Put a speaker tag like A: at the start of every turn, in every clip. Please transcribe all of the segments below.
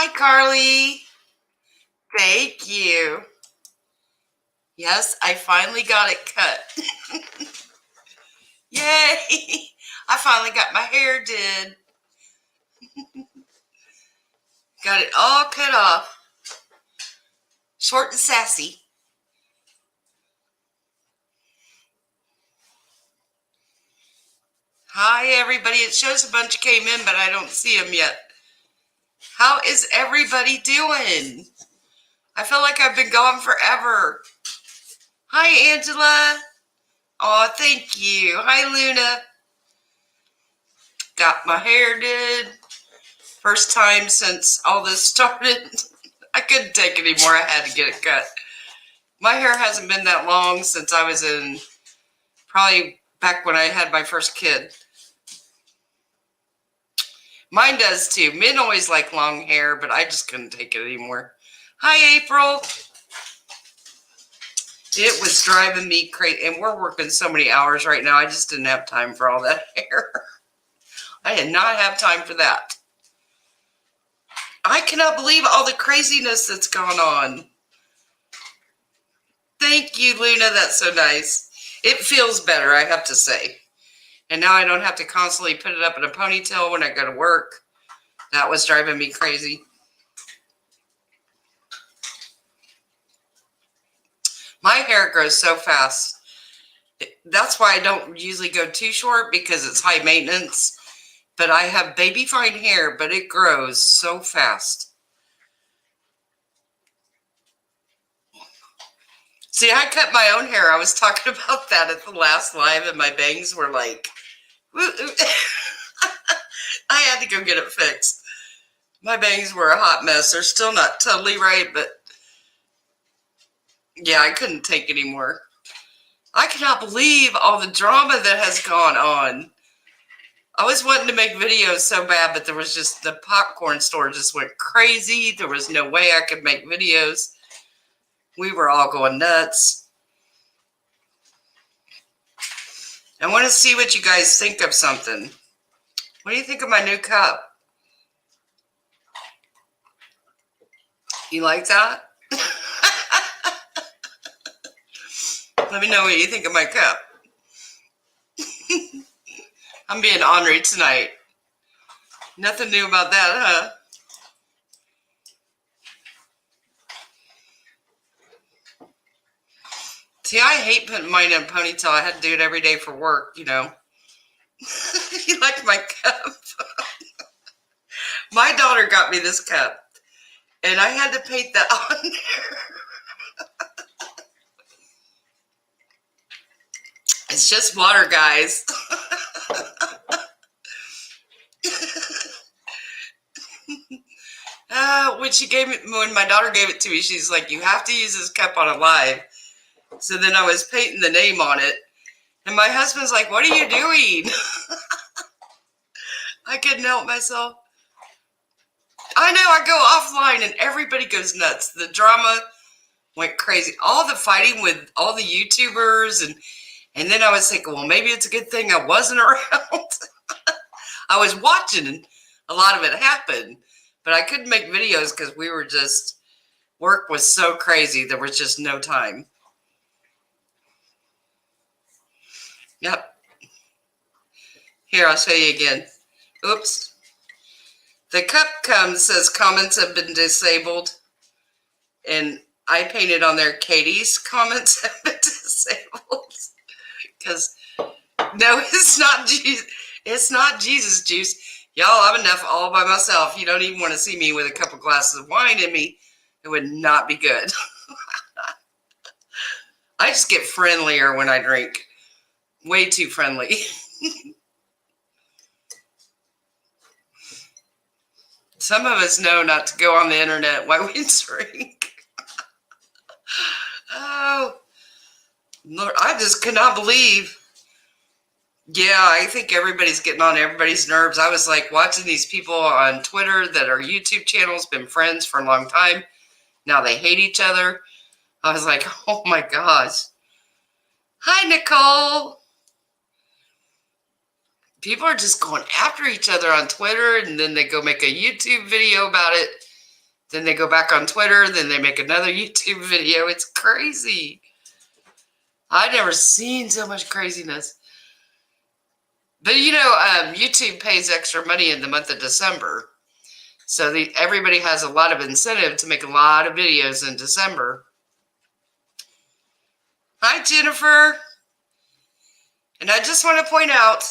A: Hi, Carly. Thank you. Yes, I finally got it cut. Yay! I finally got my hair did. Got it all cut off. Short and sassy. Hi, everybody. It shows a bunch came in, but I don't see them yet. How is everybody doing? I feel like I've been gone forever. Hi, Angela. Oh, thank you. Hi, Luna. Got my hair did. First time since all this started. I couldn't take it anymore. I had to get it cut. My hair hasn't been that long since I was in, probably back when I had my first kid. Mine does too. Men always like long hair, but I just couldn't take it anymore. Hi, April. It was driving me crazy. And we're working so many hours right now. I just didn't have time for all that hair. I did not have time for that. I cannot believe all the craziness that's gone on. Thank you, Luna. That's so nice. It feels better, I have to say. And now I don't have to constantly put it up in a ponytail when I go to work. That was driving me crazy. My hair grows so fast. That's why I don't usually go too short, because it's high maintenance. But I have baby fine hair, but it grows so fast. See, I cut my own hair. I was talking about that at the last live, and my bangs were like, I had to go get it fixed. My bangs were a hot mess. They're still not totally right, but yeah, I couldn't take anymore. I cannot believe all the drama that has gone on. I was wanting to make videos so bad, but there was just, the popcorn store just went crazy. There was no way I could make videos. We were all going nuts. I want to see what you guys think of something. What do you think of my new cup? You like that? Let me know what you think of my cup. I'm being ornery tonight. Nothing new about that, huh? See, I hate putting mine in a ponytail. I had to do it every day for work, you know. You like my cup? My daughter got me this cup, and I had to paint that on there. It's just water, guys. When my daughter gave it to me, she's like, you have to use this cup on a live. So then I was painting the name on it. And my husband's like, what are you doing? I couldn't help myself. I know, I go offline and everybody goes nuts. The drama went crazy. All the fighting with all the YouTubers. And then I was thinking, well, maybe it's a good thing I wasn't around. I was watching a lot of it happen. But I couldn't make videos because we were just, work was so crazy. There was just no time. Yep. Here, I'll show you again. Oops. The cup says comments have been disabled. And I painted on there, Katie's comments have been disabled. Because, no, it's not Jesus. It's not Jesus juice. Y'all, I'm enough all by myself. You don't even want to see me with a couple glasses of wine in me. It would not be good. I just get friendlier when I drink. Way too friendly. Some of us know not to go on the internet while we drink. Oh, Lord, I just cannot believe. Yeah, I think everybody's getting on everybody's nerves. I was like watching these people on Twitter that are YouTube channels, been friends for a long time. Now they hate each other. I was like, oh my gosh. Hi, Nicole. People are just going after each other on Twitter, and then they go make a YouTube video about it. Then they go back on Twitter. Then they make another YouTube video. It's crazy. I've never seen so much craziness. But, YouTube pays extra money in the month of December. So everybody has a lot of incentive to make a lot of videos in December. Hi, Jennifer. And I just want to point out,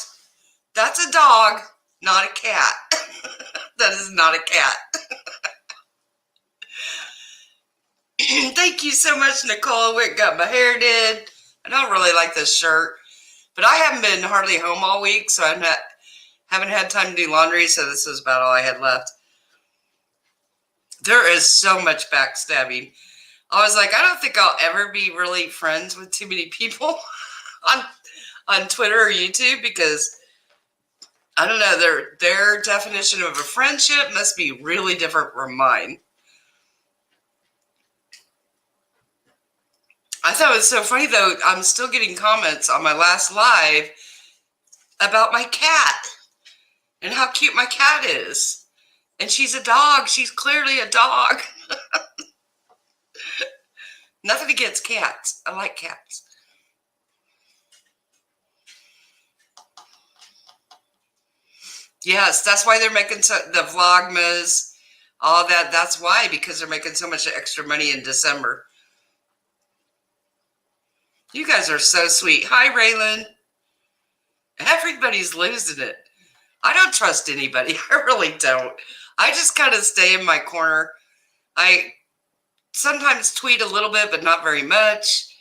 A: that's a dog, not a cat. That is not a cat. Thank you so much, Nicole. We got my hair did. I don't really like this shirt, but I haven't been hardly home all week, so I haven't had time to do laundry, so this is about all I had left. There is so much backstabbing. I was like, I don't think I'll ever be really friends with too many people on Twitter or YouTube, because I don't know, their definition of a friendship must be really different from mine. I thought it was so funny, though. I'm still getting comments on my last live about my cat and how cute my cat is. And she's a dog. She's clearly a dog. Nothing against cats. I like cats. Yes, that's why they're making the Vlogmas, all that. That's why, because they're making so much extra money in December. You guys are so sweet. Hi, Raylan. Everybody's losing it. I don't trust anybody. I really don't. I just kind of stay in my corner. I sometimes tweet a little bit, but not very much,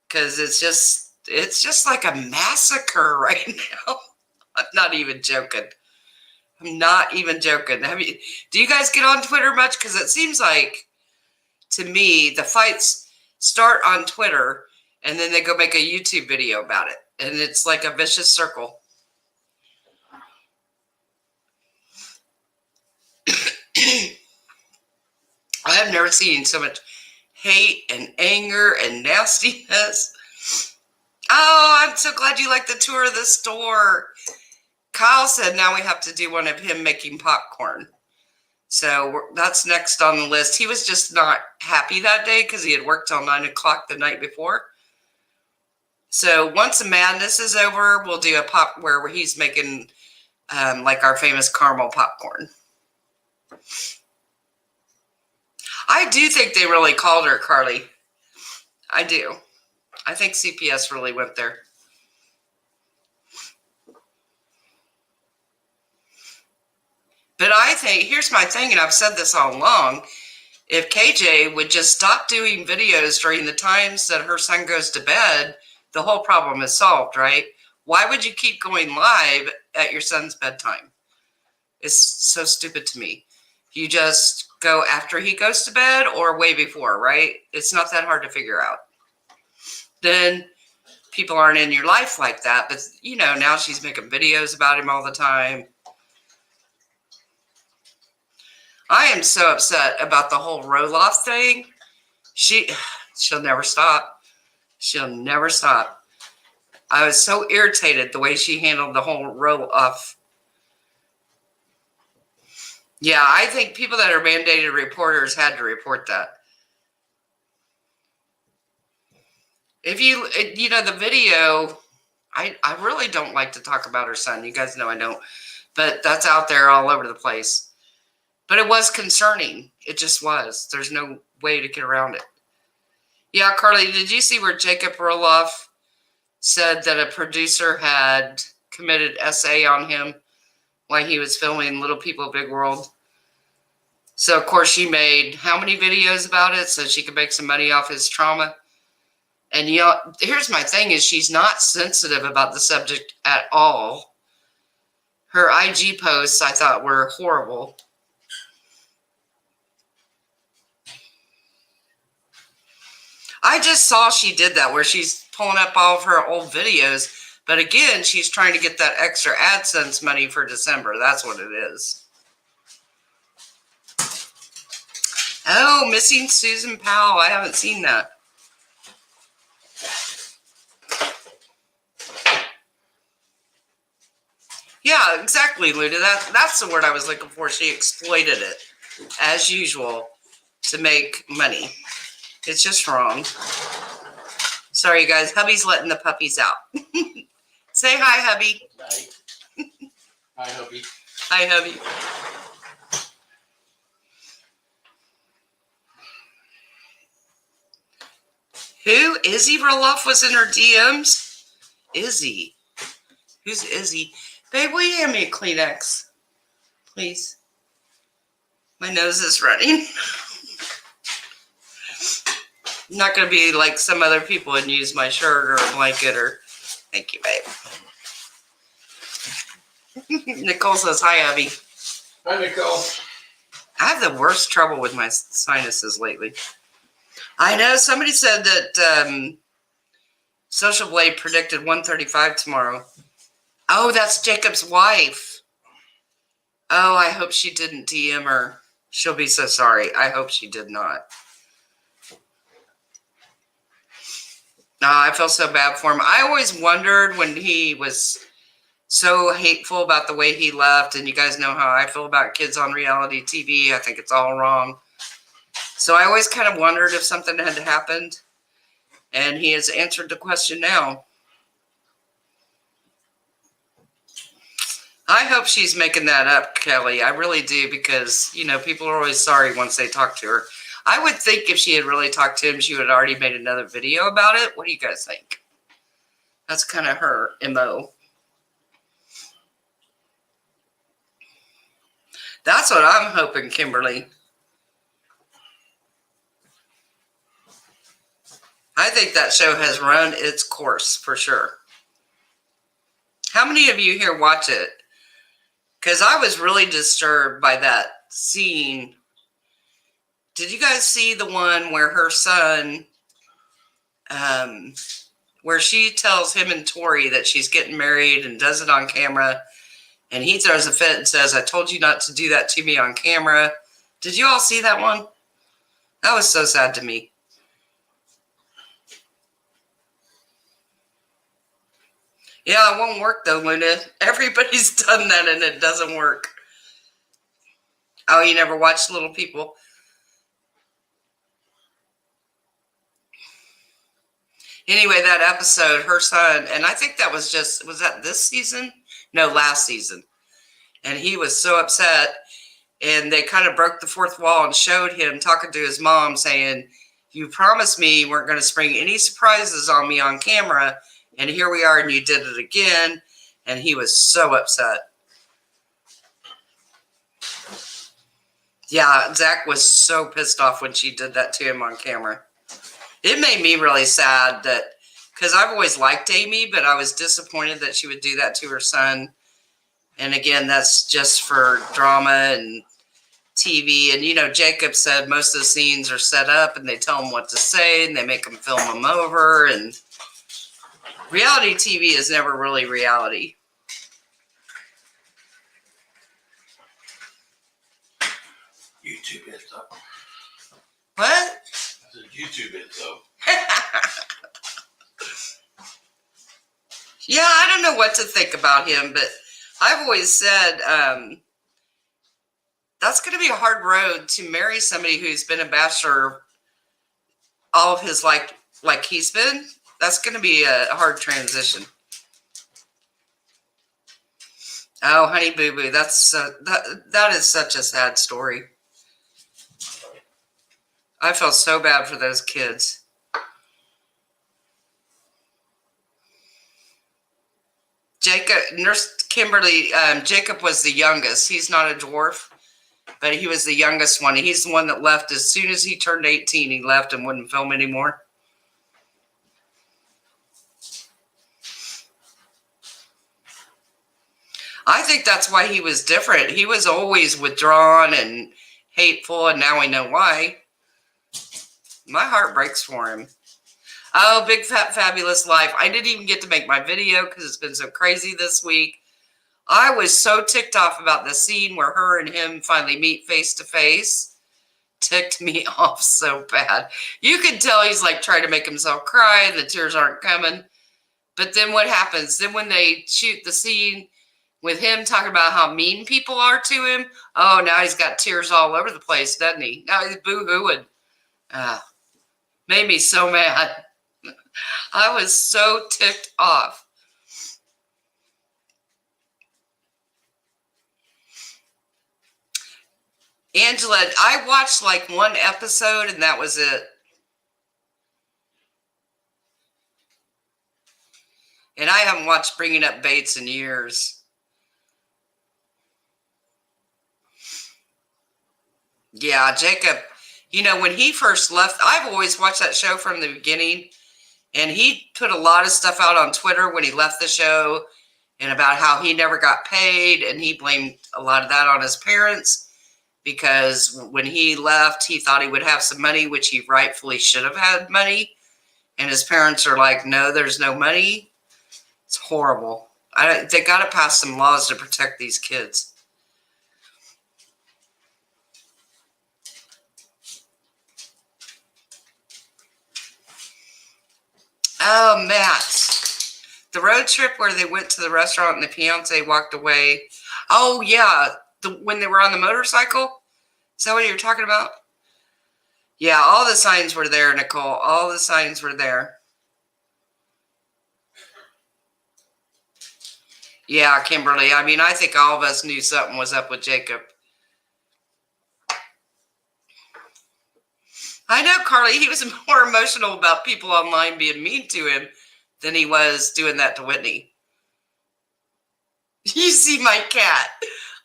A: because it's just like a massacre right now. I'm not even joking. I'm not even joking. Do you guys get on Twitter much? Because it seems like, to me, the fights start on Twitter, and then they go make a YouTube video about it. And it's like a vicious circle. I have never seen so much hate and anger and nastiness. Oh, I'm so glad you like the tour of the store. Kyle said now we have to do one of him making popcorn. So that's next on the list. He was just not happy that day because he had worked till 9 o'clock the night before. So once the madness is over, we'll do a pop where he's making like our famous caramel popcorn. I do think they really called her, Carly. I do. I think CPS really went there. But I think, here's my thing, and I've said this all along, if KJ would just stop doing videos during the times that her son goes to bed, the whole problem is solved, right? Why would you keep going live at your son's bedtime? It's so stupid to me. You just go after he goes to bed or way before, right? It's not that hard to figure out. Then people aren't in your life like that. But, now she's making videos about him all the time. I am so upset about the whole roll-off thing. She'll never stop. She'll never stop. I was so irritated the way she handled the whole roll-off. Yeah, I think people that are mandated reporters had to report that. If the video, I really don't like to talk about her son. You guys know I don't. But that's out there all over the place. But it was concerning. It just was. There's no way to get around it. Yeah, Carly, did you see where Jacob Roloff said that a producer had committed SA on him while he was filming Little People, Big World? So, of course, she made how many videos about it so she could make some money off his trauma? And, here's my thing is she's not sensitive about the subject at all. Her IG posts, I thought, were horrible. I just saw she did that where she's pulling up all of her old videos. But again, she's trying to get that extra AdSense money for December. That's what it is. Oh, Missing Susan Powell. I haven't seen that. Yeah, exactly, Luda. That's the word I was looking for. She exploited it. as usual, to make money. It's just wrong. Sorry, you guys. Hubby's letting the puppies out. Say hi, hubby.
B: Hi. Hi, hubby.
A: Hi, hubby. Who? Izzy Roloff was in her DMs? Izzy. Who's Izzy? Babe, will you hand me a Kleenex? Please. My nose is running. I'm not going to be like some other people and use my shirt or a blanket or... Thank you, babe. Nicole says, hi, Abby.
B: Hi, Nicole.
A: I have the worst trouble with my sinuses lately. I know somebody said that Social Blade predicted 135 tomorrow. Oh, that's Jacob's wife. Oh, I hope she didn't DM her. She'll be so sorry. I hope she did not. No, I feel so bad for him. I always wondered when he was so hateful about the way he left, and you guys know how I feel about kids on reality TV. I think it's all wrong. So I always kind of wondered if something had happened, and he has answered the question now. I hope she's making that up, Kelly. I really do, because, you know, people are always sorry once they talk to her. I would think if she had really talked to him, she would have already made another video about it. What do you guys think? That's kind of her MO. That's what I'm hoping, Kimberly. I think that show has run its course for sure. How many of you here watch it? Because I was really disturbed by that scene. Did you guys see the one where her son, where she tells him and Tori that she's getting married and does it on camera, and he throws a fit and says, I told you not to do that to me on camera. Did you all see that one? That was so sad to me. Yeah, it won't work though, Luna. Everybody's done that and it doesn't work. Oh, you never watched Little People? Anyway, that episode, her son, and I think that was that this season? No, last season. And he was so upset, and they kind of broke the fourth wall and showed him talking to his mom saying, you promised me you weren't going to spring any surprises on me on camera, and here we are, and you did it again. And he was so upset. Yeah, Zach was so pissed off when she did that to him on camera. It made me really sad that, because I've always liked Amy, but I was disappointed that she would do that to her son. And again, that's just for drama and TV. And, you know, Jacob said most of the scenes are set up and they tell him what to say and they make them film them over. And reality TV is never really reality.
B: YouTube it, though.
A: What?
B: I said YouTube it, though.
A: Yeah, I don't know what to think about him, but I've always said that's going to be a hard road to marry somebody who's been a bachelor all of his life, like he's been. That's going to be a hard transition. Oh, honey boo boo, that is such a sad story. I felt so bad for those kids. Jacob, Nurse Kimberly, Jacob was the youngest. He's not a dwarf, but he was the youngest one. He's the one that left as soon as he turned 18. He left and wouldn't film anymore. I think that's why he was different. He was always withdrawn and hateful, and now we know why. My heart breaks for him. Oh, big fat fabulous life. I didn't even get to make my video because it's been so crazy this week. I was so ticked off about the scene where her and him finally meet face to face. Ticked me off so bad. You can tell he's like trying to make himself cry and the tears aren't coming. But then what happens? Then when they shoot the scene, with him talking about how mean people are to him. Oh, now he's got tears all over the place, doesn't he? Now he's boo-hooing. Made me so mad. I was so ticked off. Angela, I watched like one episode and that was it. And I haven't watched Bringing Up Bates in years. Yeah, Jacob, you know, when he first left, I've always watched that show from the beginning. And he put a lot of stuff out on Twitter when he left the show and about how he never got paid. And he blamed a lot of that on his parents. Because when he left, he thought he would have some money, which he rightfully should have had money. And his parents are like, no, there's no money. It's horrible. They got to pass some laws to protect these kids. Oh, Matt. The road trip where they went to the restaurant and the fiance walked away. Oh, yeah. When they were on the motorcycle? Is that what you're talking about? Yeah, all the signs were there, Nicole. All the signs were there. Yeah, Kimberly. I mean, I think all of us knew something was up with Jacob. I know, Carly. He was more emotional about people online being mean to him than he was doing that to Whitney. You see my cat.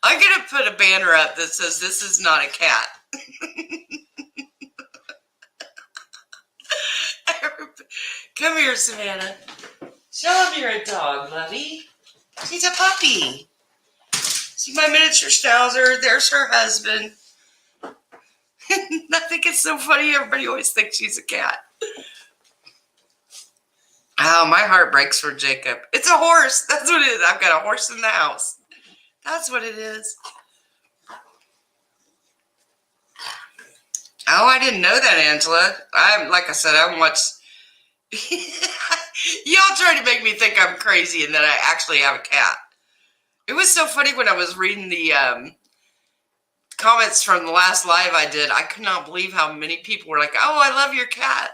A: I'm going to put a banner up that says, this is not a cat. Come here, Savannah. Show him you're a dog, lovey. She's a puppy. See my miniature schnauzer? There's her husband. I think it's so funny. Everybody always thinks she's a cat. Oh, my heart breaks for Jacob. It's a horse. That's what it is. I've got a horse in the house. That's what it is. Oh, I didn't know that, Angela. Like I said, I haven't watched. Y'all trying to make me think I'm crazy and that I actually have a cat. It was so funny when I was reading the comments from the last live I did. I could not believe how many people were like, oh, I love your cat.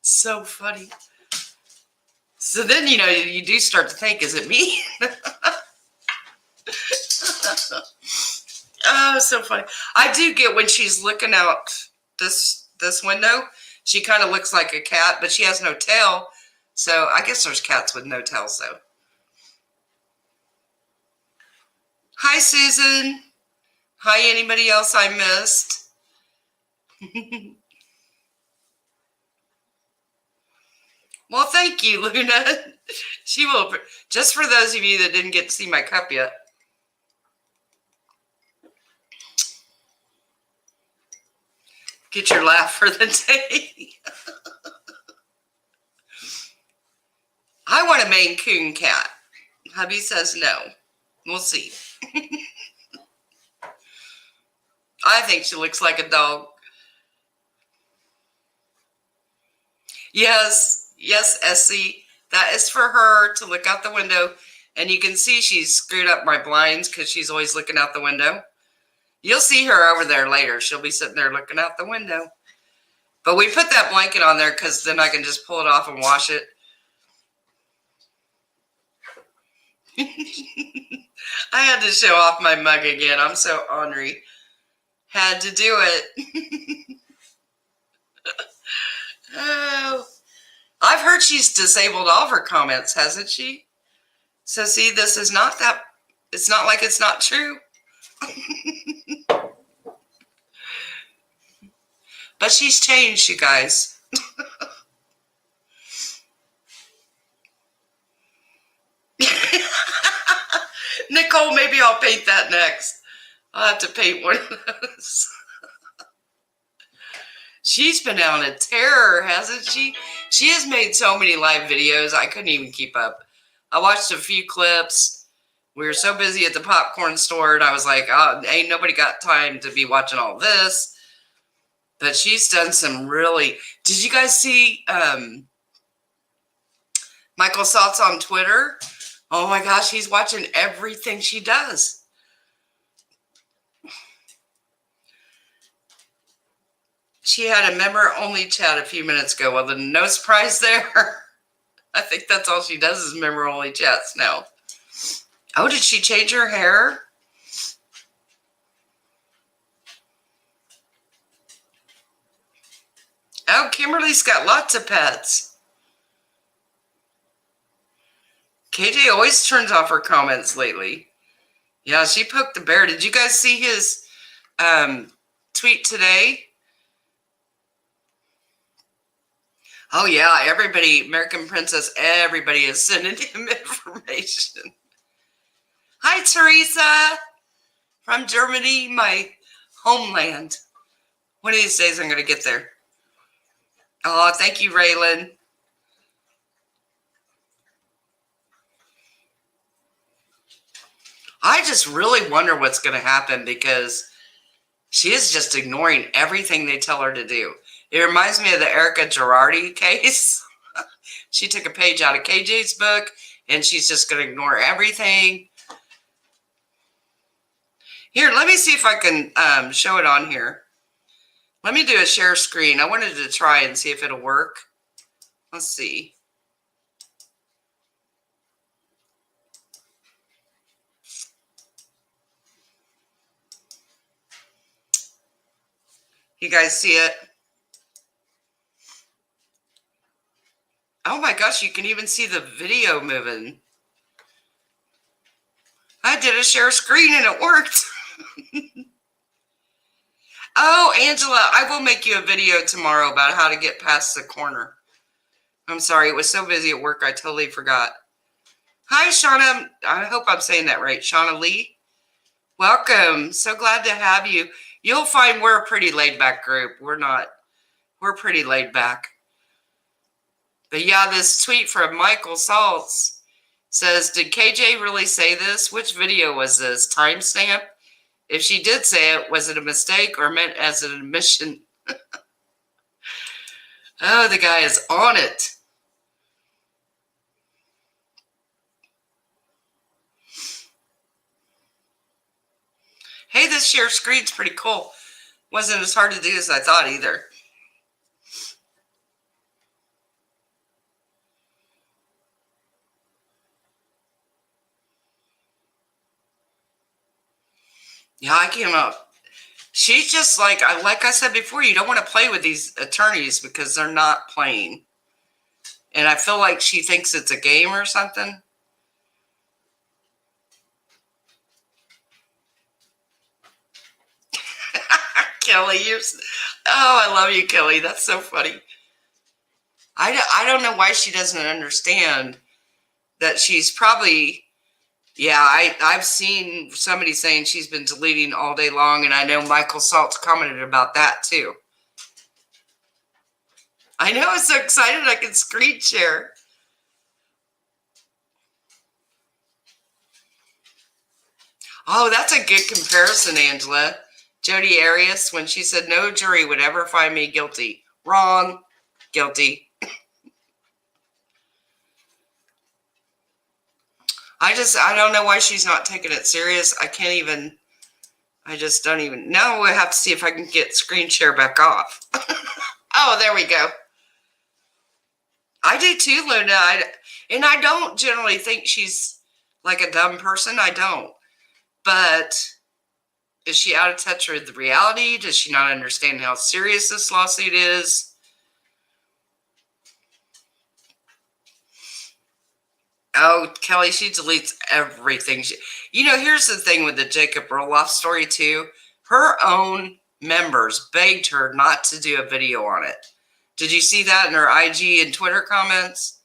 A: So funny. So then, you know, you do start to think, is it me? Oh, so funny. I do get when she's looking out this window, she kind of looks like a cat, but she has no tail. So I guess there's cats with no tails, though. Hi, Susan. Hi, anybody else I missed? Well, thank you, Luna. She will, just for those of you that didn't get to see my cup yet. Get your laugh for the day. I want a Maine Coon cat. Hubby says no. We'll see. I think she looks like a dog. Yes, Essie. That is for her to look out the window. And you can see she's screwed up my blinds because she's always looking out the window. You'll see her over there later. She'll be sitting there looking out the window. But we put that blanket on there because then I can just pull it off and wash it. I had to show off my mug again. I'm so ornery. Had to do it. Oh, I've heard she's disabled all of her comments, hasn't she? So see, this is not that, it's not like it's not true. But she's changed, you guys. Nicole, maybe I'll paint that next. I'll have to paint one of those. She's been on a terror, hasn't she? She has made so many live videos, I couldn't even keep up. I watched a few clips. We were so busy at the popcorn store, and I was like, oh, ain't nobody got time to be watching all this. But she's done some really... Did you guys see Michael Salt's on Twitter? Oh my gosh, he's watching everything she does. She had a member-only chat a few minutes ago. Well, then no surprise there. I think that's all she does is member-only chats now. Oh, did she change her hair? Oh, Kimberly's got lots of pets. KJ always turns off her comments lately. Yeah, she poked the bear. Did you guys see his tweet today? Oh, yeah, everybody, American Princess, everybody is sending him information. Hi, Teresa from Germany, my homeland. One of these days I'm going to get there. Oh, thank you, Raylan. I just really wonder what's going to happen because she is just ignoring everything they tell her to do. It reminds me of the Erica Girardi case. She took a page out of KJ's book, and she's just going to ignore everything. Here, let me see if I can show it on here. Let me do a share screen. I wanted to try and see if it'll work. Let's see. You guys see it? Oh my gosh, you can even see the video moving. I did a share screen and it worked. Oh, Angela, I will make you a video tomorrow about how to get past the corner. I'm sorry, it was so busy at work, I totally forgot. Hi, Shauna. I hope I'm saying that right. Shauna Lee. Welcome. So glad to have you. You'll find we're a pretty laid-back group. We're pretty laid back. But yeah, this tweet from Michael Saltz says, did KJ really say this? Which video was this? Timestamp? If she did say it, was it a mistake or meant as an admission? Oh, the guy is on it. Hey, this share screen's pretty cool. Wasn't as hard to do as I thought either. Yeah, I came up. She's just like I said before, you don't want to play with these attorneys because they're not playing. And I feel like she thinks it's a game or something. Kelly, I love you, Kelly. That's so funny. I don't know why she doesn't understand that she's probably, yeah, I've seen somebody saying she's been deleting all day long, and I know Michael Saltz commented about that too. I know, I'm so excited I can screen share. Oh, that's a good comparison, Angela. Jodi Arias, when she said no jury would ever find me guilty. Wrong. Guilty. I don't know why she's not taking it serious. I just don't even. Now we'll have to see if I can get screen share back off. Oh, there we go. I do too, Luna. And I don't generally think she's like a dumb person. I don't. But is she out of touch with the reality? Does she not understand how serious this lawsuit is? Oh, Kelly, she deletes everything. Here's the thing with the Jacob Roloff story, too. Her own members begged her not to do a video on it. Did you see that in her IG and Twitter comments?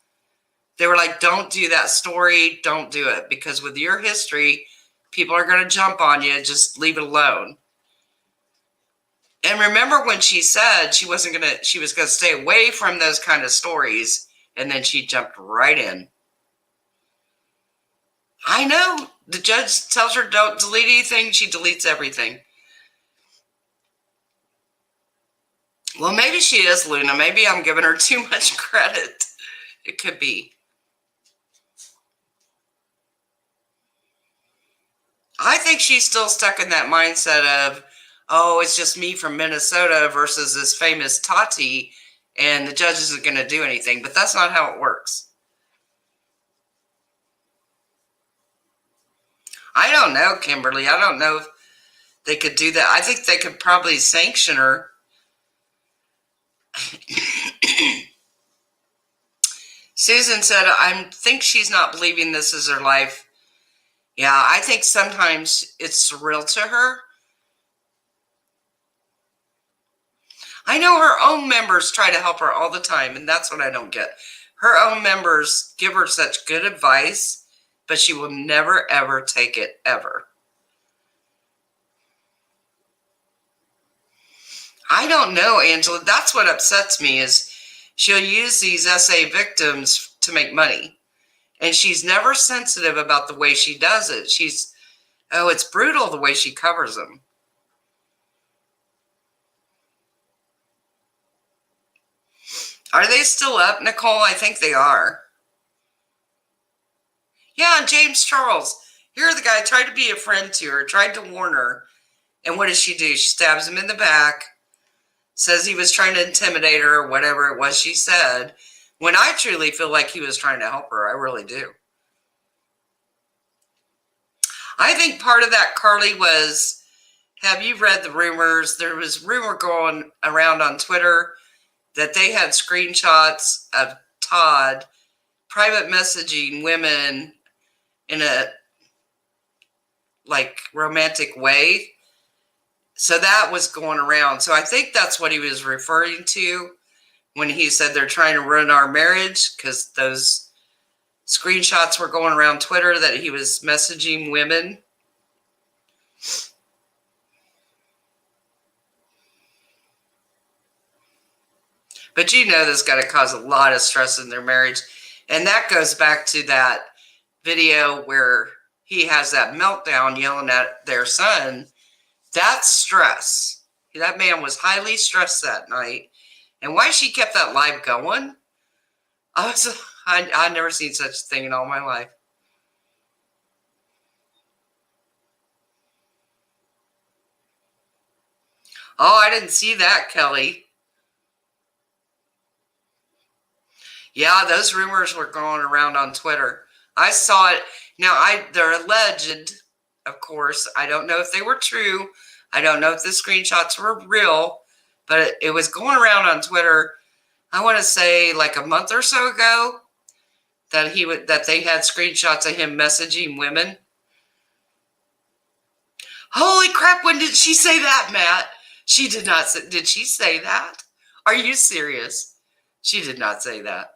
A: They were like, don't do that story. Don't do it. Because with your history, people are going to jump on you. Just leave it alone. And remember when she said she was going to stay away from those kind of stories, and then she jumped right in. I know. The judge tells her don't delete anything. She deletes everything. Well, maybe she is, Luna. Maybe I'm giving her too much credit. It could be. I think she's still stuck in that mindset of, oh, it's just me from Minnesota versus this famous Tati, and the judge isn't going to do anything. But that's not how it works. I don't know, Kimberly. I don't know if they could do that. I think they could probably sanction her. Susan said, I think she's not believing this is her life. Yeah, I think sometimes it's surreal to her. I know her own members try to help her all the time, and that's what I don't get. Her own members give her such good advice, but she will never, ever take it, ever. I don't know, Angela. That's what upsets me is she'll use these SA victims to make money. And she's never sensitive about the way she does it. It's brutal the way she covers them. Are they still up, Nicole? I think they are. Yeah, James Charles. Here the guy tried to be a friend to her, tried to warn her. And what does she do? She stabs him in the back, says he was trying to intimidate her, or whatever it was she said, when I truly feel like he was trying to help her. I really do. I think part of that, Carly, was, have you read the rumors? There was rumor going around on Twitter that they had screenshots of Todd private messaging women in a romantic way. So that was going around. So I think that's what he was referring to when he said they're trying to ruin our marriage, because those screenshots were going around Twitter that he was messaging women. But you know this got to cause a lot of stress in their marriage. And that goes back to that video where he has that meltdown yelling at their son. That's stress. That man was highly stressed that night. And why she kept that live going, I've never seen such a thing in all my life. Oh, I didn't see that, Kelly. Yeah, those rumors were going around on Twitter. I saw it. Now, they're alleged, of course. I don't know if they were true. I don't know if the screenshots were real, but it was going around on Twitter, I want to say like a month or so ago, that they had screenshots of him messaging women. Holy crap, when did she say that, Matt? She did not say, did she say that? Are you serious? She did not say that.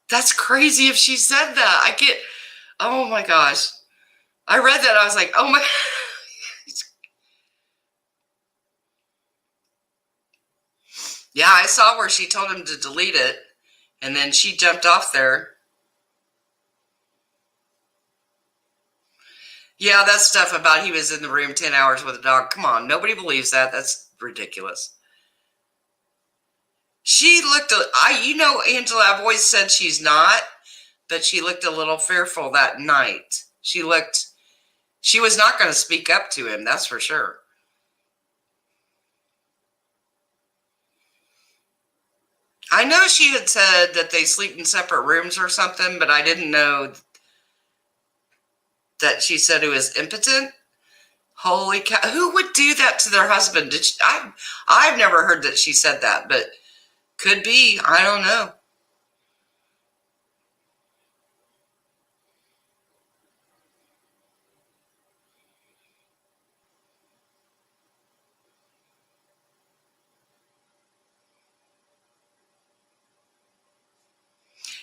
A: That's crazy if she said that. Oh my gosh. I read that. I was like, oh my. Yeah, I saw where she told him to delete it, and then she jumped off there. Yeah, that stuff about he was in the room 10 hours with a dog. Come on, nobody believes that. That's ridiculous. She looked, Angela, I've always said she's not, but she looked a little fearful that night. She was not going to speak up to him, that's for sure. I know she had said that they sleep in separate rooms or something, but I didn't know that she said he was impotent. Holy cow. Who would do that to their husband? I've never heard that she said that, but could be. I don't know.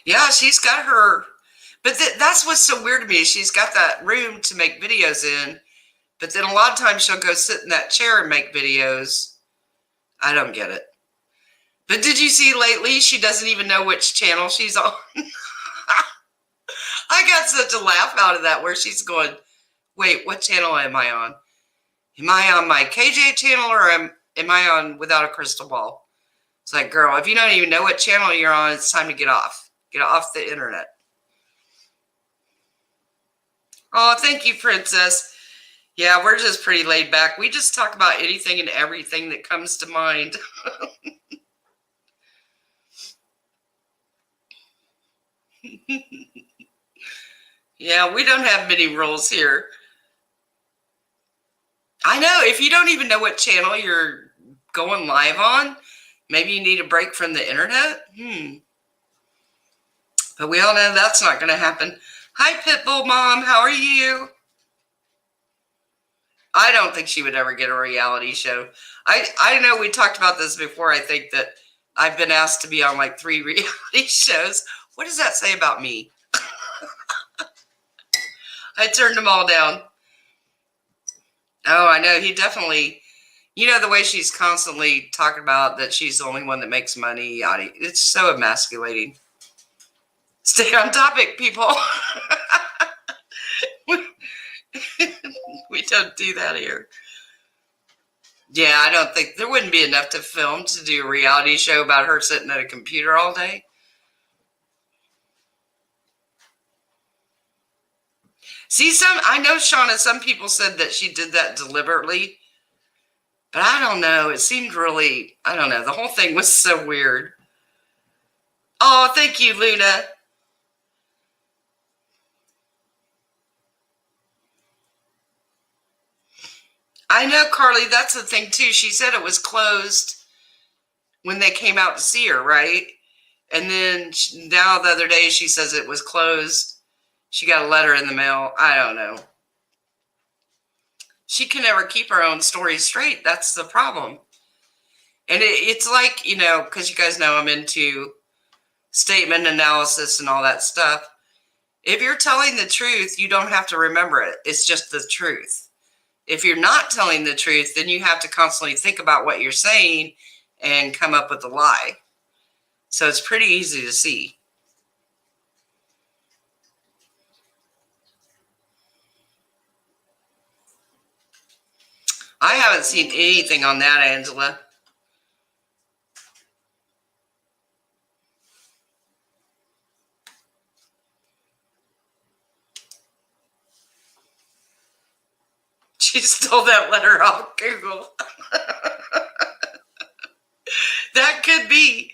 A: Yeah, she's got her. But that's what's so weird to me. She's got that room to make videos in, but then a lot of times she'll go sit in that chair and make videos. I don't get it. But did you see lately she doesn't even know which channel she's on? I got such a laugh out of that where she's going, wait, what channel am I on? Am I on my KJ channel or am I on Without a Crystal Ball? It's like, girl, if you don't even know what channel you're on, it's time to get off. Get off the internet. Oh, thank you, Princess. Yeah, we're just pretty laid back. We just talk about anything and everything that comes to mind. Yeah, we don't have many rules here. I know, if you don't even know what channel you're going live on, maybe you need a break from the internet. But we all know that's not going to happen. Hi, Pitbull Mom. How are you? I don't think she would ever get a reality show. I know we talked about this before. I think that I've been asked to be on like 3 reality shows. What does that say about me? I turned them all down. Oh, I know. He definitely, the way she's constantly talking about that she's the only one that makes money. Yachty. It's so emasculating. Stay on topic, people. We don't do that here. Yeah, I don't think there wouldn't be enough to film to do a reality show about her sitting at a computer all day. See, I know, Shauna, some people said that she did that deliberately, but I don't know. It seemed really, I don't know. The whole thing was so weird. Oh, thank you, Luna. I know, Carly, that's the thing, too. She said it was closed when they came out to see her, right? And then now the other day she says it was closed. She got a letter in the mail. I don't know. She can never keep her own story straight. That's the problem. And it's like, because you guys know I'm into statement analysis and all that stuff. If you're telling the truth, you don't have to remember it. It's just the truth. If you're not telling the truth, then you have to constantly think about what you're saying and come up with a lie. So it's pretty easy to see. I haven't seen anything on that, Angela. She stole that letter off Google. That could be.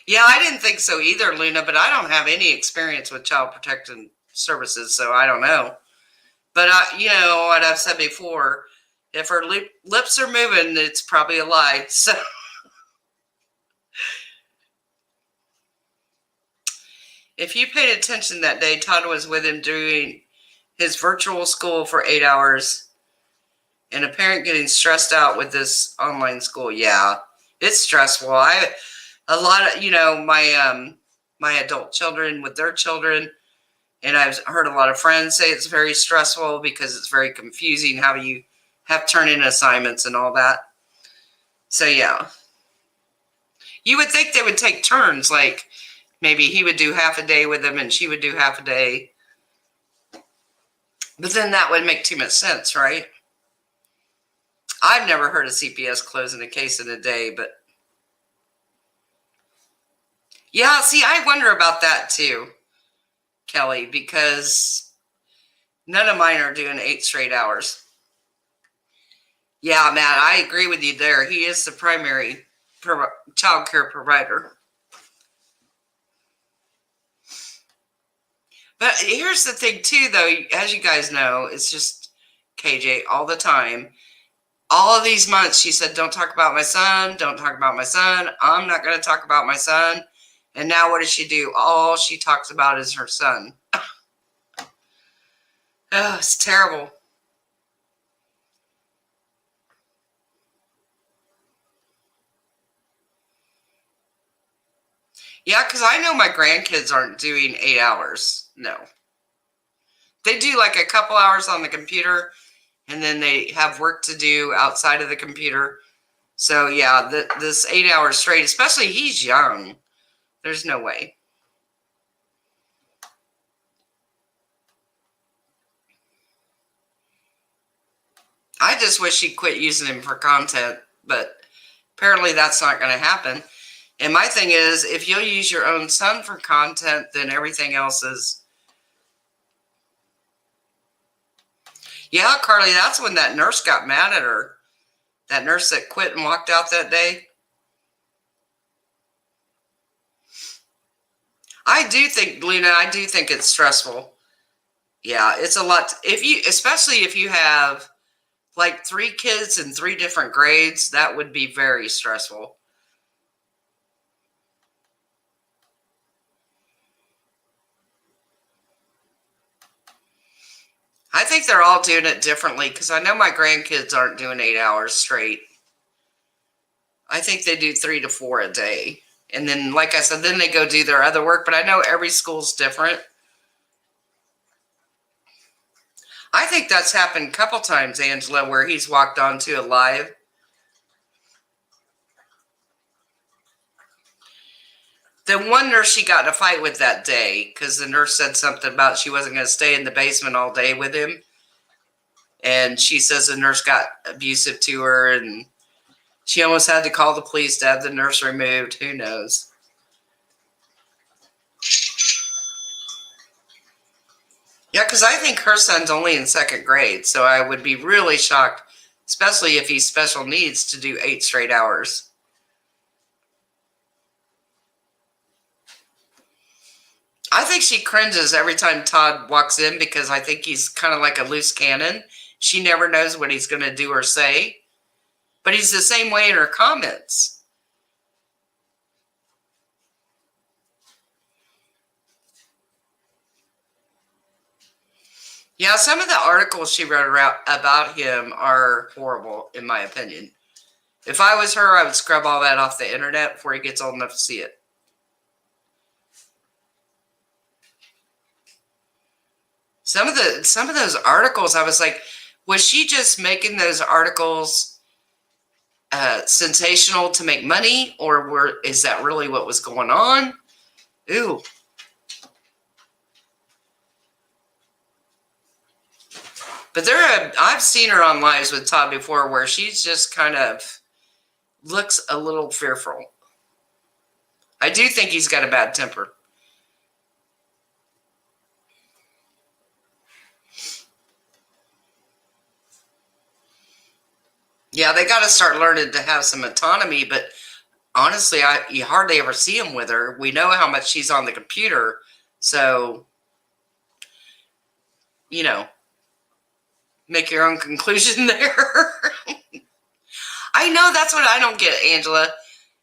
A: Yeah, I didn't think so either, Luna, but I don't have any experience with child protection services, so I don't know. But, what I've said before, if her lips are moving, it's probably a lie. So, if you paid attention that day, Todd was with him doing his virtual school for 8 hours, and a parent getting stressed out with this online school. Yeah, it's stressful. A lot of, my adult children with their children, and I've heard a lot of friends say it's very stressful because it's very confusing how you have turn in assignments and all that. So, yeah. You would think they would take turns, like maybe he would do half a day with them and she would do half a day. But then that would make too much sense, right? I've never heard of CPS closing a case in a day, but yeah, see, I wonder about that too, Kelly, because none of mine are doing 8 straight hours. Yeah, Matt, I agree with you there. He is the primary child care provider. But here's the thing too, though, as you guys know, it's just KJ all the time. All of these months, she said, don't talk about my son. Don't talk about my son. I'm not going to talk about my son. And now what does she do? All she talks about is her son. Oh, it's terrible. Yeah, because I know my grandkids aren't doing 8 hours. No. They do like a couple hours on the computer, and then they have work to do outside of the computer. So, yeah, this 8 hours straight, especially he's young. There's no way. I just wish she'd quit using him for content, but apparently that's not going to happen. And my thing is, if you'll use your own son for content, then everything else is. Yeah, Carly, that's when that nurse got mad at her. That nurse that quit and walked out that day. I do think, Luna, I do think it's stressful. Yeah, it's a lot. Especially if you have like 3 kids in 3 different grades, that would be very stressful. I think they're all doing it differently because I know my grandkids aren't doing 8 hours straight. I think they do 3 to 4 a day. And then, like I said, then they go do their other work. But I know every school's different. I think that's happened a couple times, Angela, where he's walked onto a live. The one nurse she got in a fight with that day because the nurse said something about she wasn't going to stay in the basement all day with him. And she says the nurse got abusive to her and she almost had to call the police to have the nurse removed. Who knows? Yeah, because I think her son's only in 2nd grade. So I would be really shocked, especially if he's special needs, to do 8 straight hours. I think she cringes every time Todd walks in because I think he's kind of like a loose cannon. She never knows what he's going to do or say. But he's the same way in her comments. Yeah, some of the articles she wrote about him are horrible, in my opinion. If I was her, I would scrub all that off the internet before he gets old enough to see it. Some of those articles, I was like, was she just making those articles sensational to make money, or is that really what was going on? Ooh. But I've seen her on lives with Todd before where she's just kind of looks a little fearful. I do think he's got a bad temper. Yeah, they got to start learning to have some autonomy, but honestly, you hardly ever see him with her. We know how much she's on the computer, so, make your own conclusion there. I know, that's what I don't get, Angela.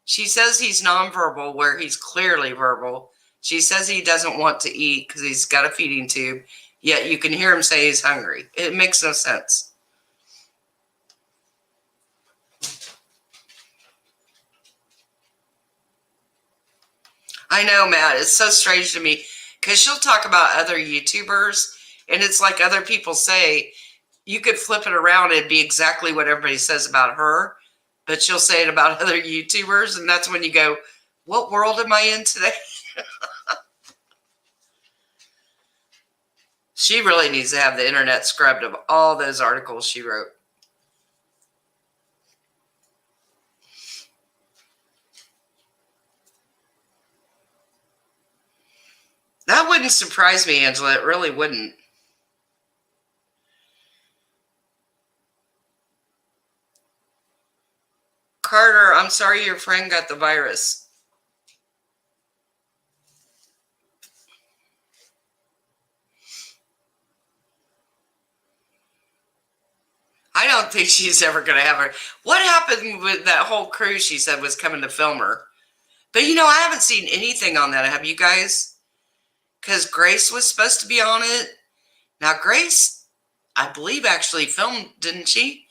A: She says he's nonverbal where he's clearly verbal. She says he doesn't want to eat because he's got a feeding tube, yet you can hear him say he's hungry. It makes no sense. I know, Matt. It's so strange to me because she'll talk about other YouTubers, and it's like other people say, you could flip it around and be exactly what everybody says about her, but she'll say it about other YouTubers, and that's when you go, what world am I in today? She really needs to have the internet scrubbed of all those articles she wrote. That wouldn't surprise me, Angela. It really wouldn't. Carter, I'm sorry your friend got the virus. I don't think she's ever going to have her. What happened with that whole crew she said was coming to film her? But, I haven't seen anything on that. Have you guys? Because Grace was supposed to be on it. Now, Grace, I believe, actually filmed, didn't she?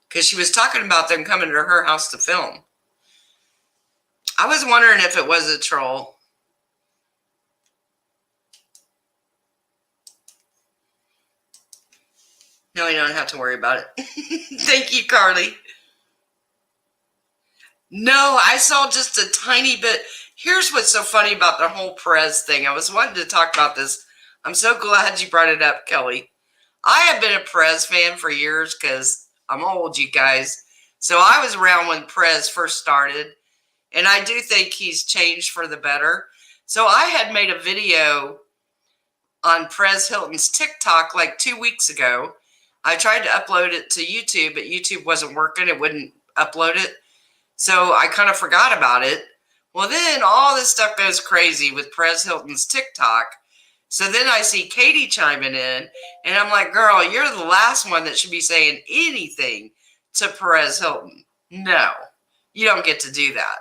A: Because she was talking about them coming to her house to film. I was wondering if it was a troll. No, you don't have to worry about it. Thank you, Carly. No, I saw just a tiny bit. Here's what's so funny about the whole Perez thing. I was wanting to talk about this. I'm so glad you brought it up, Kelly. I have been a Perez fan for years because I'm old, you guys. So I was around when Perez first started. And I do think he's changed for the better. So I had made a video on Perez Hilton's TikTok like 2 weeks ago. I tried to upload it to YouTube, but YouTube wasn't working. It wouldn't upload it. So I kind of forgot about it. Well, then all this stuff goes crazy with Perez Hilton's TikTok. So then I see Katie chiming in, and I'm like, girl, you're the last one that should be saying anything to Perez Hilton. No, you don't get to do that.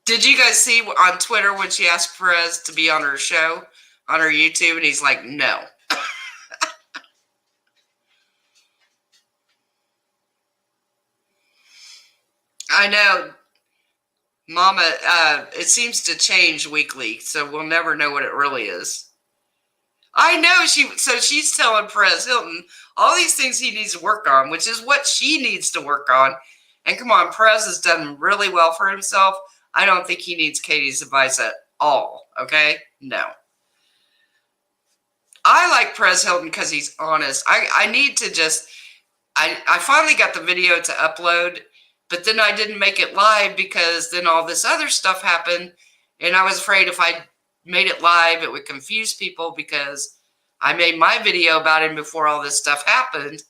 A: Did you guys see on Twitter when she asked Perez to be on her show, on her YouTube, and he's like, no. I know. Mama, it seems to change weekly, so we'll never know what it really is. I know she's telling Perez Hilton all these things he needs to work on, which is what she needs to work on. And come on, Perez has done really well for himself. I don't think he needs Katie's advice at all, okay? No. I like Perez Hilton because he's honest. I need to just, I finally got the video to upload, but then I didn't make it live because then all this other stuff happened. And I was afraid if I made it live, it would confuse people because I made my video about him before all this stuff happened.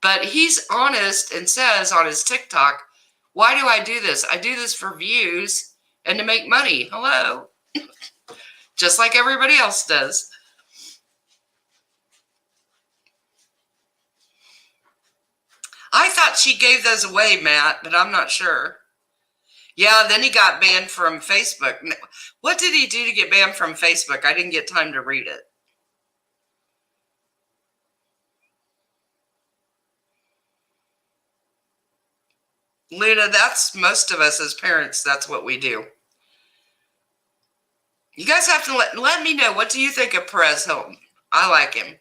A: But he's honest and says on his TikTok, why do I do this? I do this for views and to make money. Hello. Just like everybody else does. I thought she gave those away, Matt, but I'm not sure. Yeah, then he got banned from Facebook. What did he do to get banned from Facebook? I didn't get time to read it. Luna, that's most of us as parents. That's what we do. You guys have to let me know. What do you think of Perez Hilton? I like him.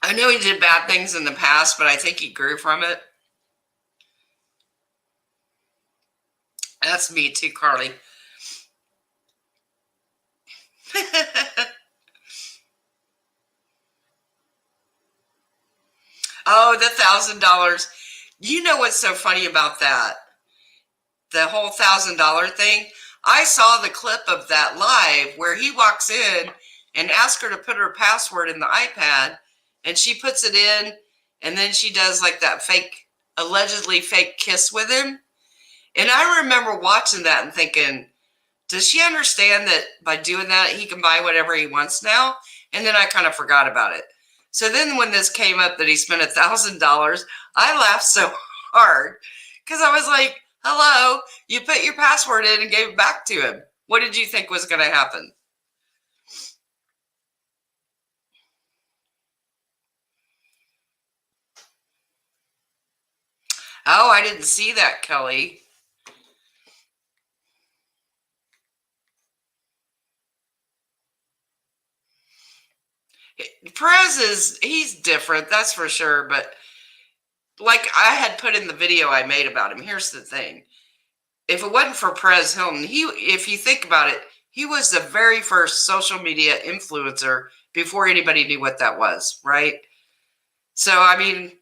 A: I know he did bad things in the past, but I think he grew from it. That's me too, Carly. Oh, the $1,000. You know what's so funny about that? The whole $1,000 thing. I saw the clip of that live where he walks in and asks her to put her password in the iPad, and she puts it in, and then she does like that allegedly fake kiss with him. And I remember watching that and thinking, does she understand that by doing that, he can buy whatever he wants now? And then I kind of forgot about it. So then when this came up that he spent $1,000, I laughed so hard because I was like, hello, you put your password in and gave it back to him. What did you think was going to happen? Oh, I didn't see that, Kelly. Perez he's different, that's for sure. But like I had put in the video I made about him, here's the thing. If it wasn't for Perez Hilton, if you think about it, he was the very first social media influencer before anybody knew what that was, right? So, I mean,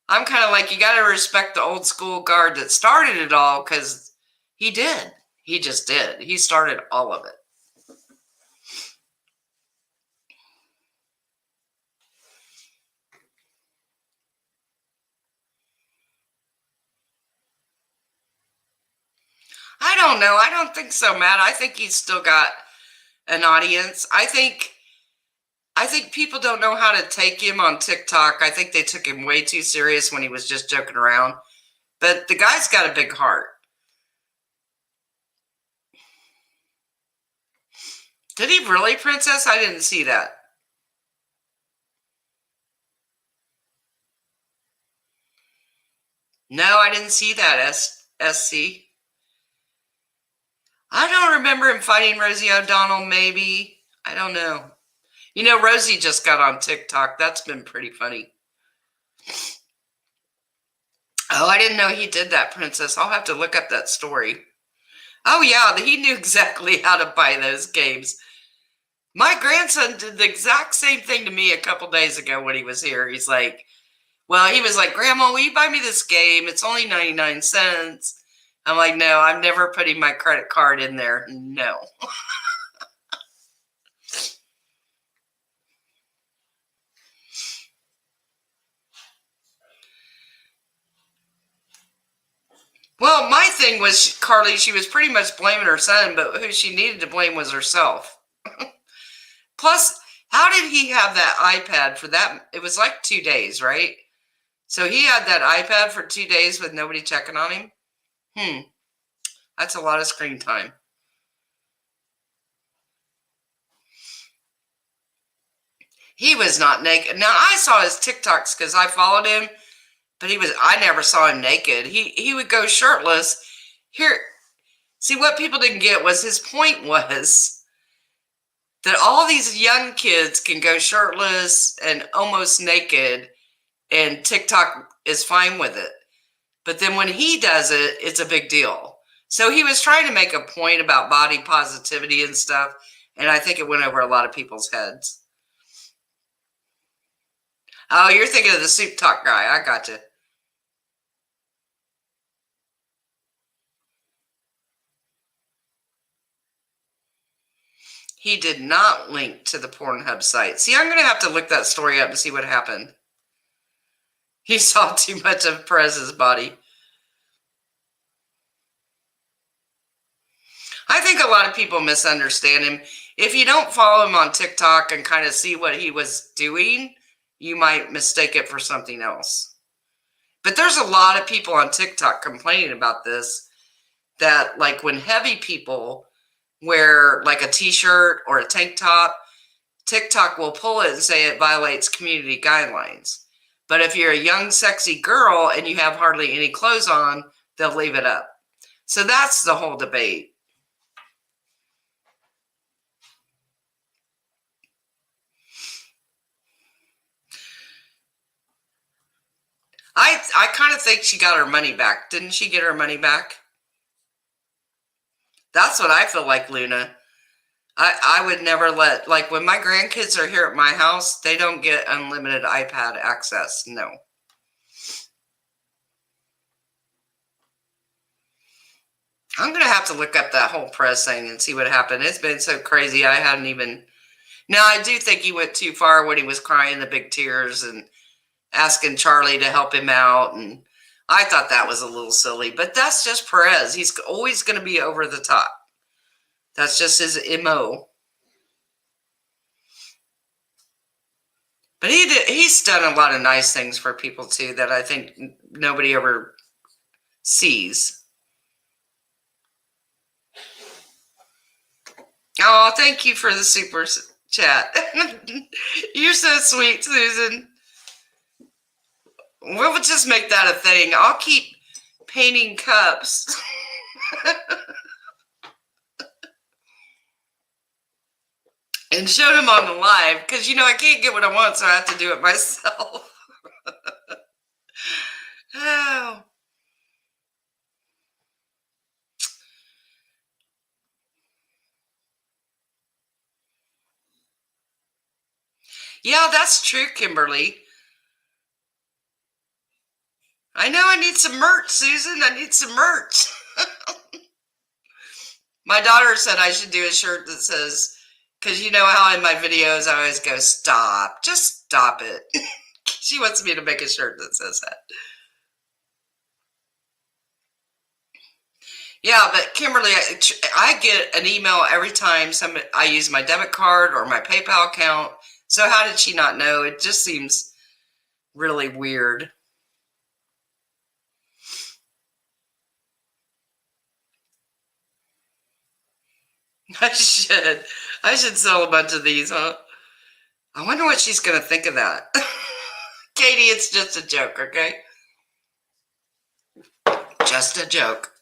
A: I'm kind of like, you got to respect the old school guard that started it all because he did. He just did. He started all of it. I don't know. I don't think so, Matt. I think he's still got an audience. I think people don't know how to take him on TikTok. I think they took him way too serious when he was just joking around. But the guy's got a big heart. Did he really, Princess? I didn't see that. No, I didn't see that, SC. I don't remember him fighting Rosie O'Donnell, maybe. I don't know. You know, Rosie just got on TikTok. That's been pretty funny. Oh, I didn't know he did that, Princess. I'll have to look up that story. Oh, yeah, he knew exactly how to buy those games. My grandson did the exact same thing to me a couple days ago when he was here. He's like, well, he was like, Grandma, will you buy me this game? It's only 99 cents. I'm like, no, I'm never putting my credit card in there. No. Well, my thing was, Carly, she was pretty much blaming her son, but who she needed to blame was herself. Plus, how did he have that iPad for that? It was like 2 days, right? So he had that iPad for 2 days with nobody checking on him? That's a lot of screen time. He was not naked. Now, I saw his TikToks because I followed him, but I never saw him naked. He would go shirtless. Here, see, what people didn't get was his point was that all these young kids can go shirtless and almost naked, and TikTok is fine with it. But then when he does it, it's a big deal. So he was trying to make a point about body positivity and stuff, and I think it went over a lot of people's heads. Oh, you're thinking of the Soup Talk guy. I got you. He did not link to the Pornhub site. See, I'm going to have to look that story up and see what happened. He saw too much of Perez's body. I think a lot of people misunderstand him. If you don't follow him on TikTok and kind of see what he was doing, you might mistake it for something else. But there's a lot of people on TikTok complaining about this, that like when heavy people wear like a t-shirt or a tank top, TikTok will pull it and say it violates community guidelines. But if you're a young, sexy girl and you have hardly any clothes on, they'll leave it up. So that's the whole debate. I kind of think she got her money back. Didn't she get her money back? That's what I feel like, Luna. I would never let, like when my grandkids are here at my house, they don't get unlimited iPad access. No. I'm going to have to look up that whole press thing and see what happened. It's been so crazy. I hadn't even. Now, I do think he went too far when he was crying the big tears and asking Charlie to help him out. And I thought that was a little silly, but that's just Perez. He's always going to be over the top. That's just his MO. But he's done a lot of nice things for people too that I think nobody ever sees. Oh, thank you for the super chat. You're so sweet, Susan. We'll just make that a thing. I'll keep painting cups. And show them on the live. Because, I can't get what I want, so I have to do it myself. Oh. Yeah, that's true, Kimberly. I know I need some merch, Susan. I need some merch. My daughter said I should do a shirt that says, because you know how in my videos I always go, stop. Just stop it. She wants me to make a shirt that says that. Yeah, but Kimberly, I get an email every time I use my debit card or my PayPal account. So how did she not know? It just seems really weird. I should sell a bunch of these, huh? I wonder what she's going to think of that. Katie, it's just a joke, okay? Just a joke.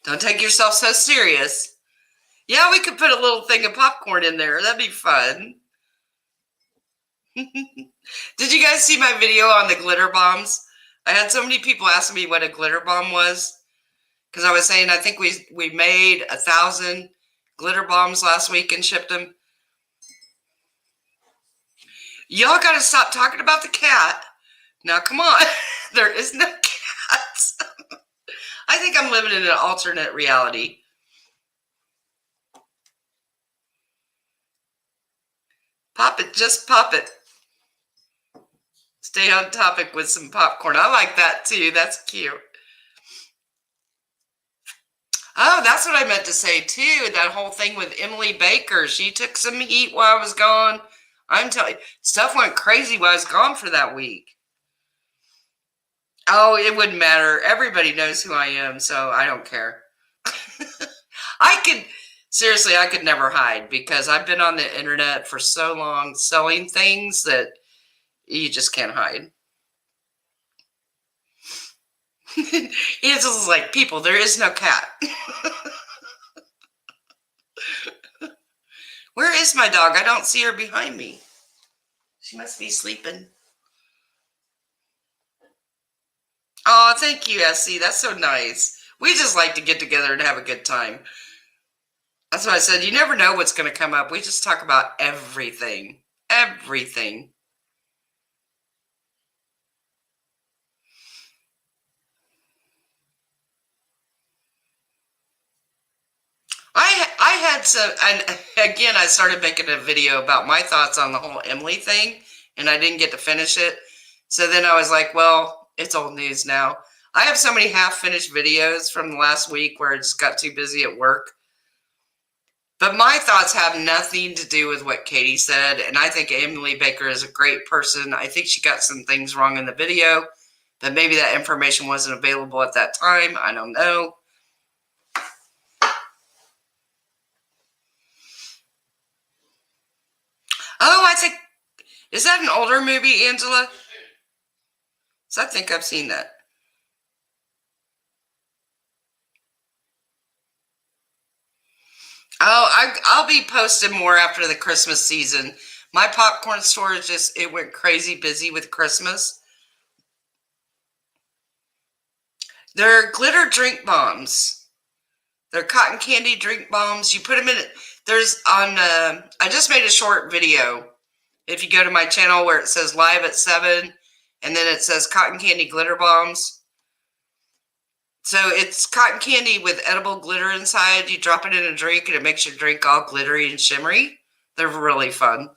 A: Don't take yourself so serious. Yeah, we could put a little thing of popcorn in there. That'd be fun. Did you guys see my video on the glitter bombs? I had so many people ask me what a glitter bomb was. Because I was saying, I think we made 1,000 glitter bombs last week and shipped them. Y'all got to stop talking about the cat. Now, come on. There is no cats. I think I'm living in an alternate reality. Pop it. Just pop it. Stay on topic with some popcorn. I like that too. That's cute. Oh, that's what I meant to say too. That whole thing with Emily Baker. She took some heat while I was gone. I'm telling you, stuff went crazy while I was gone for that week. Oh, it wouldn't matter. Everybody knows who I am, so I don't care. Seriously, I could never hide because I've been on the internet for so long selling things that you just can't hide. It's just like, people, there is no cat. Where is my dog? I don't see her behind me. She must be sleeping. Oh, thank you, Essie. That's so nice. We just like to get together and have a good time. That's why I said you never know what's going to come up. We just talk about everything. Everything. I had some, and again, I started making a video about my thoughts on the whole Emily thing, and I didn't get to finish it. So then I was like, well, it's old news now. I have so many half-finished videos from the last week where I just got too busy at work. But my thoughts have nothing to do with what Katie said, and I think Emily Baker is a great person. I think she got some things wrong in the video, but maybe that information wasn't available at that time. I don't know. Oh, I think, is that an older movie, Angela? So I think I've seen that. Oh, I'll be posting more after the Christmas season. My popcorn store it went crazy busy with Christmas. They're glitter drink bombs. They're cotton candy drink bombs. You put them in it. I just made a short video. If you go to my channel where it says live at 7, and then it says cotton candy glitter bombs. So it's cotton candy with edible glitter inside. You drop it in a drink and it makes your drink all glittery and shimmery. They're really fun.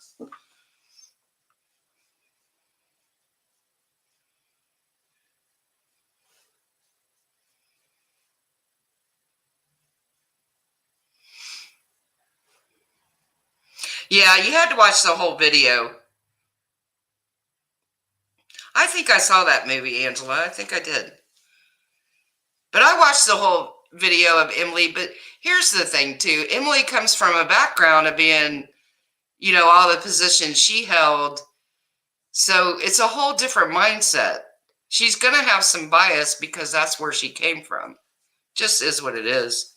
A: Yeah, you had to watch the whole video. I think I saw that movie, Angela. I think I did. But I watched the whole video of Emily. But here's the thing, too. Emily comes from a background of being, all the positions she held. So it's a whole different mindset. She's going to have some bias because that's where she came from. Just is what it is.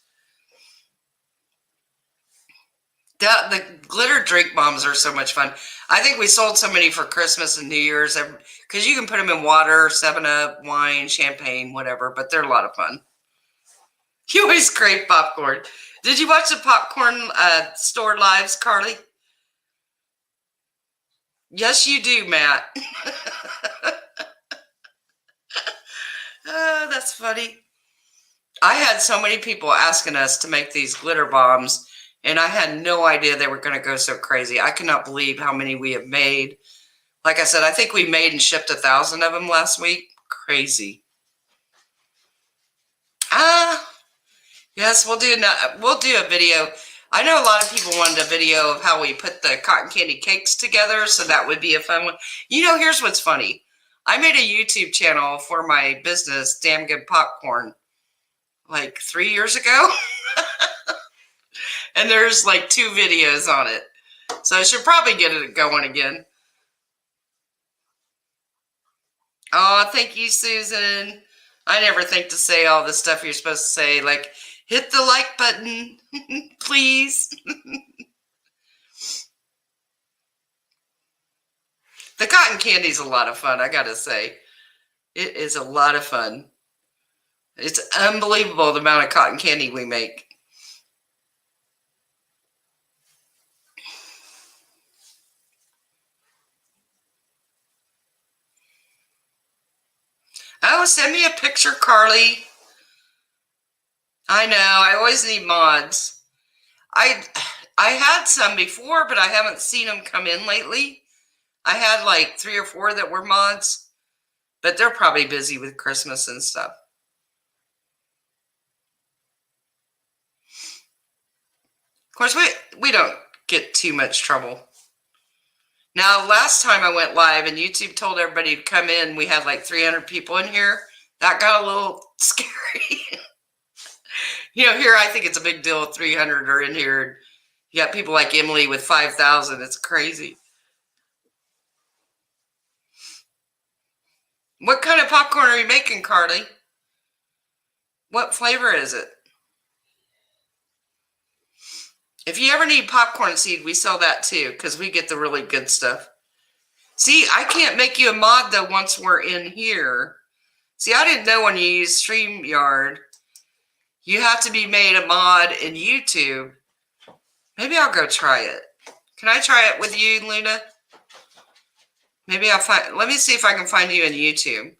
A: The glitter drink bombs are so much fun. I think we sold so many for Christmas and New Year's because you can put them in water, 7-Up, wine, champagne, whatever, but they're a lot of fun. You always crave popcorn. Did you watch the popcorn store lives, Carly? Yes, you do, Matt. Oh, that's funny. I had so many people asking us to make these glitter bombs, and I had no idea they were going to go so crazy. I cannot believe how many we have made. Like I said, I think we made and shipped 1,000 of them last week. Crazy. Yes, we'll do a video. I know a lot of people wanted a video of how we put the cotton candy cakes together, so that would be a fun one. Here's what's funny. I made a YouTube channel for my business, Damn Good Popcorn, like 3 years ago. And there's like 2 videos on it. So I should probably get it going again. Oh, thank you, Susan. I never think to say all the stuff you're supposed to say, like, hit the like button, please. The cotton candy is a lot of fun, I gotta say. It is a lot of fun. It's unbelievable the amount of cotton candy we make. Oh, send me a picture, Carly. I know. I always need mods. I had some before, but I haven't seen them come in lately. I had like 3 or 4 that were mods, but they're probably busy with Christmas and stuff. Of course, we don't get too much trouble. Now, last time I went live and YouTube told everybody to come in, we had like 300 people in here. That got a little scary. Here I think it's a big deal if 300 are in here. You got people like Emily with 5,000. It's crazy. What kind of popcorn are you making, Carly? What flavor is it? If you ever need popcorn seed, we sell that too, because we get the really good stuff. See, I can't make you a mod, though, once we're in here. See, I didn't know when you use StreamYard, you have to be made a mod in YouTube. Maybe I'll go try it. Can I try it with you, Luna? Maybe I'll find, let me see if I can find you in YouTube.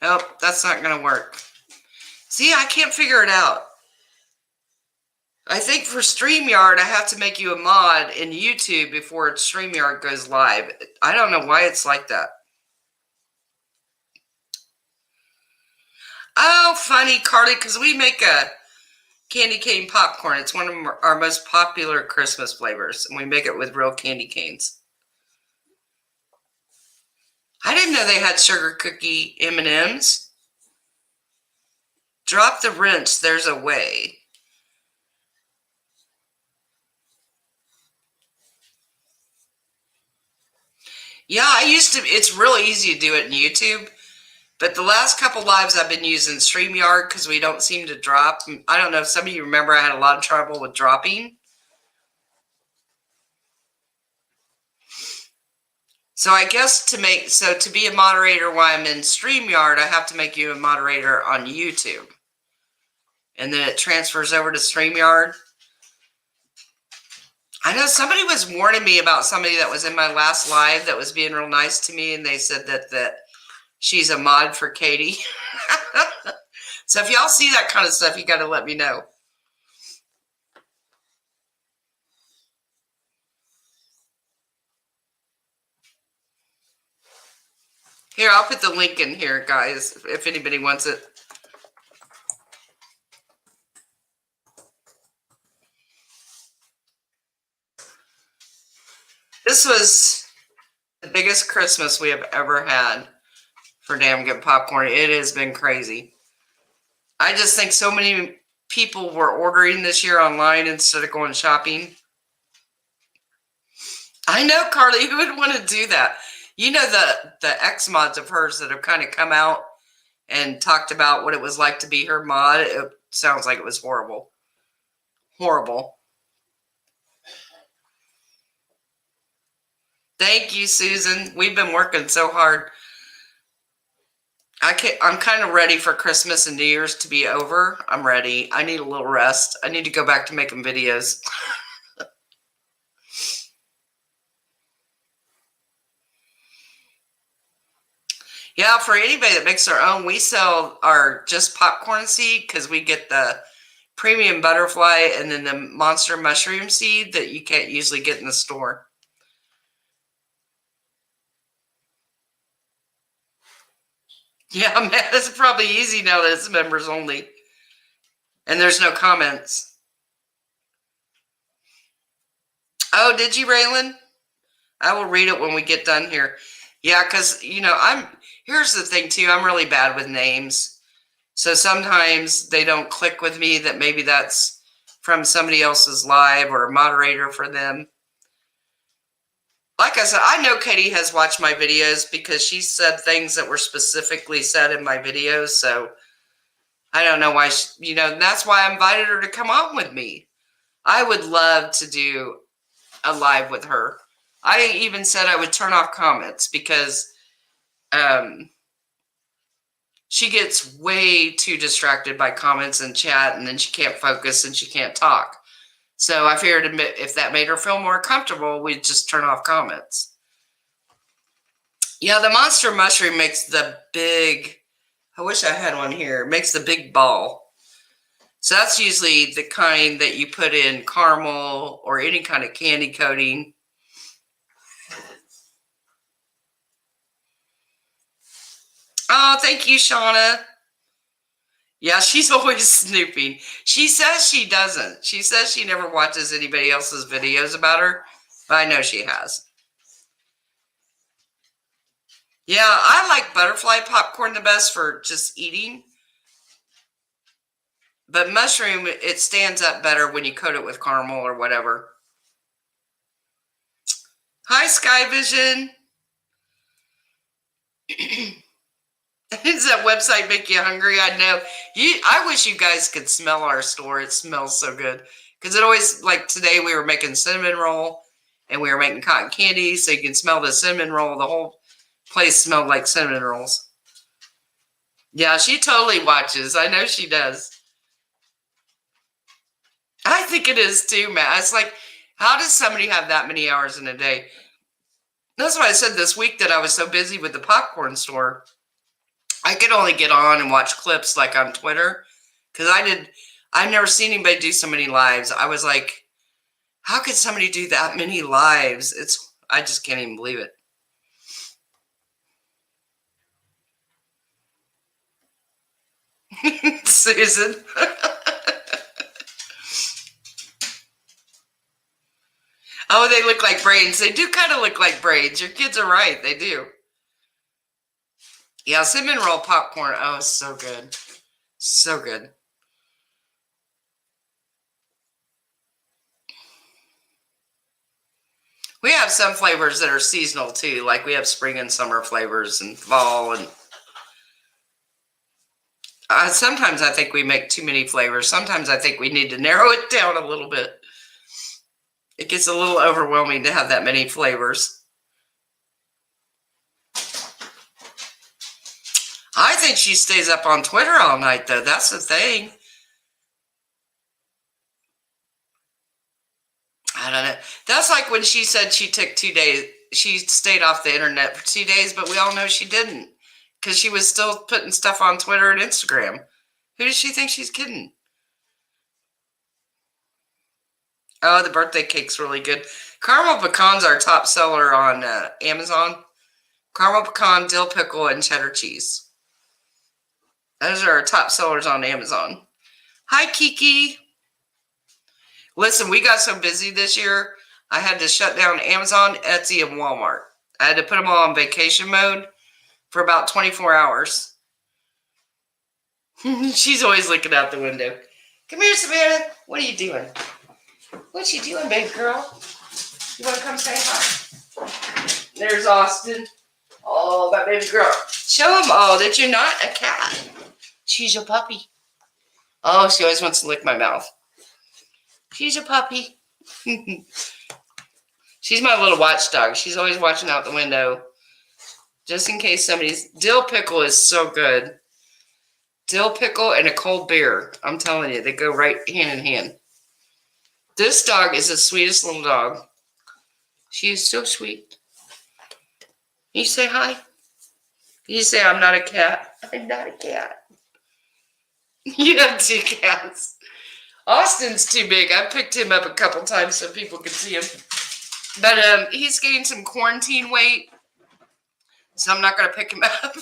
A: Nope, that's not going to work. See, I can't figure it out. I think for StreamYard, I have to make you a mod in YouTube before StreamYard goes live. I don't know why it's like that. Oh, funny, Carly, because we make a candy cane popcorn. It's one of our most popular Christmas flavors, and we make it with real candy canes. I didn't know they had sugar cookie M&Ms. Drop the wrench, there's a way. Yeah, it's really easy to do it in YouTube. But the last couple lives I've been using StreamYard because we don't seem to drop. I don't know if some of you remember I had a lot of trouble with dropping. So I guess to be a moderator while I'm in StreamYard, I have to make you a moderator on YouTube. And then it transfers over to StreamYard. I know somebody was warning me about somebody that was in my last live that was being real nice to me, and they said that she's a mod for Katie. So if y'all see that kind of stuff, you got to let me know. Here, I'll put the link in here, guys, if anybody wants it. This was the biggest Christmas we have ever had for damn good popcorn. It has been crazy. I just think so many people were ordering this year online instead of going shopping. I know, Carly, who would want to do that? You know, the ex mods of hers that have kind of come out and talked about what it was like to be her mod. It sounds like it was horrible. Horrible. Thank you, Susan. We've been working so hard. I'm kind of ready for Christmas and New Year's to be over. I'm ready. I need a little rest. I need to go back to making videos. Yeah, for anybody that makes their own, we sell our just popcorn seed because we get the premium butterfly and then the monster mushroom seed that you can't usually get in the store. Yeah, man, it's probably easy now that it's members only. And there's no comments. Oh, did you, Raylan? I will read it when we get done here. Yeah, because, here's the thing, too. I'm really bad with names. So sometimes they don't click with me that maybe that's from somebody else's live or a moderator for them. Like I said, I know Katie has watched my videos because she said things that were specifically said in my videos. So I don't know why, that's why I invited her to come on with me. I would love to do a live with her. I even said I would turn off comments because she gets way too distracted by comments and chat, and then she can't focus and she can't talk. So I figured if that made her feel more comfortable, we'd just turn off comments. Yeah, the monster mushroom makes the big, I wish I had one here, makes the big ball. So that's usually the kind that you put in caramel or any kind of candy coating. Oh, thank you, Shauna. Yeah, she's always snooping. She says she doesn't. She says she never watches anybody else's videos about her, but I know she has. Yeah, I like butterfly popcorn the best for just eating. But mushroom, it stands up better when you coat it with caramel or whatever. Hi, Sky Vision. Does that website make you hungry? I know. I wish you guys could smell our store. It smells so good. Because it always, like today, we were making cinnamon roll and we were making cotton candy. So you can smell the cinnamon roll. The whole place smelled like cinnamon rolls. Yeah, she totally watches. I know she does. I think it is too, Matt. It's like, how does somebody have that many hours in a day? That's why I said this week that I was so busy with the popcorn store. I could only get on and watch clips like on Twitter because I've never seen anybody do so many lives. I was like, how could somebody do that many lives? I just can't even believe it. Susan. Oh, they look like braids. They do kind of look like braids. Your kids are right. They do. Yeah, cinnamon roll popcorn. Oh, so good. So good. We have some flavors that are seasonal too. Like we have spring and summer flavors and fall. And sometimes I think we make too many flavors. Sometimes I think we need to narrow it down a little bit. It gets a little overwhelming to have that many flavors. I think she stays up on Twitter all night, though. That's the thing. I don't know. That's like when she said she took 2 days. She stayed off the internet for 2 days, but we all know she didn't because she was still putting stuff on Twitter and Instagram. Who does she think she's kidding? Oh, the birthday cake's really good. Caramel pecan's our top seller on Amazon. Caramel pecan, dill pickle, and cheddar cheese. Those are our top sellers on Amazon. Hi, Kiki. Listen, we got so busy this year, I had to shut down Amazon, Etsy, and Walmart. I had to put them all on vacation mode for about 24 hours. She's always looking out the window. Come here, Savannah. What are you doing? What you doing, babe girl? You want to come say hi? There's Austin. Oh, my baby girl. Show him. Oh, that you're not a cat. She's a puppy. Oh, she always wants to lick my mouth. She's a puppy. She's my little watchdog. She's always watching out the window. Just in case somebody's... Dill pickle is so good. Dill pickle and a cold beer. I'm telling you, they go right hand in hand. This dog is the sweetest little dog. She is so sweet. You say hi? You say, I'm not a cat. I'm not a cat. You have 2 cats. Austin's too big. I picked him up a couple times so people could see him. But he's gained some quarantine weight, so I'm not going to pick him up.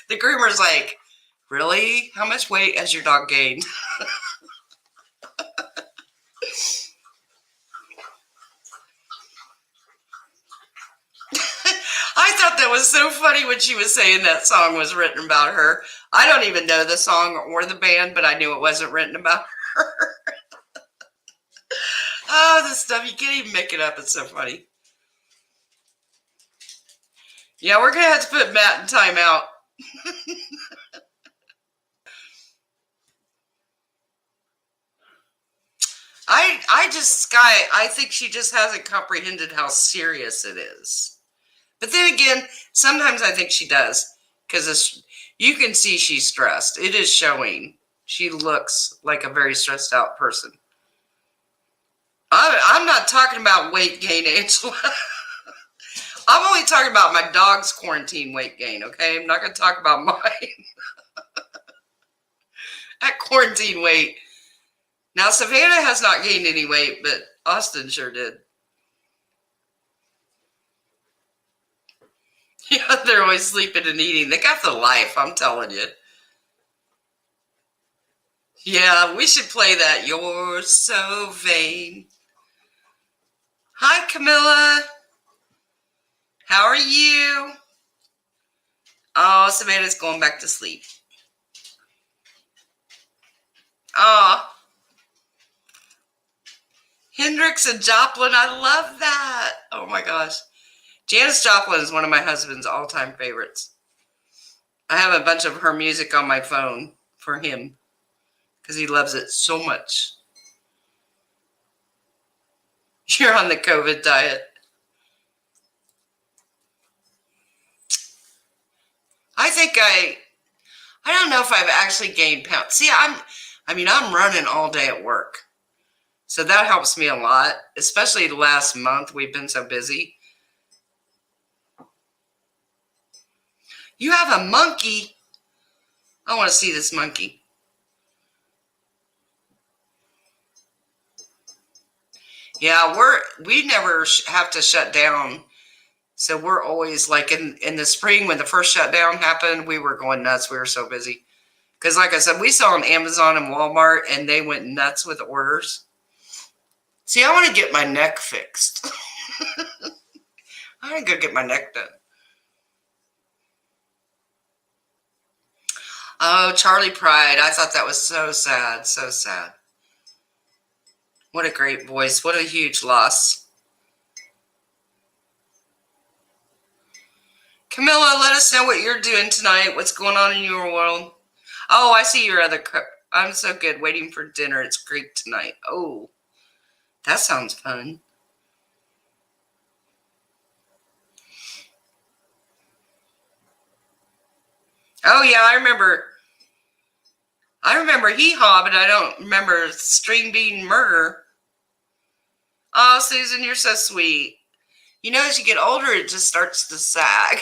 A: The groomer's like, really? How much weight has your dog gained? I thought that was so funny when she was saying that song was written about her. I don't even know the song or the band, but I knew it wasn't written about her. Oh, this stuff, you can't even make it up. It's so funny. Yeah, we're going to have to put Matt in timeout. I think she just hasn't comprehended how serious it is. But then again, sometimes I think she does. Because You can see she's stressed. It is showing. She looks like a very stressed out person. I'm not talking about weight gain, Angela. I'm only talking about my dog's quarantine weight gain, okay? I'm not going to talk about mine. That quarantine weight. Now, Savannah has not gained any weight, but Austin sure did. Yeah, they're always sleeping and eating. They got the life, I'm telling you. Yeah, we should play that. You're so vain. Hi, Camilla. How are you? Oh, Savannah's going back to sleep. Oh, Hendrix and Joplin. I love that. Oh, my gosh. Janis Joplin is one of my husband's all-time favorites. I have a bunch of her music on my phone for him because he loves it so much. You're on the COVID diet. I think I don't know if I've actually gained pounds. See, I'm running all day at work. So that helps me a lot, especially the last month. We've been so busy. You have a monkey. I want to see this monkey. Yeah, we never have to shut down. So we're always like in the spring when the first shutdown happened, we were going nuts. We were so busy. Because like I said, we saw on Amazon and Walmart and they went nuts with orders. See, I want to get my neck fixed. I want to go get my neck done. Oh, Charlie Pride. I thought that was so sad. So sad. What a great voice. What a huge loss. Camilla, let us know what you're doing tonight. What's going on in your world? Oh, I see your other cook. I'm so good. Waiting for dinner. It's Greek tonight. Oh, that sounds fun. Oh, yeah, I remember Hee Haw, but I don't remember String Bean Murder. Oh, Susan, you're so sweet. You know, as you get older, it just starts to sag.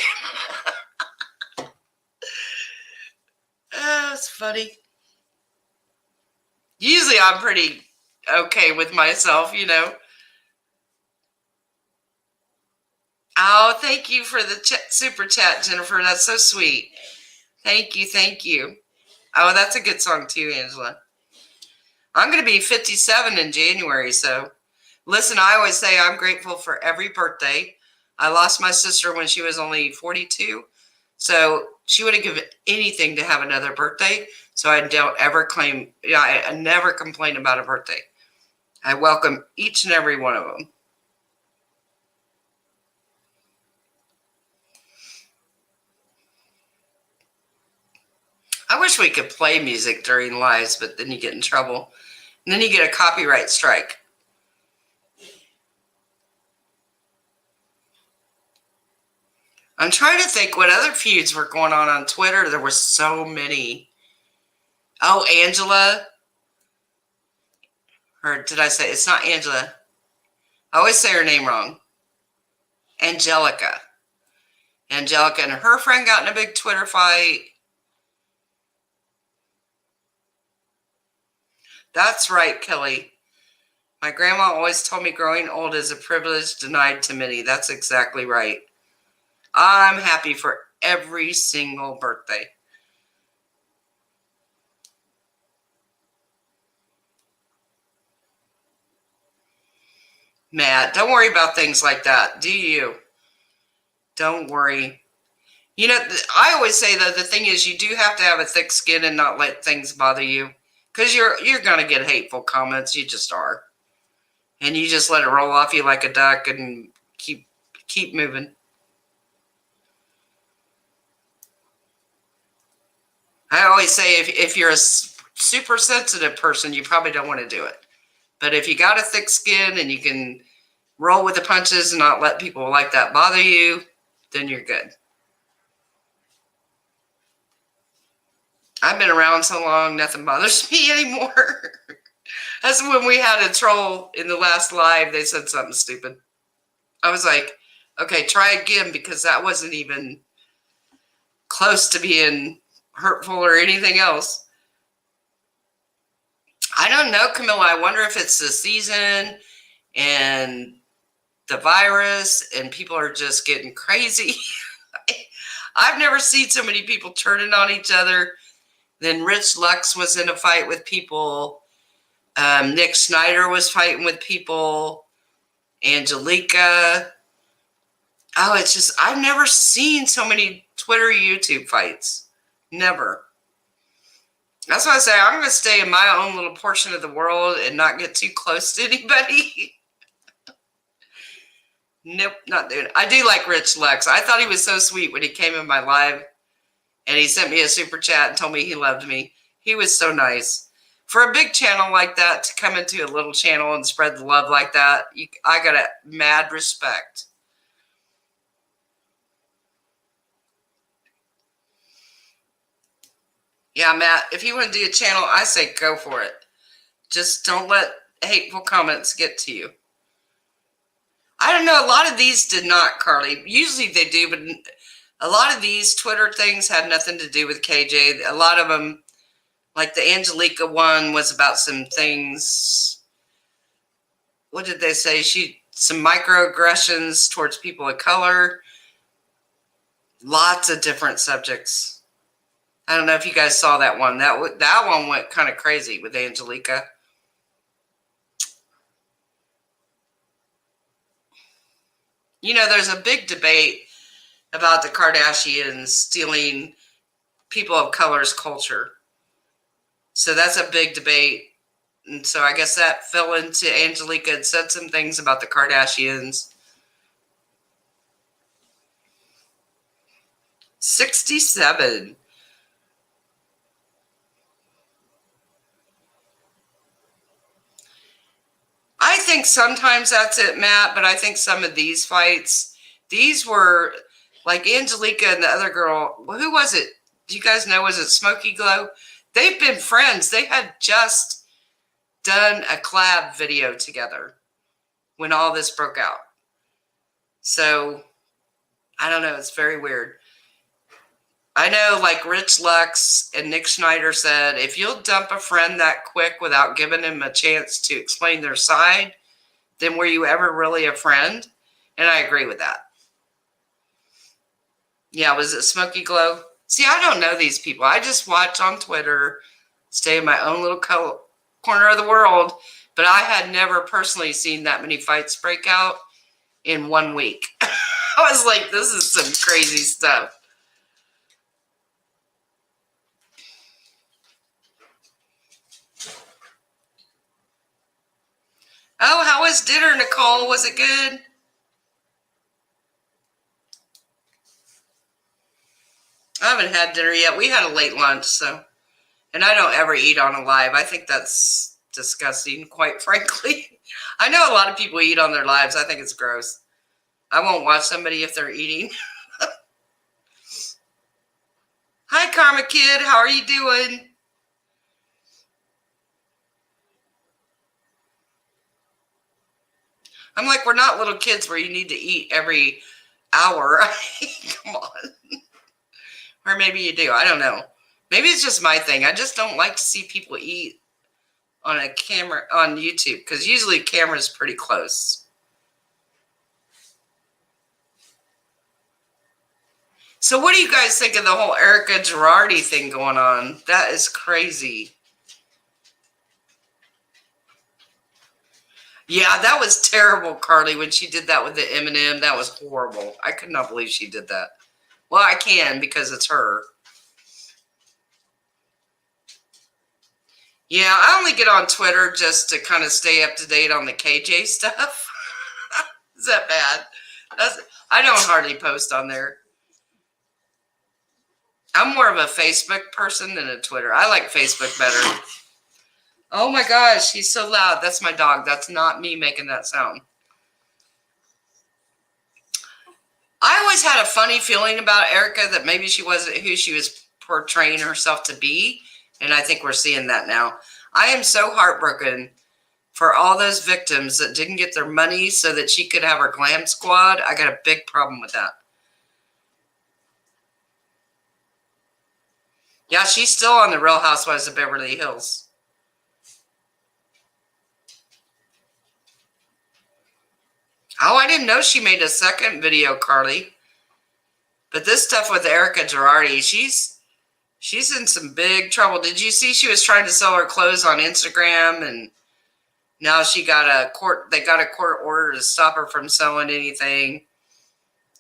A: Oh, it's funny. Usually I'm pretty okay with myself, you know. Oh, thank you for the super chat, Jennifer. That's so sweet. Thank you, thank you. Oh, that's a good song too, Angela. I'm going to be 57 in January, so listen, I always say I'm grateful for every birthday. I lost my sister when she was only 42, so she would have given anything to have another birthday, so I don't ever claim, I never complain about a birthday. I welcome each and every one of them. I wish we could play music during lives, but then you get in trouble. And then you get a copyright strike. I'm trying to think what other feuds were going on Twitter. There were so many. Oh, Angela. Or did I say, it's not Angela. I always say her name wrong. Angelica. Angelica and her friend got in a big Twitter fight. That's right, Kelly. My grandma always told me growing old is a privilege denied to many. That's exactly right. I'm happy for every single birthday. Matt, don't worry about things like that, do you? Don't worry. You know, I always say that the thing is you do have to have a thick skin and not let things bother you. Because you're going to get hateful comments. You just are. And you just let it roll off you like a duck and keep moving. I always say if you're a super sensitive person, you probably don't want to do it. But if you got a thick skin and you can roll with the punches and not let people like that bother you, then you're good. I've been around so long, nothing bothers me anymore. That's when we had a troll in the last live. They said something stupid. I was like, okay, try again, because that wasn't even close to being hurtful or anything else. I don't know, Camilla. I wonder if it's the season and the virus and people are just getting crazy. I've never seen so many people turning on each other. Then Rich Lux was in a fight with people. Nick Snyder was fighting with people. Angelica. Oh, it's just, I've never seen so many Twitter, YouTube fights. Never. That's why I say I'm going to stay in my own little portion of the world and not get too close to anybody. Nope, not doing it. I do like Rich Lux. I thought he was so sweet when he came in my live and he sent me a super chat and told me he loved me. He was so nice. For a big channel like that to come into a little channel and spread the love like that, I got a mad respect. Yeah, Matt, if you want to do a channel, I say go for it. Just don't let hateful comments get to you. I don't know. A lot of these did not, Carly. Usually they do, but a lot of these Twitter things had nothing to do with KJ. A lot of them, like the Angelica one, was about some things. What did they say? Some microaggressions towards people of color. Lots of different subjects. I don't know if you guys saw that one. That one went kind of crazy with Angelica. You know, there's a big debate about the Kardashians stealing people of color's culture. So that's a big debate. And so I guess that fell into Angelica and said some things about the Kardashians. 67. I think sometimes that's it, Matt, but I think some of these fights, these were like Angelica and the other girl. Who was it? Do you guys know? Was it Smokey Glow? They've been friends. They had just done a collab video together when all this broke out. So, I don't know. It's very weird. I know, like Rich Lux and Nick Snyder said, if you'll dump a friend that quick without giving him a chance to explain their side, then were you ever really a friend? And I agree with that. Yeah, was it Smokey Glow? See, I don't know these people. I just watch on Twitter, stay in my own little corner of the world, but I had never personally seen that many fights break out in 1 week. I was like, this is some crazy stuff. Oh, how was dinner, Nicole? Was it good? I haven't had dinner yet. We had a late lunch, so. And I don't ever eat on a live. I think that's disgusting, quite frankly. I know a lot of people eat on their lives. I think it's gross. I won't watch somebody if they're eating. Hi, Karma Kid. How are you doing? I'm like, we're not little kids where you need to eat every hour. Come on. Or maybe you do. I don't know. Maybe it's just my thing. I just don't like to see people eat on a camera on YouTube because usually camera's pretty close. So what do you guys think of the whole Erica Girardi thing going on? That is crazy. Yeah, that was terrible, Carly, when she did that with the M&M. That was horrible. I could not believe she did that. Well, I can because it's her. Yeah, I only get on Twitter just to kind of stay up to date on the KJ stuff. Is that bad? I don't hardly post on there. I'm more of a Facebook person than a Twitter. I like Facebook better. Oh my gosh, he's so loud. That's my dog. That's not me making that sound. I always had a funny feeling about Erica that maybe she wasn't who she was portraying herself to be. And I think we're seeing that now. I am so heartbroken for all those victims that didn't get their money so that she could have her glam squad. I got a big problem with that. Yeah, she's still on the Real Housewives of Beverly Hills. Oh, I didn't know she made a second video, Carly. But this stuff with Erica Girardi, she's in some big trouble. Did you see she was trying to sell her clothes on Instagram, and now they got a court order to stop her from selling anything.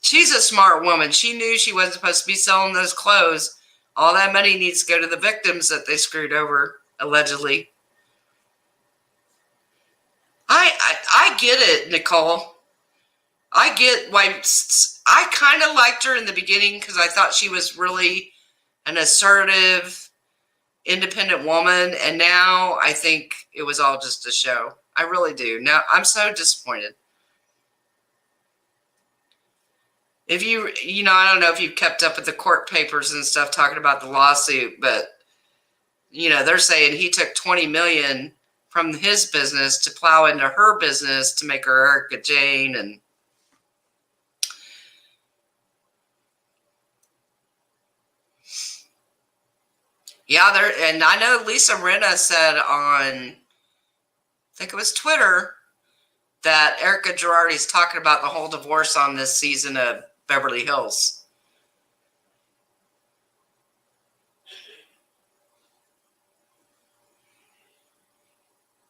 A: She's a smart woman. She knew she wasn't supposed to be selling those clothes. All that money needs to go to the victims that they screwed over, allegedly. I get it, Nicole. I get why. I kind of liked her in the beginning because I thought she was really an assertive, independent woman. And now I think it was all just a show. I really do. Now I'm so disappointed. If you I don't know if you've kept up with the court papers and stuff talking about the lawsuit, but, they're saying he took $20 million from his business to plow into her business to make her Erica Jane. And yeah, and I know Lisa Rinna said on, I think it was Twitter, that Erica Girardi's talking about the whole divorce on this season of Beverly Hills.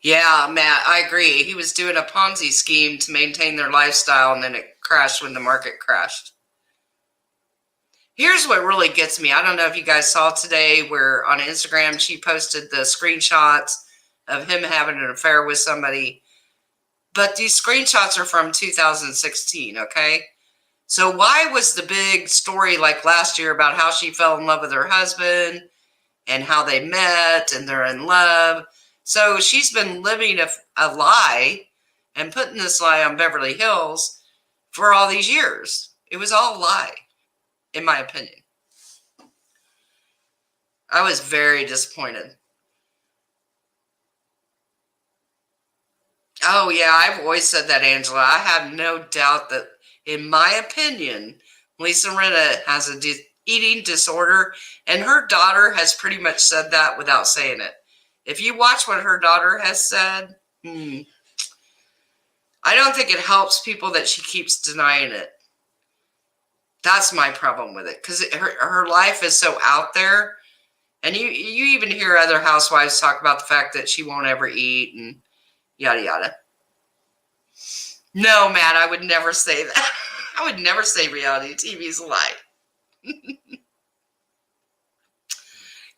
A: Yeah, Matt, I agree. He was doing a Ponzi scheme to maintain their lifestyle, and then it crashed when the market crashed. Here's what really gets me. I don't know if you guys saw today where on Instagram she posted the screenshots of him having an affair with somebody. But these screenshots are from 2016, okay? So why was the big story like last year about how she fell in love with her husband and how they met and they're in love? So she's been living a lie and putting this lie on Beverly Hills for all these years. It was all a lie, in my opinion. I was very disappointed. Oh, yeah, I've always said that, Angela. I have no doubt that, in my opinion, Lisa Rinna has a eating disorder, and her daughter has pretty much said that without saying it. If you watch what her daughter has said, I don't think it helps people that she keeps denying it. That's my problem with it, because her life is so out there, and you even hear other housewives talk about the fact that she won't ever eat and yada yada. No, Matt, I would never say that. I would never say reality TV is a lie.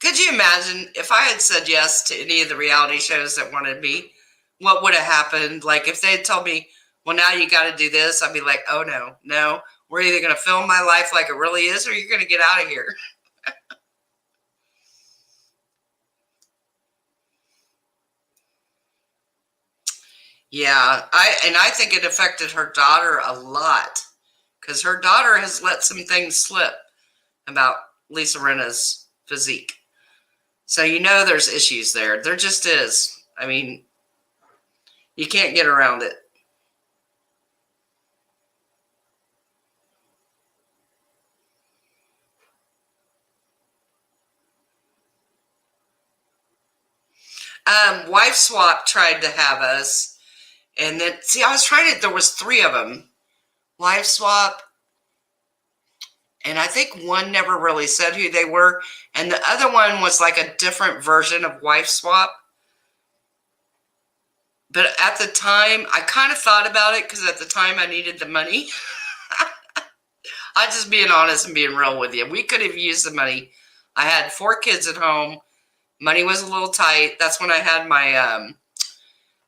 A: Could you imagine if I had said yes to any of the reality shows that wanted me? What would have happened? Like if they had told me, well, now you got to do this, I'd be like, oh, no. We're either going to film my life like it really is, or you're going to get out of here. Yeah, I think it affected her daughter a lot, because her daughter has let some things slip about Lisa Rinna's physique. So there's issues there. There just is. I mean, you can't get around it. Wife Swap tried to have us. And then, I was trying to, there was 3 of them. Wife Swap. And I think one never really said who they were. And the other one was like a different version of Wife Swap. But at the time, I kind of thought about it because at the time I needed the money. I'm just being honest and being real with you. We could have used the money. I had 4 kids at home. Money was a little tight. That's when I had my,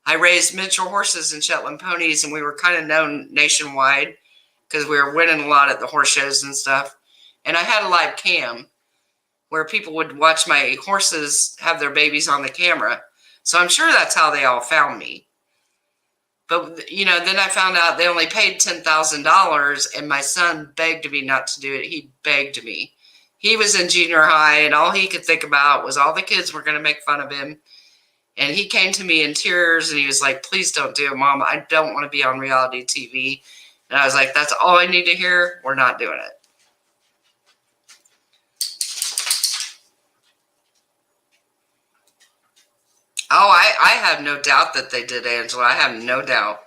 A: I raised miniature horses and Shetland ponies, and we were kind of known nationwide because we were winning a lot at the horse shows and stuff. And I had a live cam where people would watch my horses have their babies on the camera. So I'm sure that's how they all found me. But, then I found out they only paid $10,000, and my son begged me not to do it. He begged me. He was in junior high, and all he could think about was all the kids were going to make fun of him. And he came to me in tears, and he was like, please don't do it, Mom. I don't want to be on reality TV. And I was like, that's all I need to hear. We're not doing it. Oh, I have no doubt that they did, Angela. I have no doubt.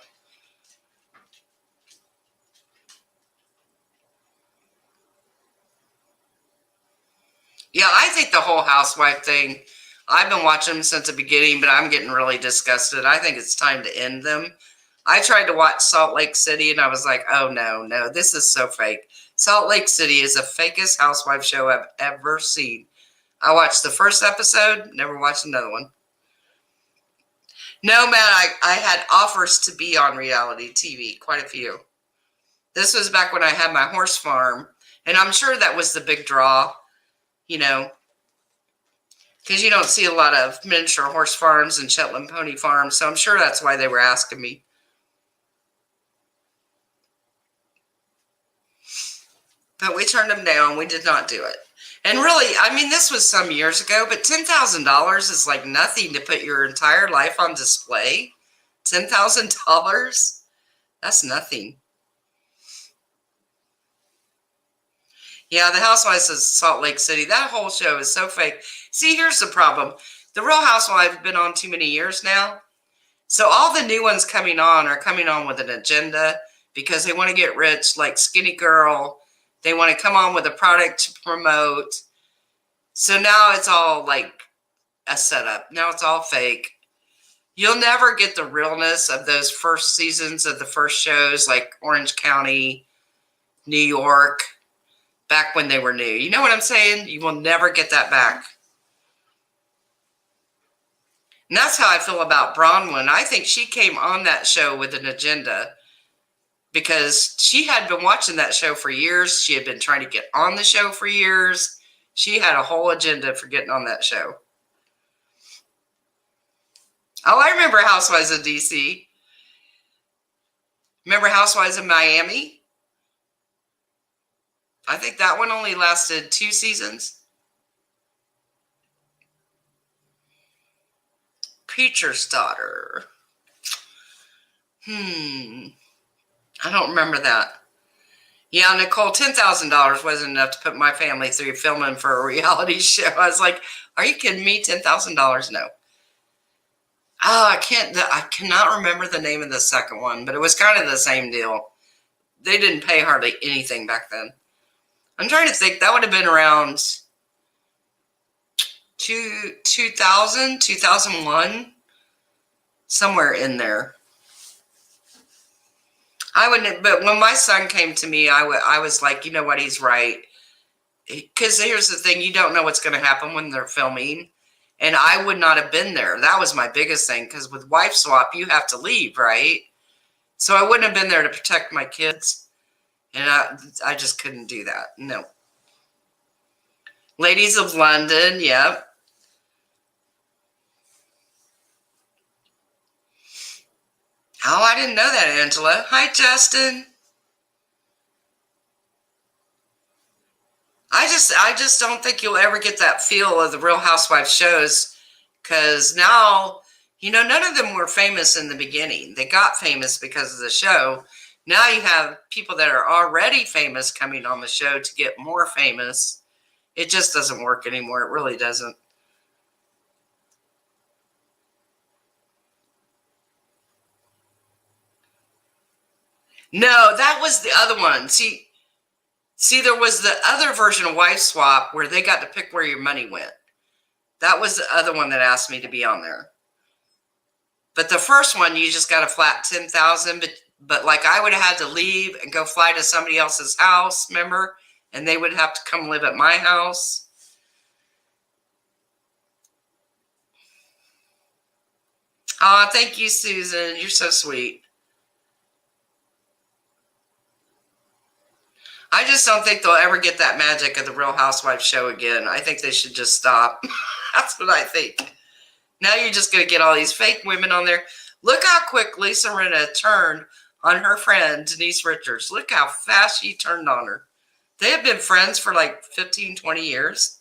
A: Yeah, I think the whole housewife thing, I've been watching them since the beginning, but I'm getting really disgusted. I think it's time to end them. I tried to watch Salt Lake City, and I was like, oh, no, this is so fake. Salt Lake City is the fakest housewife show I've ever seen. I watched the first episode, never watched another one. No, man, I had offers to be on reality TV, quite a few. This was back when I had my horse farm, and I'm sure that was the big draw, you know, because you don't see a lot of miniature horse farms and Shetland pony farms, so I'm sure that's why they were asking me. But we turned them down. We did not do it. And really, I mean, this was some years ago, but $10,000 is like nothing to put your entire life on display. $10,000? That's nothing. Yeah, the Housewives of Salt Lake City, that whole show is so fake. See, here's the problem. The Real Housewives have been on too many years now. So all the new ones coming on are coming on with an agenda because they want to get rich, like Skinny Girl. They want to come on with a product to promote. So now it's all like a setup. Now it's all fake. You'll never get the realness of those first seasons of the first shows like Orange County, New York, back when they were new. You know what I'm saying? You will never get that back. And that's how I feel about Bronwyn. I think she came on that show with an agenda because she had been watching that show for years. She had been trying to get on the show for years. She had a whole agenda for getting on that show. Oh, I remember Housewives of DC. Remember Housewives of Miami? I think that one only lasted 2 seasons. Preacher's Daughter. I don't remember that. Yeah, Nicole, $10,000 wasn't enough to put my family through filming for a reality show. I was like, are you kidding me? $10,000? No. Oh, I cannot remember the name of the second one, but it was kind of the same deal. They didn't pay hardly anything back then. I'm trying to think. That would have been around 2000, 2001, somewhere in there. I wouldn't, but when my son came to me, I was like, you know what, he's right. Because here's the thing, you don't know what's going to happen when they're filming. And I would not have been there. That was my biggest thing, because with wife swap, you have to leave, right? So I wouldn't have been there to protect my kids. And I just couldn't do that. No. Ladies of London, yep. Oh, I didn't know that, Angela. Hi, Justin. I just don't think you'll ever get that feel of the Real Housewives shows, because now, you know, none of them were famous in the beginning. They got famous because of the show. Now you have people that are already famous coming on the show to get more famous. It just doesn't work anymore. It really doesn't. No, that was the other one. See, there was the other version of Wife Swap where they got to pick where your money went. That was the other one that asked me to be on there. But the first one, you just got a flat $10,000. But like I would have had to leave and go fly to somebody else's house, remember? And they would have to come live at my house. Oh, thank you, Susan. You're so sweet. I just don't think they'll ever get that magic of the Real Housewives show again. I think they should just stop. That's what I think. Now you're just going to get all these fake women on there. Look how quick Lisa Rinna turned on her friend, Denise Richards. Look how fast she turned on her. They have been friends for like 15, 20 years.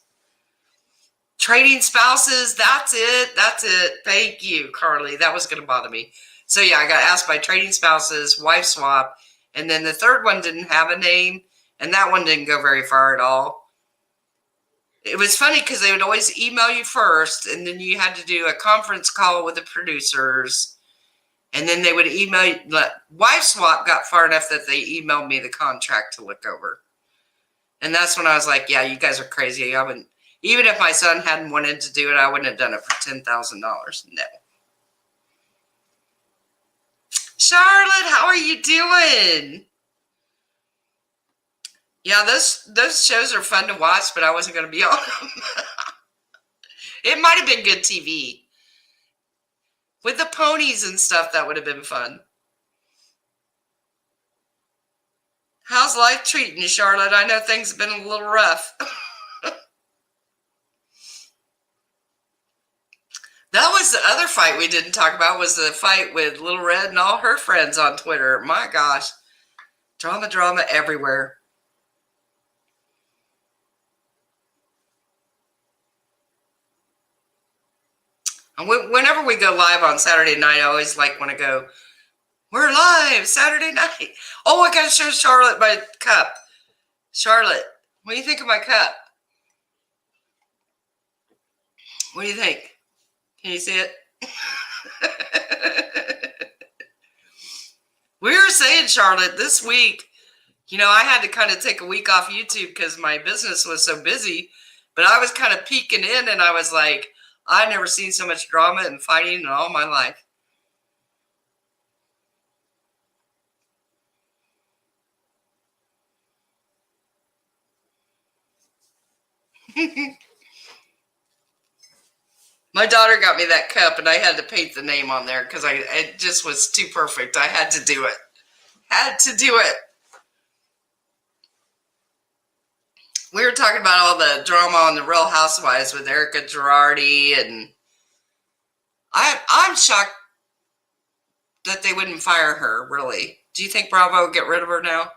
A: Trading spouses, that's it. That's it. Thank you, Carly. That was going to bother me. So yeah, I got asked by trading spouses, wife swap, and then the third one didn't have a name, and that one didn't go very far at all. It was funny because they would always email you first, and then you had to do a conference call with the producers, and then they would email you. Wife swap got far enough that they emailed me the contract to look over. And that's when I was like, yeah, you guys are crazy. I wouldn't, even if my son hadn't wanted to do it, I wouldn't have done it for $10,000. No. Charlotte, how are you doing? Yeah, those shows are fun to watch, but I wasn't going to be on them. It might have been good TV. With the ponies and stuff, that would have been fun. How's life treating you, Charlotte? I know things have been a little rough. That was the other fight we didn't talk about, was the fight with Little Red and all her friends on Twitter. My gosh. Drama everywhere. And whenever we go live on Saturday night, I always like when I go, we're live Saturday night. Oh, I got to show Charlotte my cup. Charlotte, what do you think of my cup? What do you think? Can you see it? We were saying, Charlotte, this week, I had to kind of take a week off YouTube because my business was so busy, but I was kind of peeking in and I was like, I've never seen so much drama and fighting in all my life. My daughter got me that cup and I had to paint the name on there because it just was too perfect. I had to do it. Had to do it. We were talking about all the drama on the Real Housewives with Erica Girardi, and I'm shocked that they wouldn't fire her, really. Do you think Bravo would get rid of her now?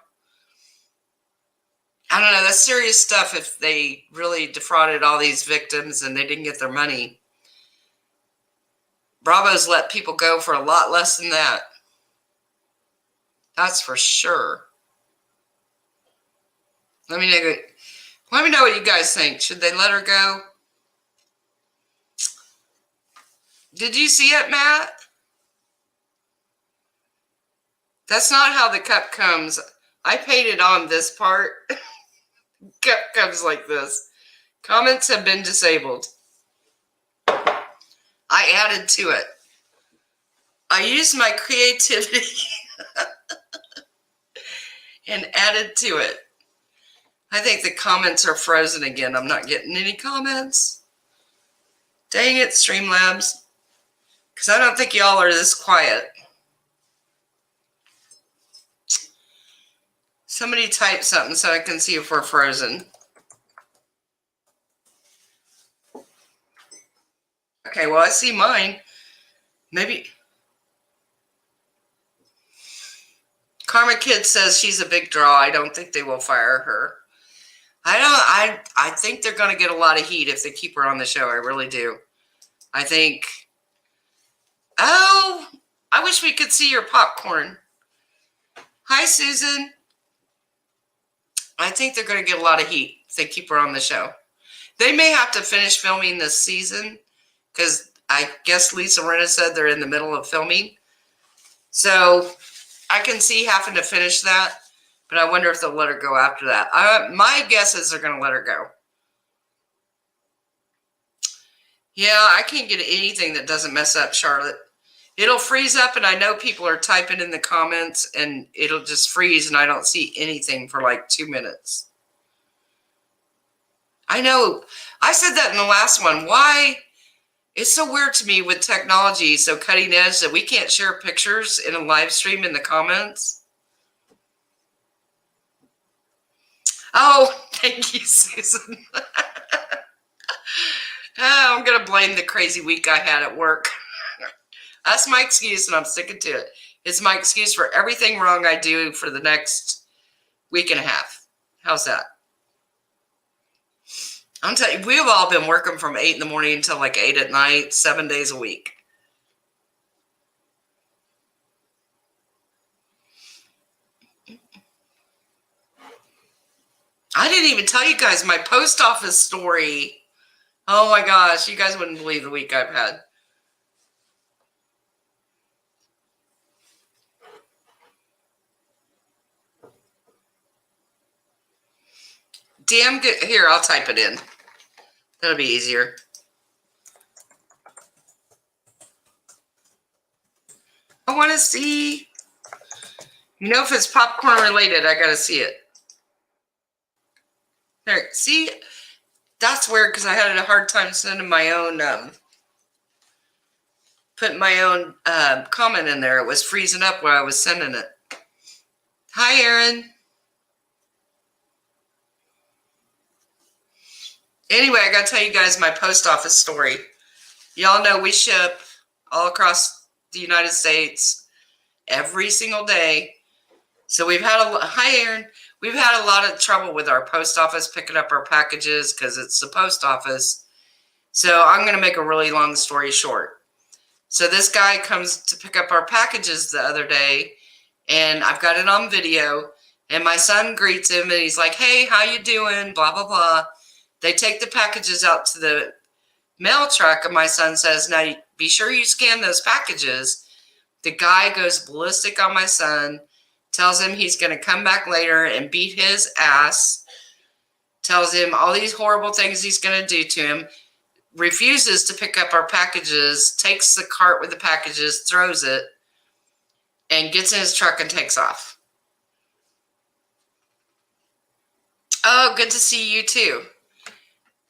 A: I don't know. That's serious stuff if they really defrauded all these victims and they didn't get their money. Bravo's let people go for a lot less than that. That's for sure. Let me know what you guys think. Should they let her go? Did you see it, Matt? That's not how the cup comes. I painted on this part. Cup comes like this. Comments have been disabled. I added to it. I used my creativity and added to it. I think the comments are frozen again. I'm not getting any comments. Dang it, Streamlabs. Because I don't think y'all are this quiet. Somebody type something so I can see if we're frozen. Okay, well, I see mine. Maybe. Karma Kid says she's a big draw. I don't think they will fire her. I think they're going to get a lot of heat if they keep her on the show. I really do. I think. Oh, I wish we could see your popcorn. Hi, Susan. I think they're going to get a lot of heat if they keep her on the show. They may have to finish filming this season because I guess Lisa Rinna said they're in the middle of filming. So I can see having to finish that, but I wonder if they'll let her go after that. My guess is they're going to let her go. Yeah, I can't get anything that doesn't mess up Charlotte. It'll freeze up, and I know people are typing in the comments, and it'll just freeze, and I don't see anything for like 2 minutes. I know. I said that in the last one. Why? It's so weird to me with technology, so cutting edge, that we can't share pictures in a live stream in the comments. Oh, thank you, Susan. I'm going to blame the crazy week I had at work. That's my excuse, and I'm sticking to it. It's my excuse for everything wrong I do for the next week and a half. How's that? I'm telling you, we've all been working from 8 in the morning until like 8 at night, 7 days a week. I didn't even tell you guys my post office story. Oh my gosh, you guys wouldn't believe the week I've had. Damn good. Here, I'll type it in. That'll be easier. I want to see. You know, if it's popcorn related, I got to see it. There, see? That's weird because I had a hard time sending my own, putting my own comment in there. It was freezing up when I was sending it. Hi, Aaron. Anyway, I got to tell you guys my post office story. Y'all know we ship all across the United States every single day. So we've had hi, Aaron. We've had a lot of trouble with our post office picking up our packages because it's the post office. So I'm going to make a really long story short. So this guy comes to pick up our packages the other day, and I've got it on video, and my son greets him, and he's like, hey, how you doing? Blah, blah, blah. They take the packages out to the mail truck, and my son says, now be sure you scan those packages. The guy goes ballistic on my son, tells him he's going to come back later and beat his ass, tells him all these horrible things he's going to do to him, refuses to pick up our packages, takes the cart with the packages, throws it, and gets in his truck and takes off. Oh, good to see you too.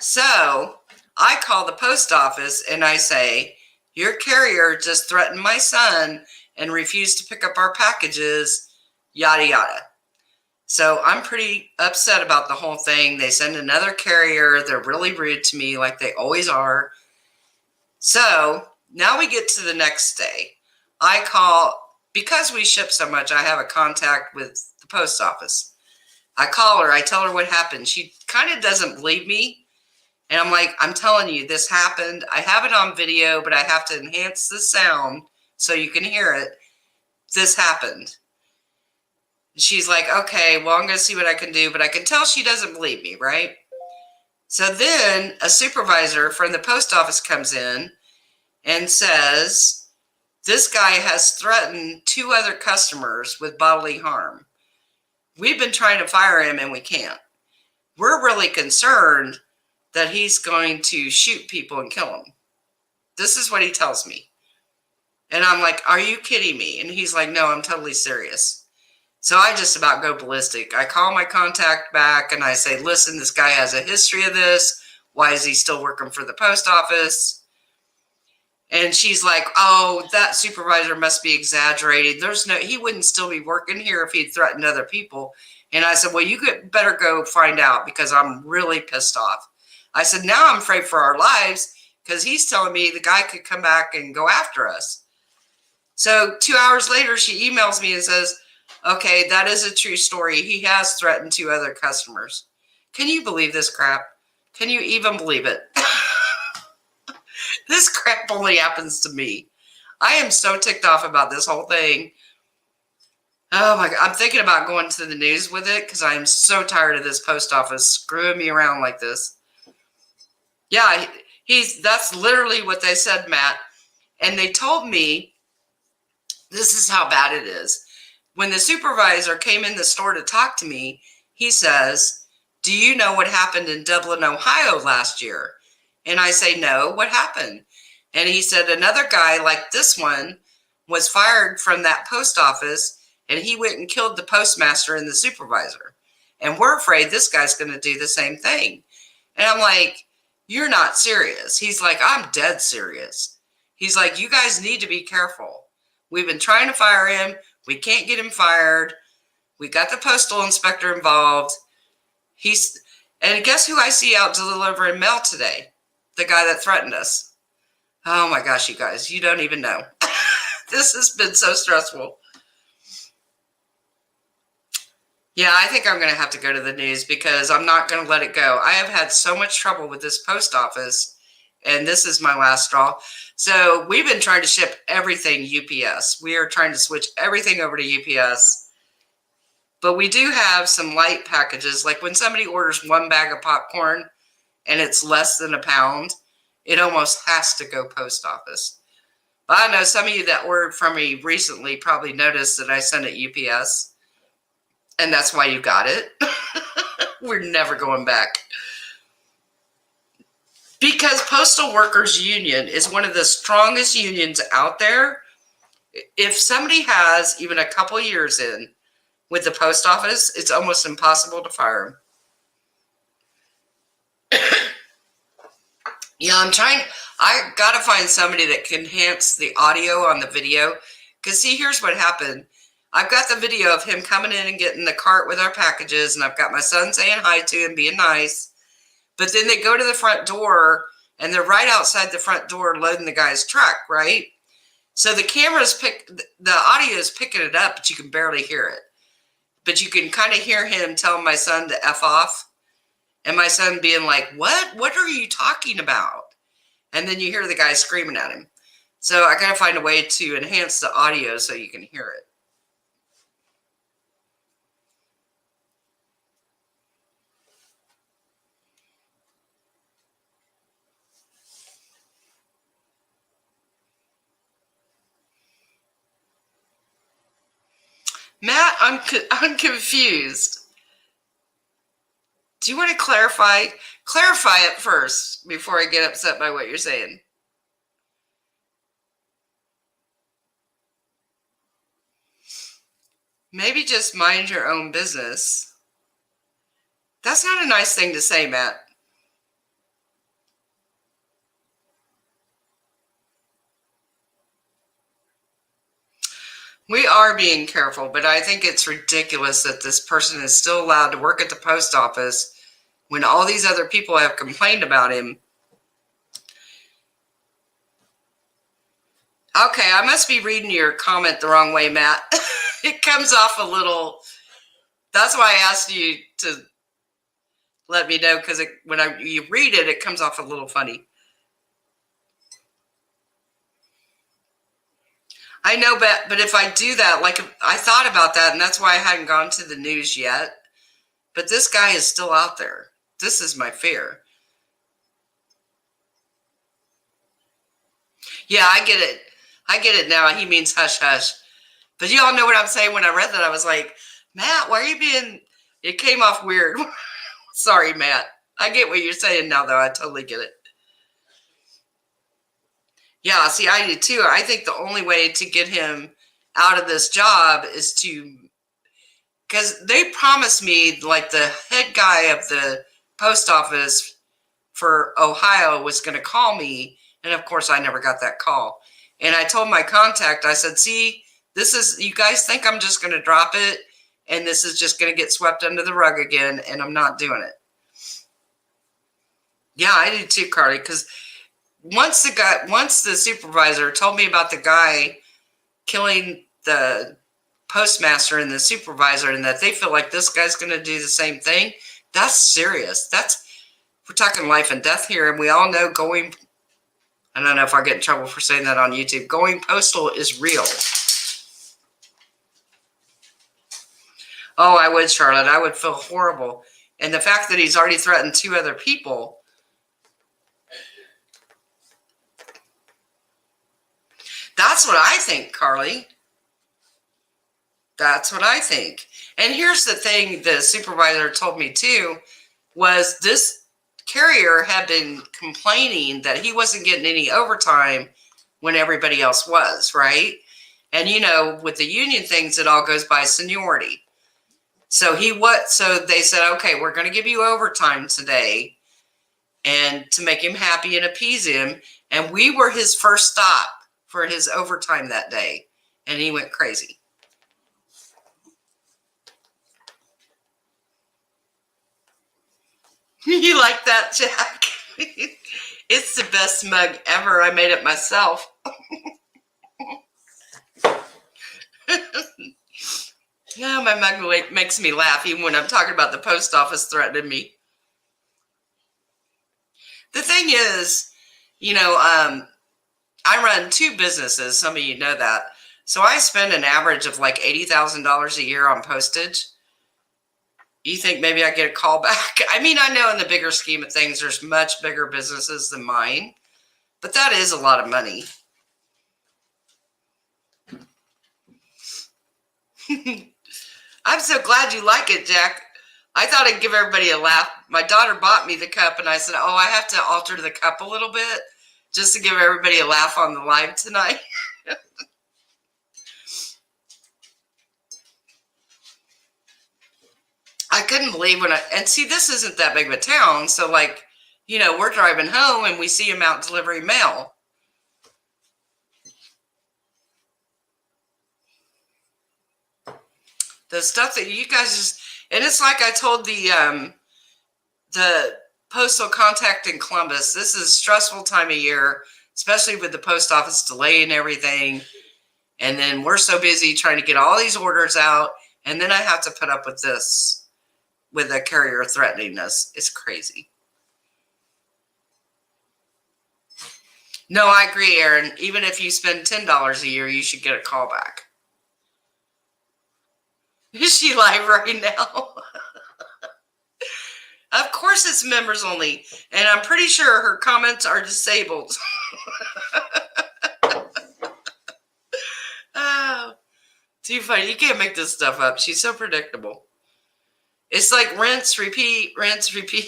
A: So I call the post office and I say, your carrier just threatened my son and refused to pick up our packages, yada, yada. So I'm pretty upset about the whole thing. They send another carrier. They're really rude to me like they always are. So now we get to the next day. I call, because we ship so much, I have a contact with the post office. I call her. I tell her what happened. She kind of doesn't believe me. And I'm like, I'm telling you, this happened. I have it on video, but I have to enhance the sound so you can hear it. This happened. She's like, okay, well, I'm going to see what I can do. But I can tell she doesn't believe me, right? So then a supervisor from the post office comes in and says, this guy has threatened 2 other customers with bodily harm. We've been trying to fire him and we can't. We're really concerned that he's going to shoot people and kill them. This is what he tells me. And I'm like, are you kidding me? And he's like, no, I'm totally serious. So I just about go ballistic. I call my contact back and I say, listen, this guy has a history of this. Why is he still working for the post office? And she's like, oh, that supervisor must be exaggerating. He wouldn't still be working here if he'd threatened other people. And I said, well, you better go find out because I'm really pissed off. I said, now I'm afraid for our lives because he's telling me the guy could come back and go after us. So 2 hours later, she emails me and says, okay, that is a true story. He has threatened 2 other customers. Can you believe this crap? Can you even believe it? This crap only happens to me. I am so ticked off about this whole thing. Oh my God. I'm thinking about going to the news with it because I'm so tired of this post office screwing me around like this. Yeah, that's literally what they said, Matt. And they told me, this is how bad it is. When the supervisor came in the store to talk to me, he says, do you know what happened in Dublin, Ohio last year? And I say, no, what happened? And he said, another guy like this one was fired from that post office and he went and killed the postmaster and the supervisor. And we're afraid this guy's going to do the same thing. And I'm like, you're not serious. He's like, I'm dead serious. He's like, you guys need to be careful. We've been trying to fire him. We can't get him fired. We got the postal inspector involved. And guess who I see out delivering mail today? The guy that threatened us. Oh my gosh, you guys, you don't even know. This has been so stressful. Yeah, I think I'm going to have to go to the news because I'm not going to let it go. I have had so much trouble with this post office, and this is my last straw. So we've been trying to ship everything UPS. We are trying to switch everything over to UPS. But we do have some light packages. Like when somebody orders one bag of popcorn and it's less than a pound, it almost has to go post office. But I know some of you that ordered from me recently probably noticed that I sent it UPS. And that's why you got it. We're never going back. Because Postal Workers Union is one of the strongest unions out there. If somebody has even a couple years in with the post office, it's almost impossible to fire them. Yeah, I got to find somebody that can enhance the audio on the video. Because see, here's what happened. I've got the video of him coming in and getting the cart with our packages, and I've got my son saying hi to him, being nice. But then they go to the front door, and they're right outside the front door loading the guy's truck, right? So the the audio is picking it up, but you can barely hear it. But you can kind of hear him telling my son to F off, and my son being like, what? What are you talking about? And then you hear the guy screaming at him. So I got to find a way to enhance the audio so you can hear it. Matt, I'm confused. Do you want to clarify? Clarify it first before I get upset by what you're saying. Maybe just mind your own business. That's not a nice thing to say, Matt. We are being careful, but I think it's ridiculous that this person is still allowed to work at the post office when all these other people have complained about him. Okay, I must be reading your comment the wrong way, Matt. It comes off a little... That's why I asked you to let me know, because when you read it, it comes off a little funny. I know, but if I do that, like I thought about that, and that's why I hadn't gone to the news yet. But this guy is still out there. This is my fear. Yeah, I get it. I get it now. He means hush hush. But you all know what I'm saying. When I read that, I was like, Matt, why are you being... It came off weird. Sorry, Matt. I get what you're saying now, though. I totally get it. Yeah, see, I do too. I think the only way to get him out of this job is to, because they promised me, like, the head guy of the post office for Ohio was going to call me. And of course, I never got that call. And I told my contact, I said, see, this is, you guys think I'm just going to drop it, and this is just going to get swept under the rug again, and I'm not doing it. Yeah, I do too, Carly, because once the supervisor told me about the guy killing the postmaster and the supervisor, and that they feel like this guy's going to do the same thing, that's serious. We're talking life and death here, and we all know going... I don't know if I get in trouble for saying that on YouTube. Going postal is real. Oh, I would, Charlotte. I would feel horrible. And the fact that he's already threatened 2 other people. That's what I think, Carly. That's what I think. And here's the thing the supervisor told me too, was this carrier had been complaining that he wasn't getting any overtime when everybody else was, right? And you know, with the union things, it all goes by seniority. So they said, okay, we're going to give you overtime today, and to make him happy and appease him. And we were his first stop for his overtime that day. And he went crazy. You like that, Jack? It's the best mug ever. I made it myself. Yeah, my mug makes me laugh even when I'm talking about the post office threatening me. The thing is, I run 2 businesses. Some of you know that. So I spend an average of like $80,000 a year on postage. You think maybe I get a call back? I mean, I know in the bigger scheme of things, there's much bigger businesses than mine, but that is a lot of money. I'm so glad you like it, Jack. I thought I'd give everybody a laugh. My daughter bought me the cup, and I said, oh, I have to alter the cup a little bit just to give everybody a laugh on the live tonight. I couldn't believe and see, this isn't that big of a town. So like, we're driving home and we see him out delivering mail. The stuff that you guys just, and it's like I told the postal contact in Columbus, this is a stressful time of year, especially with the post office delaying everything. And then we're so busy trying to get all these orders out. And then I have to put up with this, with a carrier threatening us. It's crazy. No, I agree, Aaron. Even if you spend $10 a year, you should get a call back. Is she live right now? Of course it's members only. And I'm pretty sure her comments are disabled. Oh, too funny. You can't make this stuff up. She's so predictable. It's like rinse, repeat, rinse, repeat.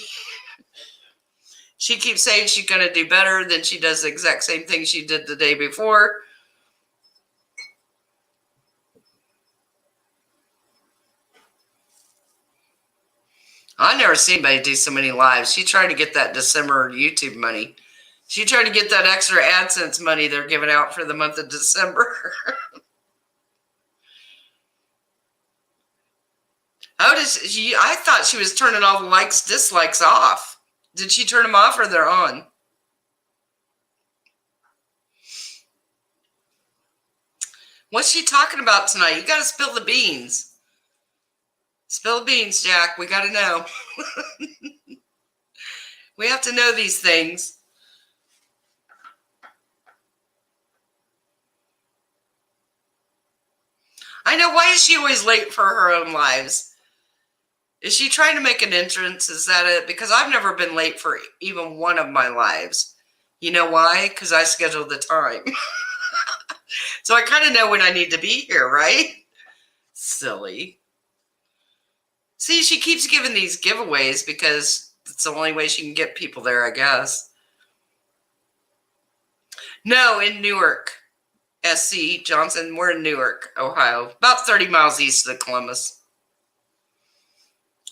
A: She keeps saying she's going to do better, then she does the exact same thing she did the day before. I never seen anybody do so many lives. She tried to get that December YouTube money. She tried to get that extra AdSense money they're giving out for the month of December. I thought she was turning all the likes, dislikes off. Did she turn them off or they're on? What's she talking about tonight? You got to spill the beans. Spill the beans, Jack. We got to know. We have to know these things. I know. Why is she always late for her own lives? Is she trying to make an entrance? Is that it? Because I've never been late for even one of my lives. You know why? Because I scheduled the time. So I kind of know when I need to be here, right? Silly. See, she keeps giving these giveaways because it's the only way she can get people there, I guess. No, in Newark. SC Johnson. We're in Newark, Ohio. About 30 miles east of Columbus.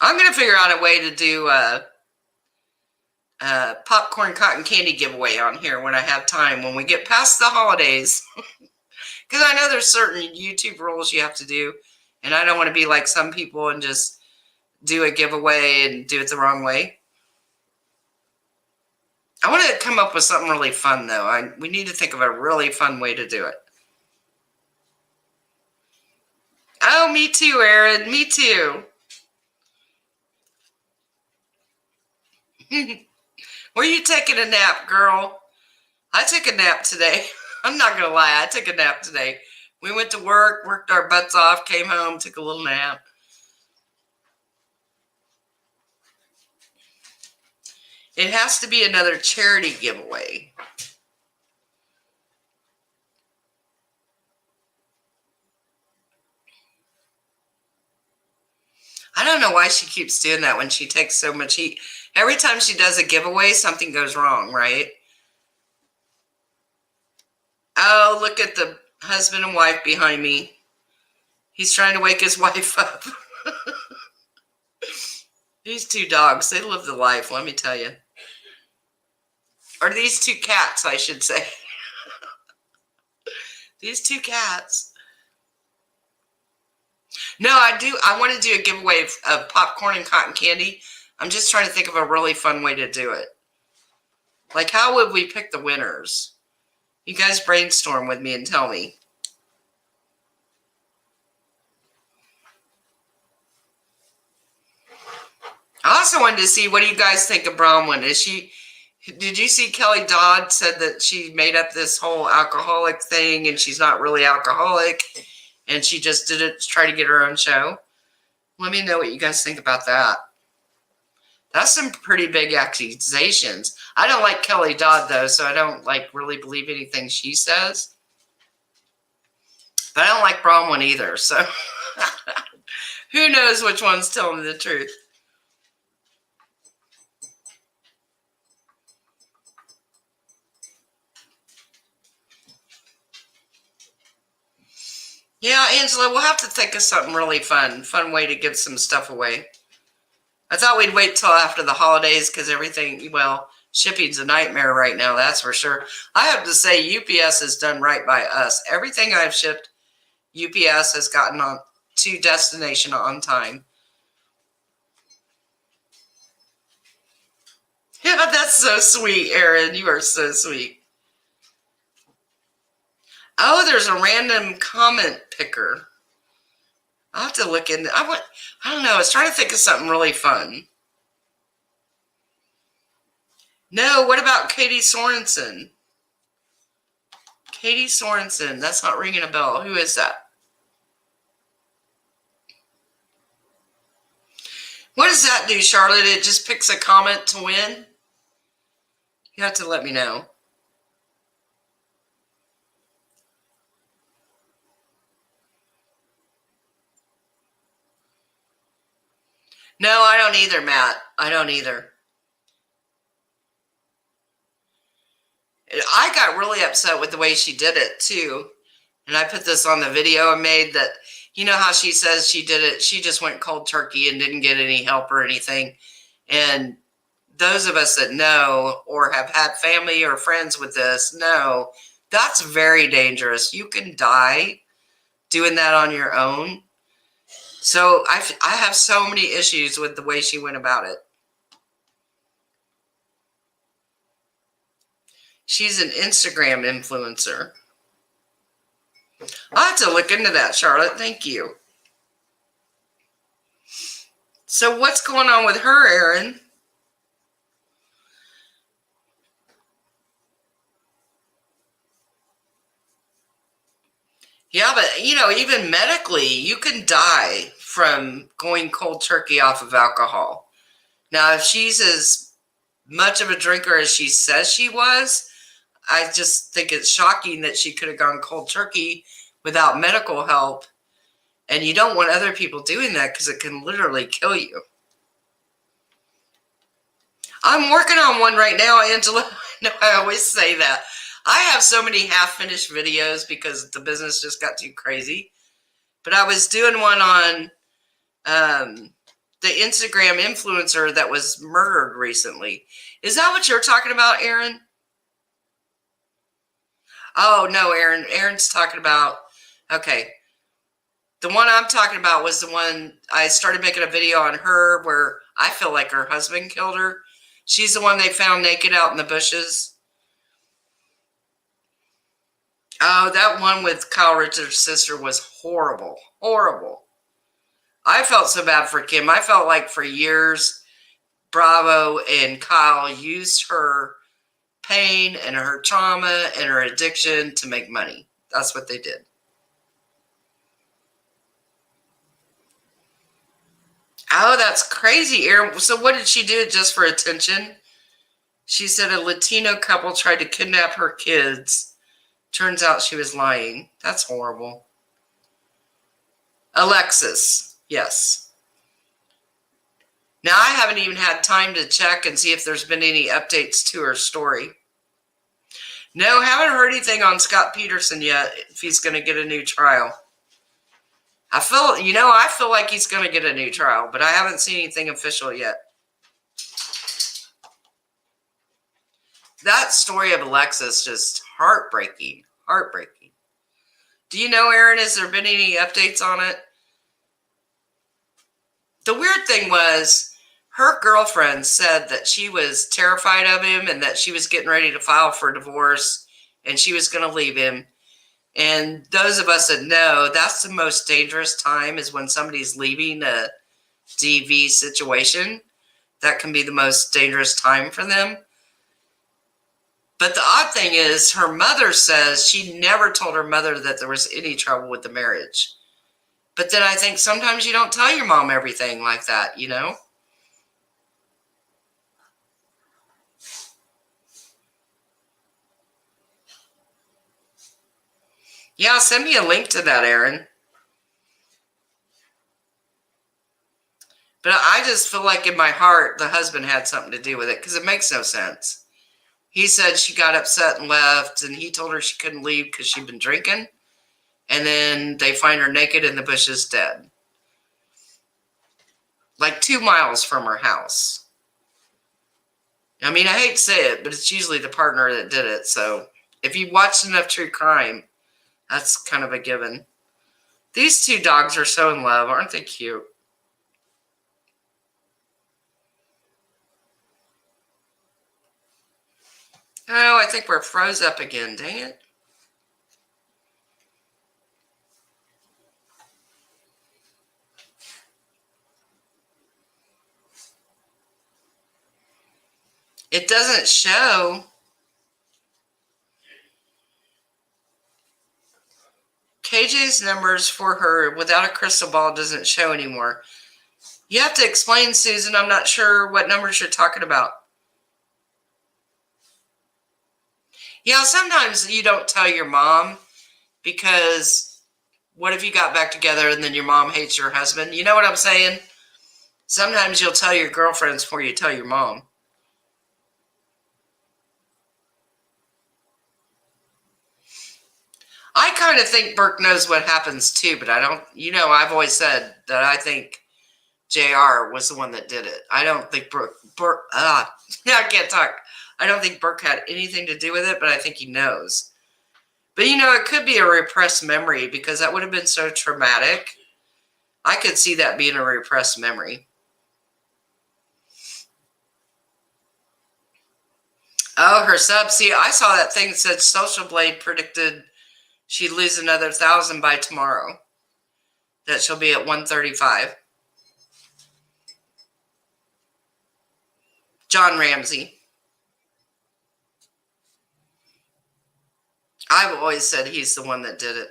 A: I'm going to figure out a way to do a popcorn cotton candy giveaway on here when I have time, when we get past the holidays. Because I know there's certain YouTube rules you have to do, and I don't want to be like some people and just do a giveaway and do it the wrong way. I want to come up with something really fun, though. We need to think of a really fun way to do it. Oh, me too, Aaron. Me too. Were you taking a nap, girl? I took a nap today. I'm not going to lie. I took a nap today. We went to work, worked our butts off, came home, took a little nap. It has to be another charity giveaway. I don't know why she keeps doing that when she takes so much heat. Every time she does a giveaway, something goes wrong, right? Oh, look at the husband and wife behind me. He's trying to wake his wife up. These 2 dogs, they live the life, let me tell you. Or these 2 cats, I should say. These 2 cats. No, I want to do a giveaway of popcorn and cotton candy. I'm just trying to think of a really fun way to do it. Like, how would we pick the winners? You guys brainstorm with me and tell me. I also wanted to see, what do you guys think of Bronwyn? Did you see Kelly Dodd said that she made up this whole alcoholic thing and she's not really alcoholic and she just did it to try to get her own show? Let me know what you guys think about that. That's some pretty big accusations. I don't like Kelly Dodd though, so I don't really believe anything she says. But I don't like Bronwyn either, so who knows which one's telling the truth. Yeah, Angela, we'll have to think of something really fun way to give some stuff away. I thought we'd wait till after the holidays because everything, well, shipping's a nightmare right now, that's for sure. I have to say UPS has done right by us. Everything I've shipped, UPS has gotten on to destination on time. Yeah, that's so sweet, Erin. You are so sweet. Oh, there's a random comment picker. I'll have to look into. I don't know. I was trying to think of something really fun. No, what about Katie Sorensen? Katie Sorensen. That's not ringing a bell. Who is that? What does that do, Charlotte? It just picks a comment to win? You have to let me know. No, I don't either, Matt. I don't either. I got really upset with the way she did it, too. And I put this on the video I made that, you know how she says she did it? She just went cold turkey and didn't get any help or anything. And those of us that know or have had family or friends with this know that's very dangerous. You can die doing that on your own. So I have so many issues with the way she went about it. She's an Instagram influencer. I'll have to look into that, Charlotte. Thank you. So what's going on with her, Erin? Yeah, but, even medically, you can die from going cold turkey off of alcohol. Now, if she's as much of a drinker as she says she was, I just think it's shocking that she could have gone cold turkey without medical help. And you don't want other people doing that because it can literally kill you. I'm working on one right now, Angela. No, I always say that. I have so many half-finished videos because the business just got too crazy. But I was doing one on the Instagram influencer that was murdered recently. Is that what you're talking about, Erin? Oh, no, Erin. Erin's talking about, okay. The one I'm talking about was the one I started making a video on her where I feel like her husband killed her. She's the one they found naked out in the bushes. Oh, that one with Kyle Richards' sister was horrible. Horrible. I felt so bad for Kim. I felt like for years, Bravo and Kyle used her pain and her trauma and her addiction to make money. That's what they did. Oh, that's crazy, Erin. So what did she do just for attention? She said a Latino couple tried to kidnap her kids. Turns out she was lying. That's horrible. Alexis, yes. Now, I haven't even had time to check and see if there's been any updates to her story. No, haven't heard anything on Scott Peterson yet, if he's going to get a new trial. I feel like he's going to get a new trial, but I haven't seen anything official yet. That story of Alexis, just heartbreaking. Heartbreaking. Do you know, Erin, has there been any updates on it? The weird thing was, her girlfriend said that she was terrified of him and that she was getting ready to file for divorce and she was going to leave him. And those of us that know, that's the most dangerous time is when somebody's leaving a DV situation. that can be the most dangerous time for them. But the odd thing is, her mother says she never told her mother that there was any trouble with the marriage. But then I think sometimes you don't tell your mom everything like that, you know? Yeah, send me a link to that, Aaron. But I just feel like in my heart, the husband had something to do with it because it makes no sense. He said she got upset and left, and he told her she couldn't leave because she'd been drinking. And then they find her naked in the bushes dead. Like 2 miles from her house. I mean, I hate to say it, but it's usually the partner that did it. So if you've watched enough true crime, that's kind of a given. These 2 dogs are so in love. Aren't they cute? Oh, I think we're froze up again. Dang it. It doesn't show. KJ's numbers for her without a crystal ball doesn't show anymore. You have to explain, Susan. I'm not sure what numbers you're talking about. Yeah, sometimes you don't tell your mom because what if you got back together and then your mom hates your husband? You know what I'm saying? Sometimes you'll tell your girlfriends before you tell your mom. I kind of think Burke knows what happens too, but I don't, I've always said that I think JR was the one that did it. I don't think I can't talk. I don't think Burke had anything to do with it, but I think he knows. But it could be a repressed memory because that would have been so traumatic. I could see that being a repressed memory. Oh, her sub. See, I saw that thing that said Social Blade predicted she'd lose another 1,000 by tomorrow. That she'll be at 135. John Ramsey. I've always said he's the one that did it.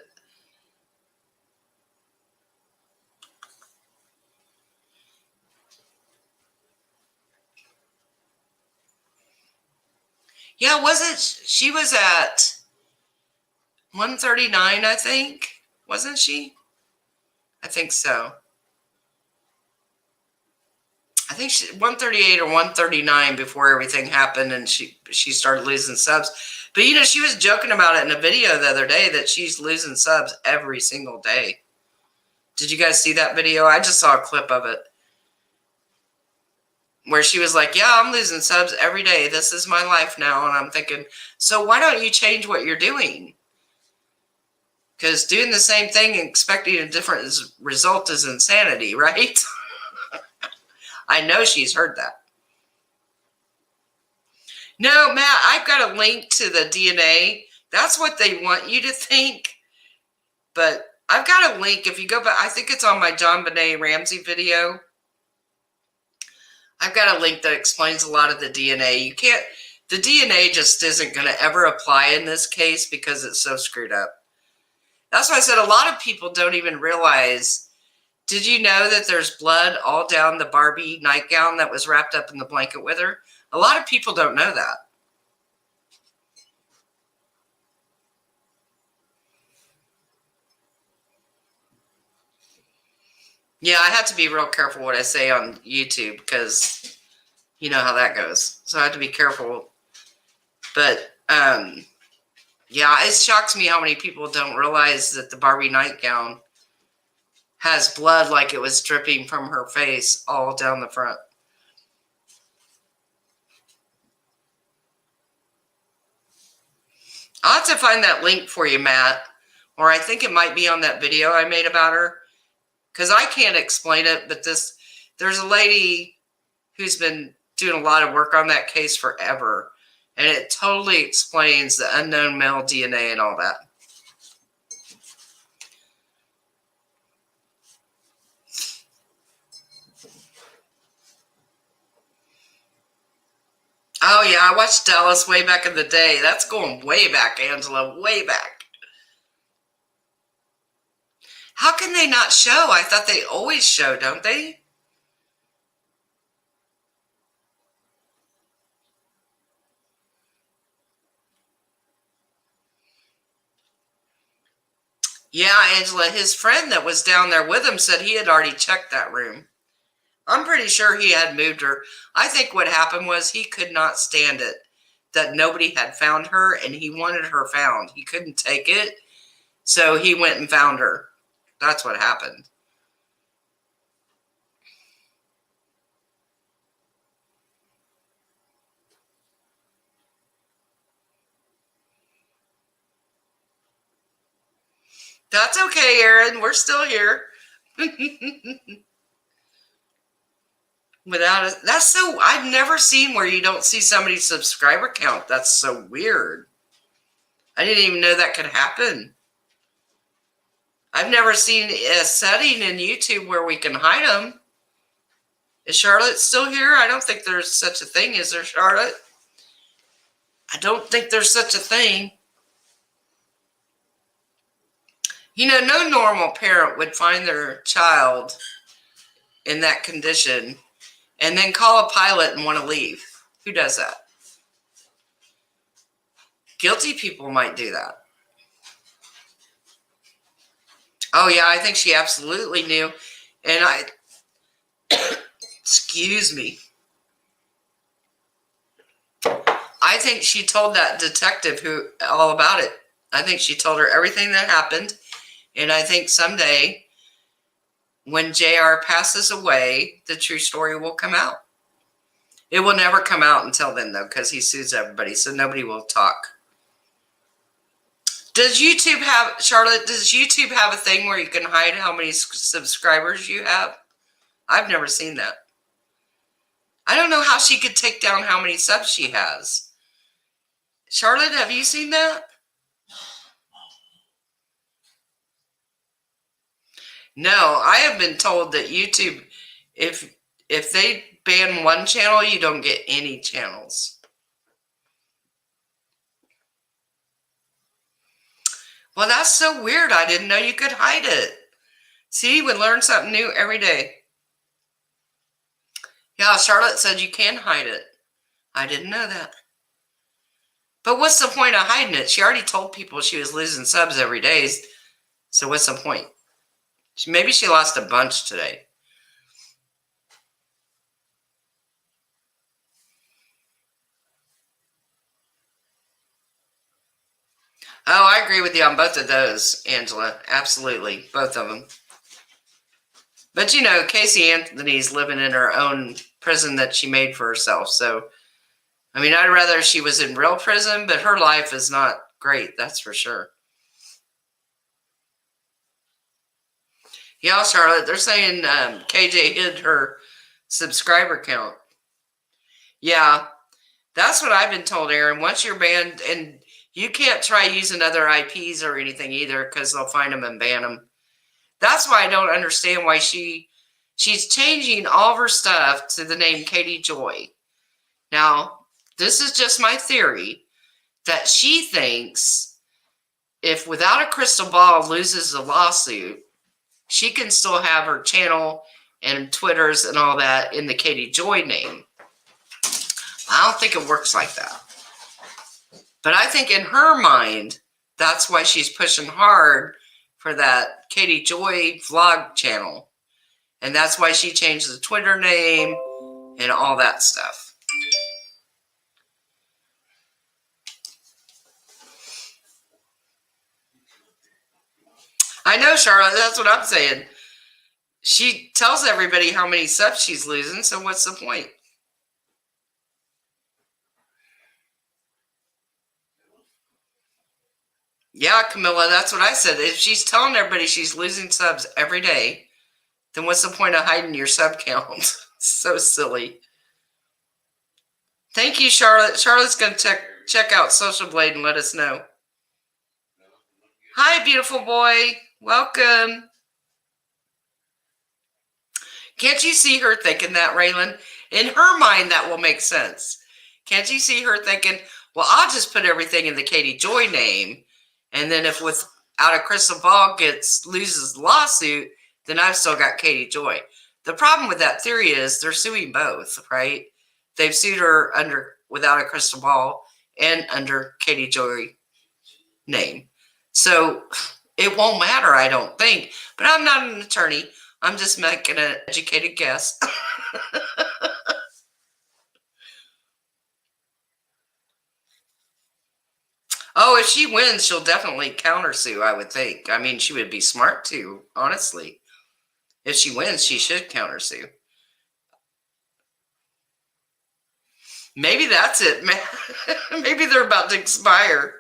A: Yeah, she was at 139, I think. Wasn't she? I think so. I think 138 or 139 before everything happened and she started losing subs. But, she was joking about it in a video the other day that she's losing subs every single day. Did you guys see that video? I just saw a clip of it where she was like, yeah, I'm losing subs every day. This is my life now. And I'm thinking, so why don't you change what you're doing? Because doing the same thing and expecting a different result is insanity, right? I know she's heard that. No, Matt, I've got a link to the DNA. That's what they want you to think. But I've got a link. If you go back, I think it's on my John Benet Ramsey video. I've got a link that explains a lot of the DNA. The DNA just isn't going to ever apply in this case because it's so screwed up. That's why I said a lot of people don't even realize. Did you know that there's blood all down the Barbie nightgown that was wrapped up in the blanket with her? A lot of people don't know that. Yeah, I have to be real careful what I say on YouTube because you know how that goes. So I have to be careful. But, yeah, it shocks me how many people don't realize that the Barbie nightgown has blood like it was dripping from her face all down the front. I'll have to find that link for you, Matt. Or I think it might be on that video I made about her. Because I can't explain it, but there's a lady who's been doing a lot of work on that case forever. And it totally explains the unknown male DNA and all that. Oh, yeah, I watched Dallas way back in the day. That's going way back, Angela, way back. How can they not show? I thought they always show, don't they? Yeah, Angela, his friend that was down there with him said he had already checked that room. I'm pretty sure he had moved her. I think what happened was he could not stand it that nobody had found her, and he wanted her found. He couldn't take it, so he went and found her. That's what happened. That's okay, Aaron. We're still here. That's so, I've never seen where you don't see somebody's subscriber count. That's so weird. I didn't even know that could happen. I've never seen a setting in YouTube where we can hide them. Is Charlotte still here? I don't think there's such a thing. Is there, Charlotte? I don't think there's such a thing. You know, no normal parent would find their child in that condition and then call a pilot and want to leave. Who does that? Guilty people might do that. Oh, yeah, I think she absolutely knew. And excuse me. I think she told that detective all about it. I think she told her everything that happened. And I think someday, when JR passes away, the true story will come out. It will never come out until then, though, because he sues everybody, so nobody will talk. Does YouTube have, Charlotte, does YouTube have a thing where you can hide how many subscribers you have? I've never seen that. I don't know how she could take down how many subs she has. Charlotte, have you seen that? No, I have been told that YouTube, if they ban one channel, you don't get any channels. Well, that's so weird. I didn't know you could hide it. See, we learn something new every day. Yeah, Charlotte said you can hide it. I didn't know that. But what's the point of hiding it? She already told people she was losing subs every day. So what's the point? Maybe she lost a bunch today. Oh, I agree with you on both of those, Angela. Absolutely. Both of them. But, you know, Casey Anthony's living in her own prison that she made for herself. So, I mean, I'd rather she was in real prison, but her life is not great. That's for sure. Yeah, Charlotte, they're saying KJ hid her subscriber count. Yeah, that's what I've been told, Aaron. Once you're banned, and you can't try using other IPs or anything either because they'll find them and ban them. That's why I don't understand why she's changing all of her stuff to the name Katie Joy. Now, this is just my theory that she thinks if Without a Crystal Ball loses the lawsuit, she can still have her channel and Twitters and all that in the Katie Joy name. I don't think it works like that. But I think in her mind, that's why she's pushing hard for that Katie Joy vlog channel. And that's why she changed the Twitter name and all that stuff. I know, Charlotte, that's what I'm saying. She tells everybody how many subs she's losing, so what's the point? Yeah, Camilla, that's what I said. If she's telling everybody she's losing subs every day, then what's the point of hiding your sub count? So silly. Thank you, Charlotte. Charlotte's going to check out Social Blade and let us know. Hi, beautiful boy. Welcome. Can't you see her thinking that, Raylan? In her mind, that will make sense. Can't you see her thinking, well, I'll just put everything in the Katie Joy name. And then if Without a Crystal Ball loses the lawsuit, then I've still got Katie Joy. The problem with that theory is they're suing both, right? They've sued her under Without a Crystal Ball and under Katie Joy name. So it won't matter, I don't think. But I'm not an attorney. I'm just making an educated guess. Oh, if she wins, she'll definitely countersue, I would think. I mean, she would be smart to, honestly. If she wins, she should countersue. Maybe that's it. Maybe they're about to expire.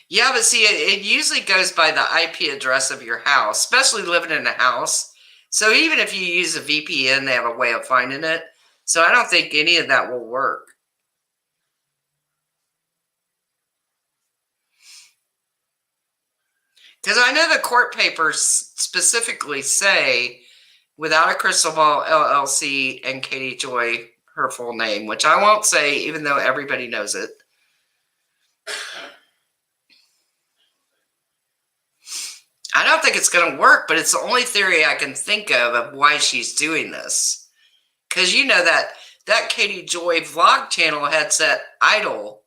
A: Yeah, but see, it usually goes by the IP address of your house, especially living in a house. So even if you use a VPN, they have a way of finding it. So I don't think any of that will work. Because I know the court papers specifically say Without a Crystal Ball LLC and Katie Joy, her full name, which I won't say, even though everybody knows it. I don't think it's going to work, but it's the only theory I can think of why she's doing this. Because you know that Katie Joy vlog channel had set idle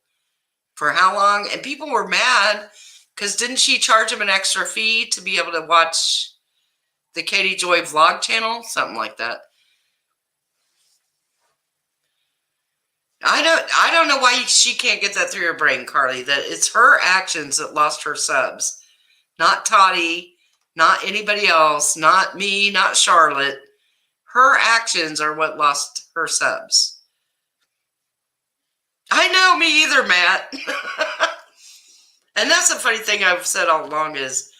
A: for how long? And people were mad because didn't she charge them an extra fee to be able to watch the Katie Joy vlog channel? Something like that. I don't know why she can't get that through her brain, Carly, that it's her actions that lost her subs. Not Toddy, not anybody else, not me, not Charlotte. Her actions are what lost her subs. I know, me either, Matt. And that's the funny thing I've said all along is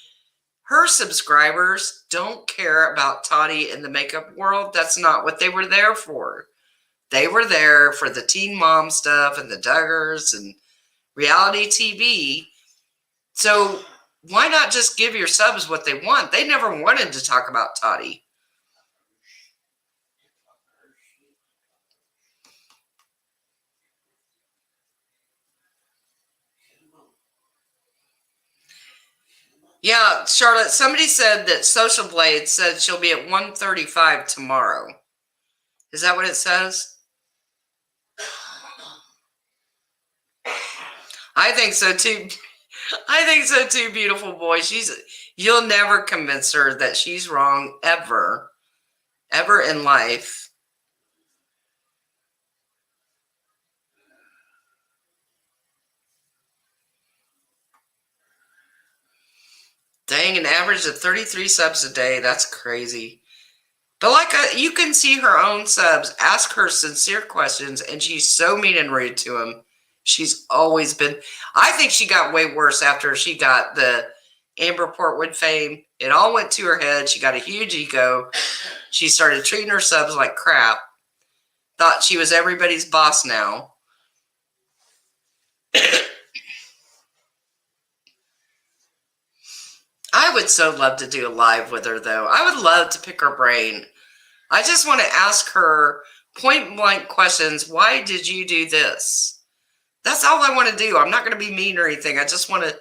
A: her subscribers don't care about Toddy in the makeup world. That's not what they were there for. They were there for the teen mom stuff and the Duggars and reality TV. So why not just give your subs what they want? They never wanted to talk about Toddy. Yeah, Charlotte, somebody said that Social Blade said she'll be at 135 tomorrow. Is that what it says? I think so too. I think so too, beautiful boy. You'll never convince her that she's wrong ever in life. Dang, an average of 33 subs a day. That's crazy. But you can see her own subs. Ask her sincere questions, and she's so mean and rude to them. She's always been. I think she got way worse after she got the Amber Portwood fame. It all went to her head. She got a huge ego. She started treating her subs like crap. Thought she was everybody's boss now. I would so love to do a live with her, though. I would love to pick her brain. I just want to ask her point-blank questions. Why did you do this? That's all I want to do. I'm not going to be mean or anything. I just want to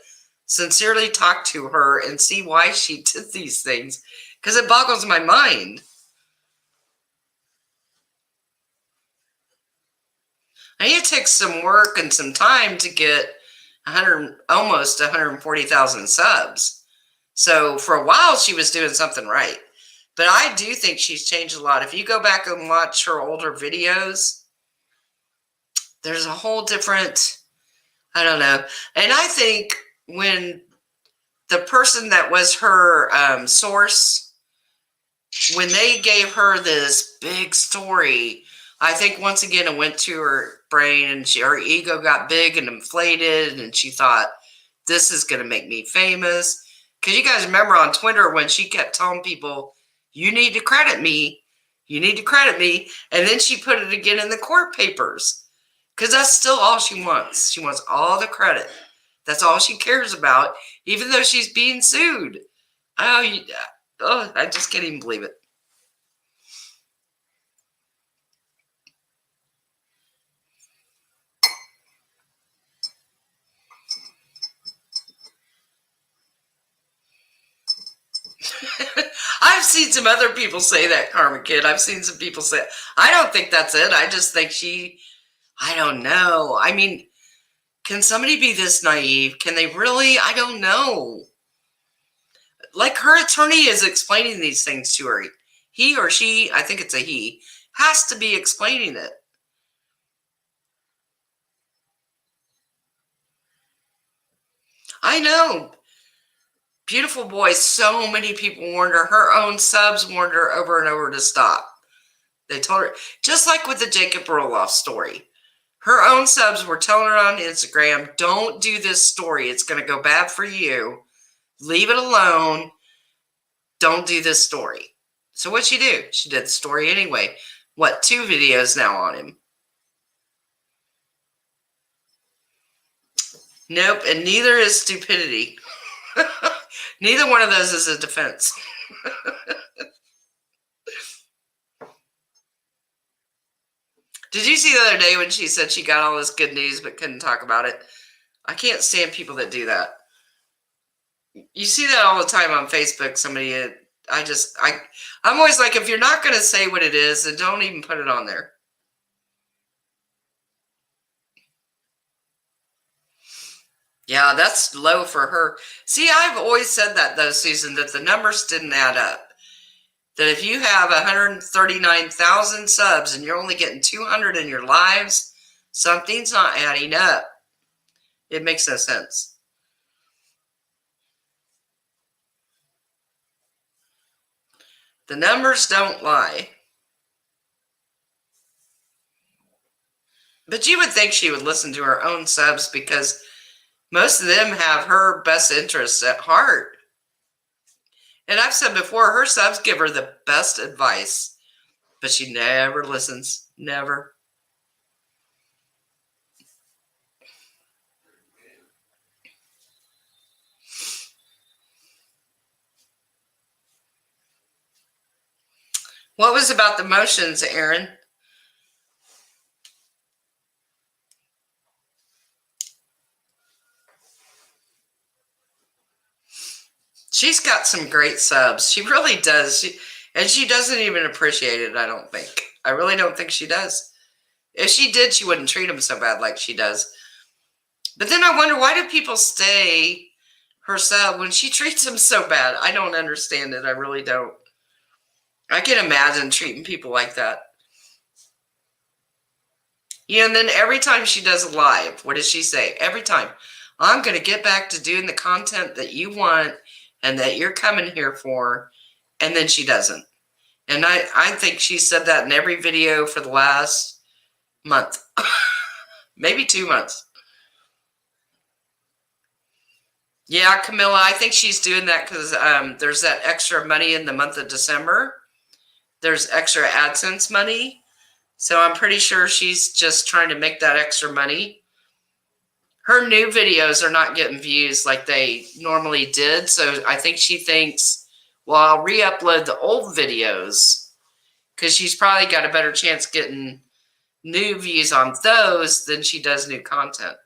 A: sincerely talk to her and see why she did these things, because it boggles my mind. I need to take some work and some time to get almost 140,000 subs. So for a while, she was doing something right. But I do think she's changed a lot. If you go back and watch her older videos, there's a whole different, I don't know. And I think when the person that was her source, when they gave her this big story, I think once again it went to her brain and her ego got big and inflated, and she thought, this is going to make me famous. Because you guys remember on Twitter when she kept telling people, you need to credit me. You need to credit me. And then she put it again in the court papers. Because that's still all she wants. She wants all the credit. That's all she cares about, even though she's being sued. Oh, I just can't even believe it. I've seen some other people say that, Karma Kid. I've seen some people say, I don't think that's it. I just think I don't know. I mean, can somebody be this naive? Can they really? I don't know. Like her attorney is explaining these things to her. He or she, I think it's a he, has to be explaining it. I know. Beautiful boy. So many people warned her. Her own subs warned her over and over to stop. They told her, just like with the Jacob Roloff story. Her own subs were telling her on Instagram, don't do this story. It's going to go bad for you. Leave it alone. Don't do this story. So what'd she do? She did the story anyway. What, 2 videos now on him? Nope, and neither is stupidity. Neither one of those is a defense. Did you see the other day when she said she got all this good news but couldn't talk about it? I can't stand people that do that. You see that all the time on Facebook. Somebody, I'm always like, if you're not going to say what it is, then don't even put it on there. Yeah, that's low for her. See, I've always said that, though, Susan, that the numbers didn't add up. That if you have 139,000 subs and you're only getting 200 in your lives, something's not adding up. It makes no sense. The numbers don't lie. But you would think she would listen to her own subs because most of them have her best interests at heart. And I've said before, her subs give her the best advice, but she never listens. Never. What was about the motions, Aaron? She's got some great subs. She really does. And she doesn't even appreciate it, I don't think. I really don't think she does. If she did, she wouldn't treat them so bad like she does. But then I wonder, why do people stay her sub when she treats them so bad? I don't understand it. I really don't. I can imagine treating people like that. Yeah, and then every time she does a live, what does she say? Every time, I'm going to get back to doing the content that you want and that you're coming here for. And then she doesn't. And I think she said that in every video for the last month. Maybe 2 months. Yeah, Camilla, I think she's doing that because there's that extra money in the month of December. There's extra AdSense money. So I'm pretty sure she's just trying to make that extra money. Her new videos are not getting views like they normally did. So I think she thinks, well, I'll re-upload the old videos because she's probably got a better chance getting new views on those than she does new content.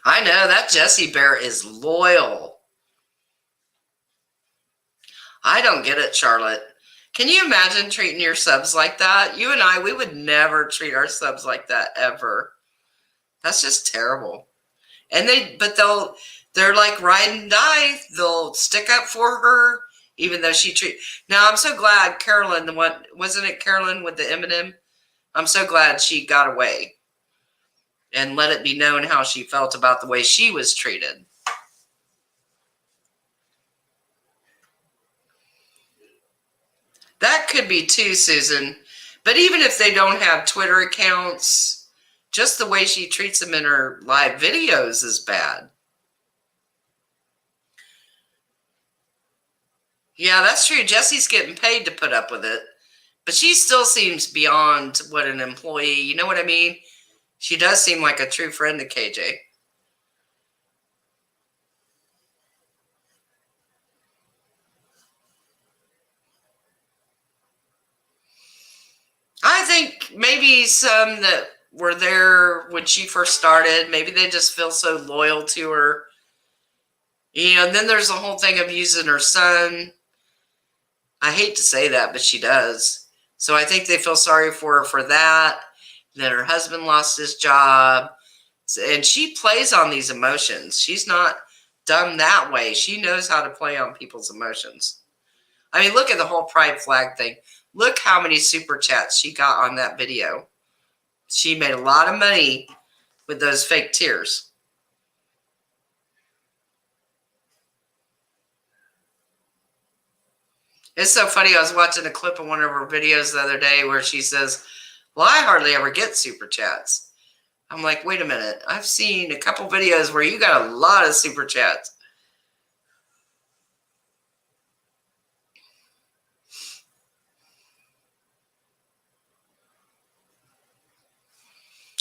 A: I know, that Jessie Bear is loyal. I don't get it, Charlotte. Can you imagine treating your subs like that? You and I, we would never treat our subs like that ever. That's just terrible. And they're like ride and die. They'll stick up for her, even though Now, I'm so glad Carolyn, wasn't it Carolyn with the Eminem? I'm so glad she got away and let it be known how she felt about the way she was treated. That could be too, Susan. But even if they don't have Twitter accounts, just the way she treats them in her live videos is bad. Yeah, that's true. Jessie's getting paid to put up with it. But she still seems beyond what an employee, you know what I mean? She does seem like a true friend to KJ. I think maybe some that were there when she first started, maybe they just feel so loyal to her. And then there's the whole thing of using her son. I hate to say that, but she does. So I think they feel sorry for her for that. That her husband lost his job. And she plays on these emotions. She's not done that way. She knows how to play on people's emotions. I mean, look at the whole pride flag thing. Look how many super chats she got on that video. She made a lot of money with those fake tears. It's so funny. I was watching a clip of one of her videos the other day where she says, well, I hardly ever get super chats. I'm like, wait a minute. I've seen a couple videos where you got a lot of super chats.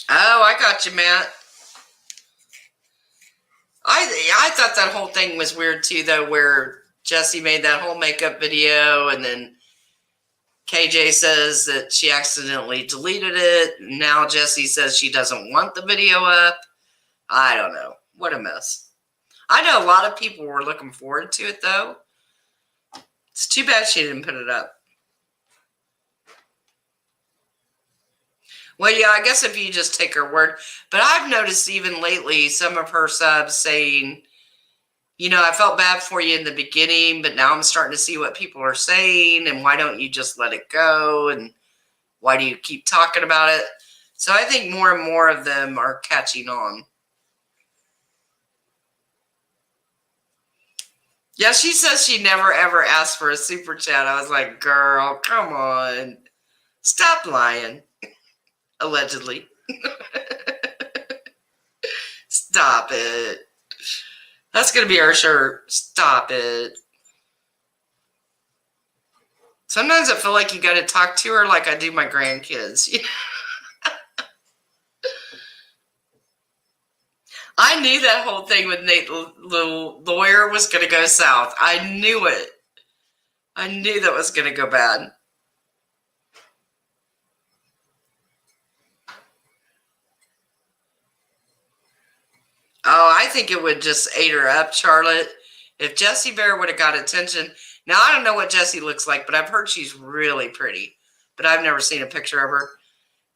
A: Oh, I got you, Matt. I thought that whole thing was weird too, though, where Jessie made that whole makeup video and then KJ says that she accidentally deleted it. Now Jessie says she doesn't want the video up. I don't know. What a mess. I know a lot of people were looking forward to it, though. It's too bad she didn't put it up. Well, yeah, I guess if you just take her word. But I've noticed even lately some of her subs saying, you know, I felt bad for you in the beginning, but now I'm starting to see what people are saying, and why don't you just let it go, and why do you keep talking about it? So I think more and more of them are catching on. Yeah, she says she never ever asked for a super chat. I was like, girl, come on. Stop lying. Allegedly. Stop it. That's going to be our shirt. Stop it. Sometimes I feel like you got to talk to her like I do my grandkids. I knew that whole thing with Nate, the lawyer, was going to go south. I knew it. I knew that was going to go bad. Oh, I think it would just ate her up, Charlotte. If Jessie Bear would have got attention. Now, I don't know what Jessie looks like, but I've heard she's really pretty. But I've never seen a picture of her.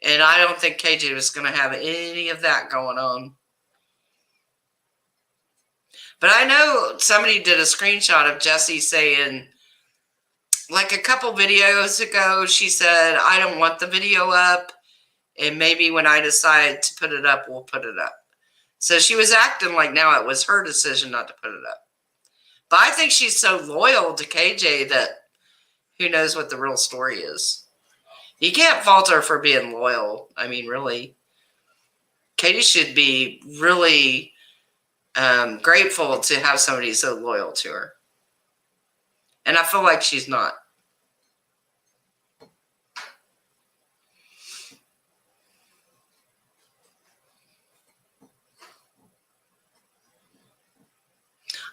A: And I don't think KJ was going to have any of that going on. But I know somebody did a screenshot of Jessie saying, like a couple videos ago, she said, I don't want the video up. And maybe when I decide to put it up, we'll put it up. So she was acting like now it was her decision not to put it up. But I think she's so loyal to KJ that who knows what the real story is. You can't fault her for being loyal. I mean, really. Katie should be really grateful to have somebody so loyal to her. And I feel like she's not.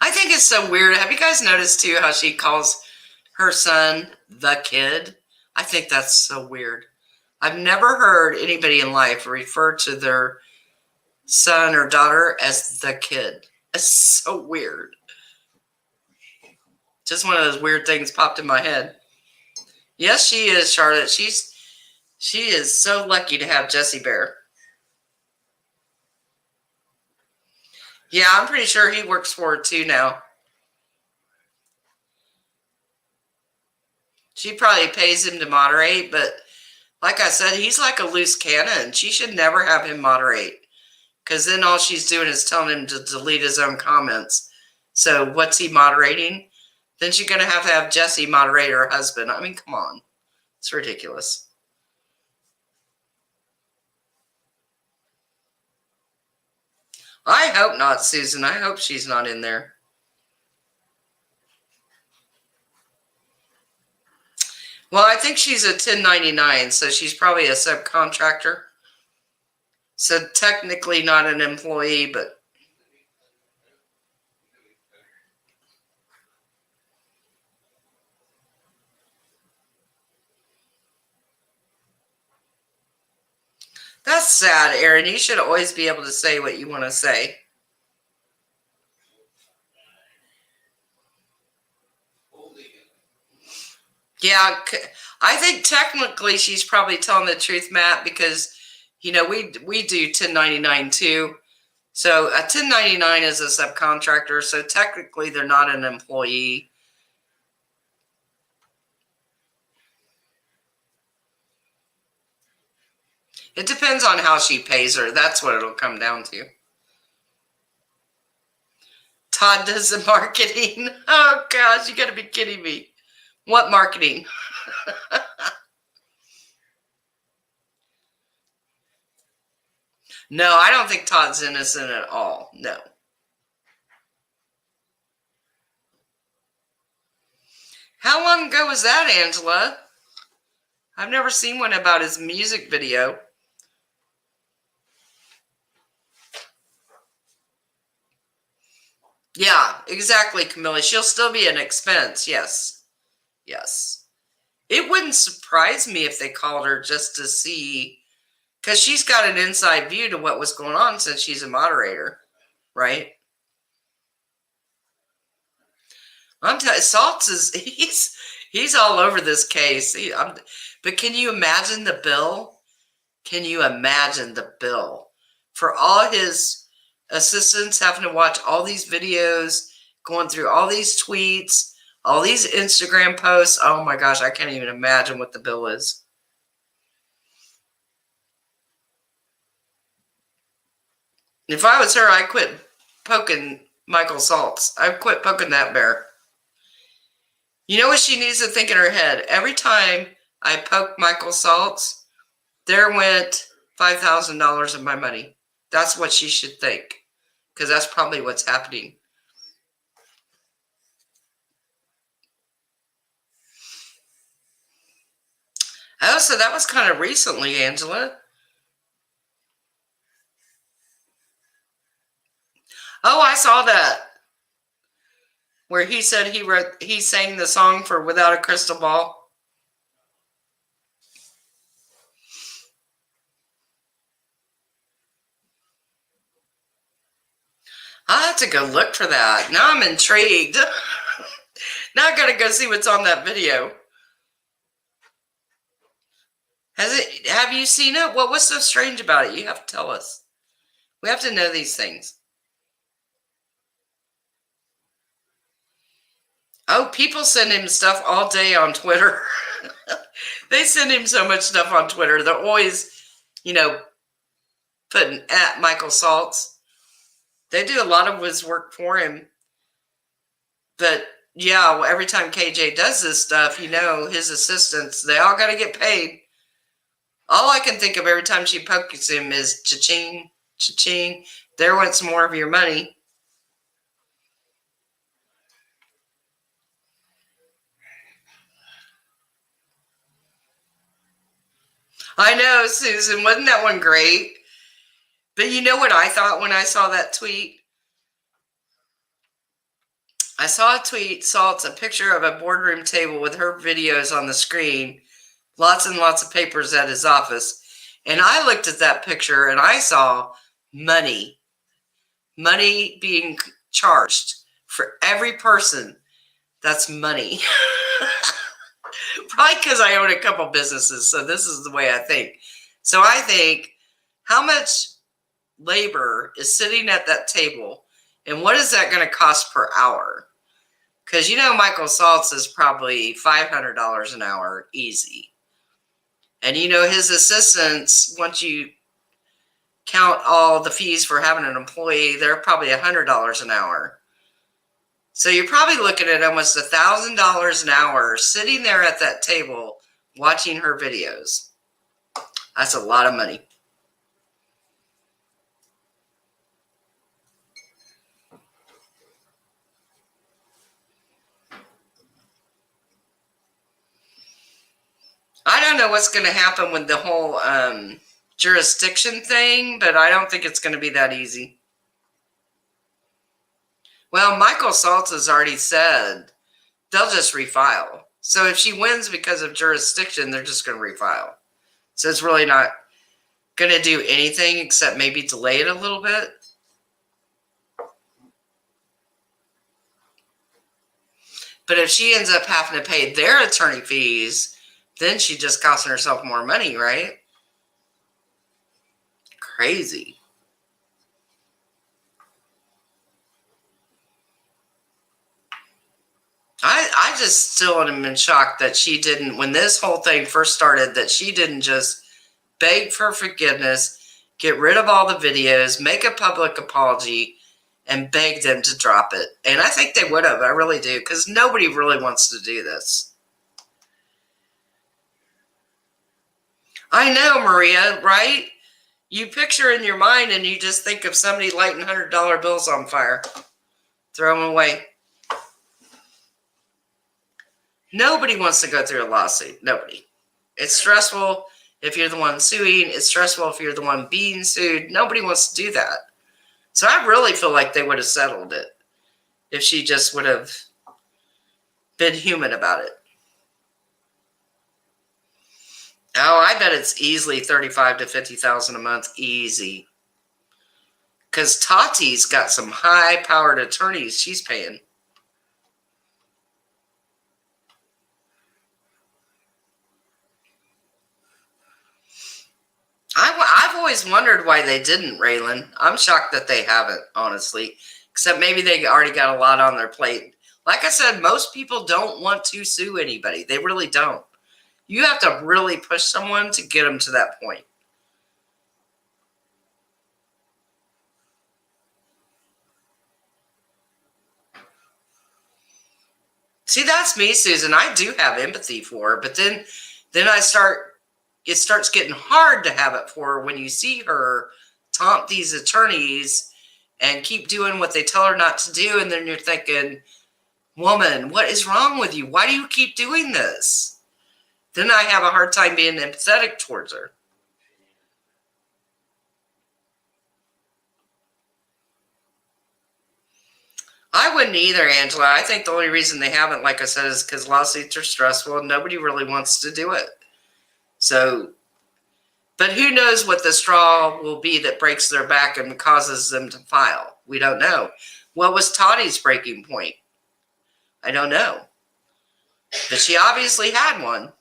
A: I think it's so weird. Have you guys noticed too how she calls her son the kid? I think that's so weird. I've never heard anybody in life refer to their son or daughter as the kid. It's so weird. Just one of those weird things popped in my head. Yes, she is, Charlotte. She is so lucky to have Jessie Bear. Yeah, I'm pretty sure he works for her too now. She probably pays him to moderate, but like I said, he's like a loose cannon. She should never have him moderate, because then all she's doing is telling him to delete his own comments. So what's he moderating? Then she's going to have Jessie moderate her husband. I mean, come on. It's ridiculous. I hope not, Susan. I hope she's not in there. Well, I think she's a 1099, so she's probably a subcontractor. So technically not an employee, but That's sad, Aaron. You should always be able to say what you want to say. Yeah, I think technically she's probably telling the truth, Matt, because, we do 1099 too. So a 1099 is a subcontractor, so technically they're not an employee. It depends on how she pays her. That's what it'll come down to. Todd does the marketing. Oh, gosh, you got to be kidding me. What marketing? No, I don't think Todd's innocent at all. No. How long ago was that, Angela? I've never seen one about his music video. Yeah, exactly, Camilla. She'll still be an expense. Yes. Yes. It wouldn't surprise me if they called her just to see, because she's got an inside view to what was going on since she's a moderator, right? I'm telling you, Saltz he's all over this case. But can you imagine the bill? Can you imagine the bill for all his assistants having to watch all these videos, going through all these tweets, all these Instagram posts? Oh my gosh, I can't even imagine what the bill is. If I was her, I'd quit poking Michael Saltz. I'd quit poking that bear. You know what she needs to think in her head? Every time I poke Michael Saltz, there went $5,000 of my money. That's what she should think, because that's probably what's happening. Oh, so that was kind of recently, Angela. Oh, I saw that. Where he said he sang the song for Without a Crystal Ball. I'll have to go look for that. Now I'm intrigued. Now I gotta go see what's on that video. Have you seen it? What was so strange about it? You have to tell us. We have to know these things. Oh, people send him stuff all day on Twitter. They send him so much stuff on Twitter. They're always, putting at Michael Saltz. They do a lot of his work for him. But yeah, every time KJ does this stuff, his assistants, they all got to get paid. All I can think of every time she pokes him is cha-ching, cha-ching. There went some more of your money. I know, Susan. Wasn't that one great? But you know what I thought when I saw that tweet? I saw a tweet, Saltz, a picture of a boardroom table with her videos on the screen, lots and lots of papers at his office. And I looked at that picture and I saw money being charged for every person. That's money. Probably because I own a couple businesses, so this is the way I think. So I think, how much labor is sitting at that table, and what is that going to cost per hour? Because Michael Saltz is probably $500 an hour, easy. And his assistants, once you count all the fees for having an employee, they're probably $100 an hour. So you're probably looking at almost $1,000 an hour sitting there at that table watching her videos. That's a lot of money. I don't know what's going to happen with the whole jurisdiction thing, but I don't think it's going to be that easy. Well, Michael Saltz has already said they'll just refile. So if she wins because of jurisdiction, they're just going to refile. So it's really not, going to do anything except maybe delay it a little bit. But if she ends up having to pay their attorney fees, then she's just costing herself more money, right? Crazy. I just still am in shock that she didn't, when this whole thing first started, that she didn't just beg for forgiveness, get rid of all the videos, make a public apology, and beg them to drop it. And I think they would have. I really do, because nobody really wants to do this. I know, Maria, right? You picture in your mind and you just think of somebody lighting $100 bills on fire. Throw them away. Nobody wants to go through a lawsuit. Nobody. It's stressful if you're the one suing. It's stressful if you're the one being sued. Nobody wants to do that. So I really feel like they would have settled it if she just would have been human about it. Oh, I bet it's easily $35,000 to $50,000 a month. Easy. Because Tati's got some high-powered attorneys she's paying. I've always wondered why they didn't, Raylan. I'm shocked that they haven't, honestly. Except maybe they already got a lot on their plate. Like I said, most people don't want to sue anybody. They really don't. You have to really push someone to get them to that point. See, that's me, Susan. I do have empathy for her, but then it starts getting hard to have it for her when you see her taunt these attorneys and keep doing what they tell her not to do. And then you're thinking, woman, what is wrong with you? Why do you keep doing this? Then I have a hard time being empathetic towards her. I wouldn't either, Angela. I think the only reason they haven't, like I said, is because lawsuits are stressful and nobody really wants to do it. So, but who knows what the straw will be that breaks their back and causes them to file? We don't know. What was Tati's breaking point? I don't know. But she obviously had one.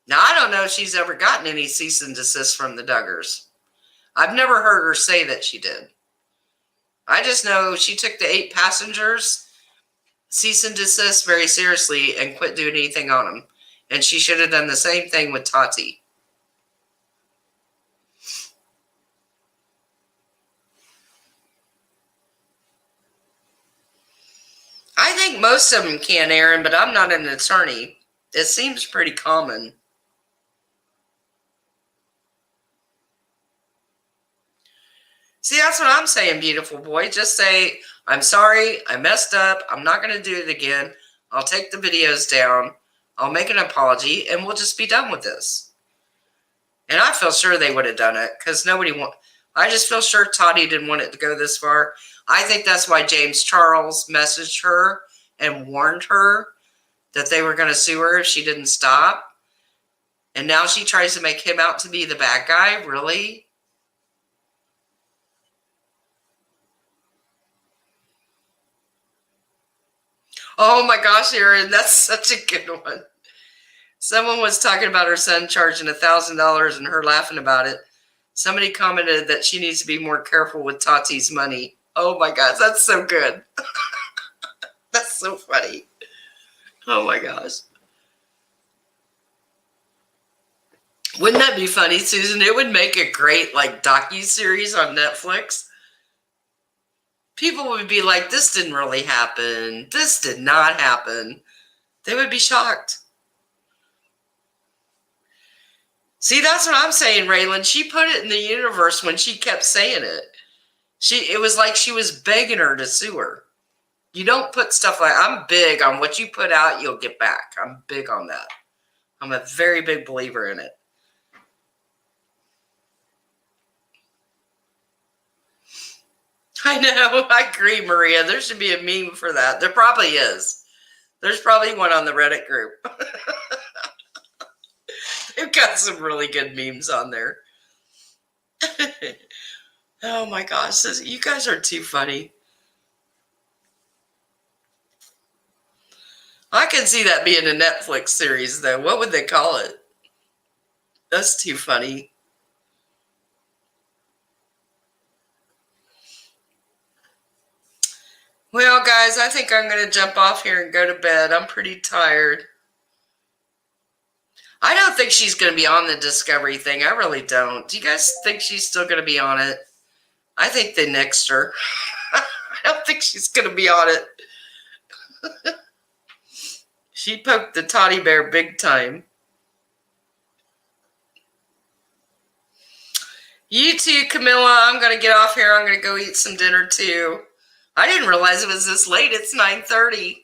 A: Now, I don't know if she's ever gotten any cease and desist from the Duggars. I've never heard her say that she did. I just know she took the 8 passengers, cease and desist very seriously, and quit doing anything on them. And she should have done the same thing with Tati. I think most of them can, Aaron, but I'm not an attorney. It seems pretty common. See, that's what I'm saying, beautiful boy. Just say, I'm sorry, I messed up. I'm not going to do it again. I'll take the videos down. I'll make an apology, and we'll just be done with this. And I feel sure they would have done it, because I just feel sure Tati didn't want it to go this far. I think that's why James Charles messaged her and warned her that they were going to sue her if she didn't stop. And now she tries to make him out to be the bad guy? Really? Oh my gosh, Aaron, that's such a good one. Someone was talking about her son charging $1,000 and her laughing about it. Somebody commented that she needs to be more careful with Tati's money. Oh my gosh, that's so good. That's so funny. Oh my gosh. Wouldn't that be funny, Susan? It would make a great docu-series on Netflix. People would be like, this didn't really happen. This did not happen. They would be shocked. See, that's what I'm saying, Raylan. She put it in the universe when she kept saying it. It was like she was begging her to sue her. You don't put stuff like, I'm big on what you put out, you'll get back. I'm big on that. I'm a very big believer in it. I know. I agree, Maria. There should be a meme for that. There probably is. There's probably one on the Reddit group. They've got some really good memes on there. Oh my gosh, you guys are too funny. I can see that being a Netflix series, though. What would they call it? That's too funny. Well, guys, I think I'm going to jump off here and go to bed. I'm pretty tired. I don't think she's going to be on the Discovery thing. I really don't. Do you guys think she's still going to be on it? I think they nixed her. I don't think she's going to be on it. She poked the toddy bear big time. You too, Camilla. I'm going to get off here. I'm going to go eat some dinner too. I didn't realize it was this late. It's 9:30.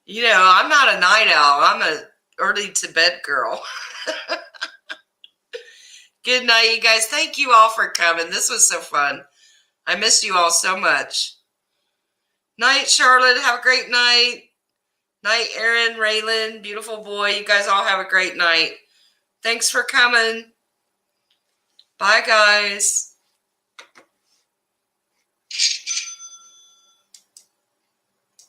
A: You know, I'm not a night owl. I'm a early to bed girl. Good night, you guys. Thank you all for coming. This was so fun. I missed you all so much. Night, Charlotte. Have a great night. Night, Aaron, Raylan, beautiful boy. You guys all have a great night. Thanks for coming. Bye, guys.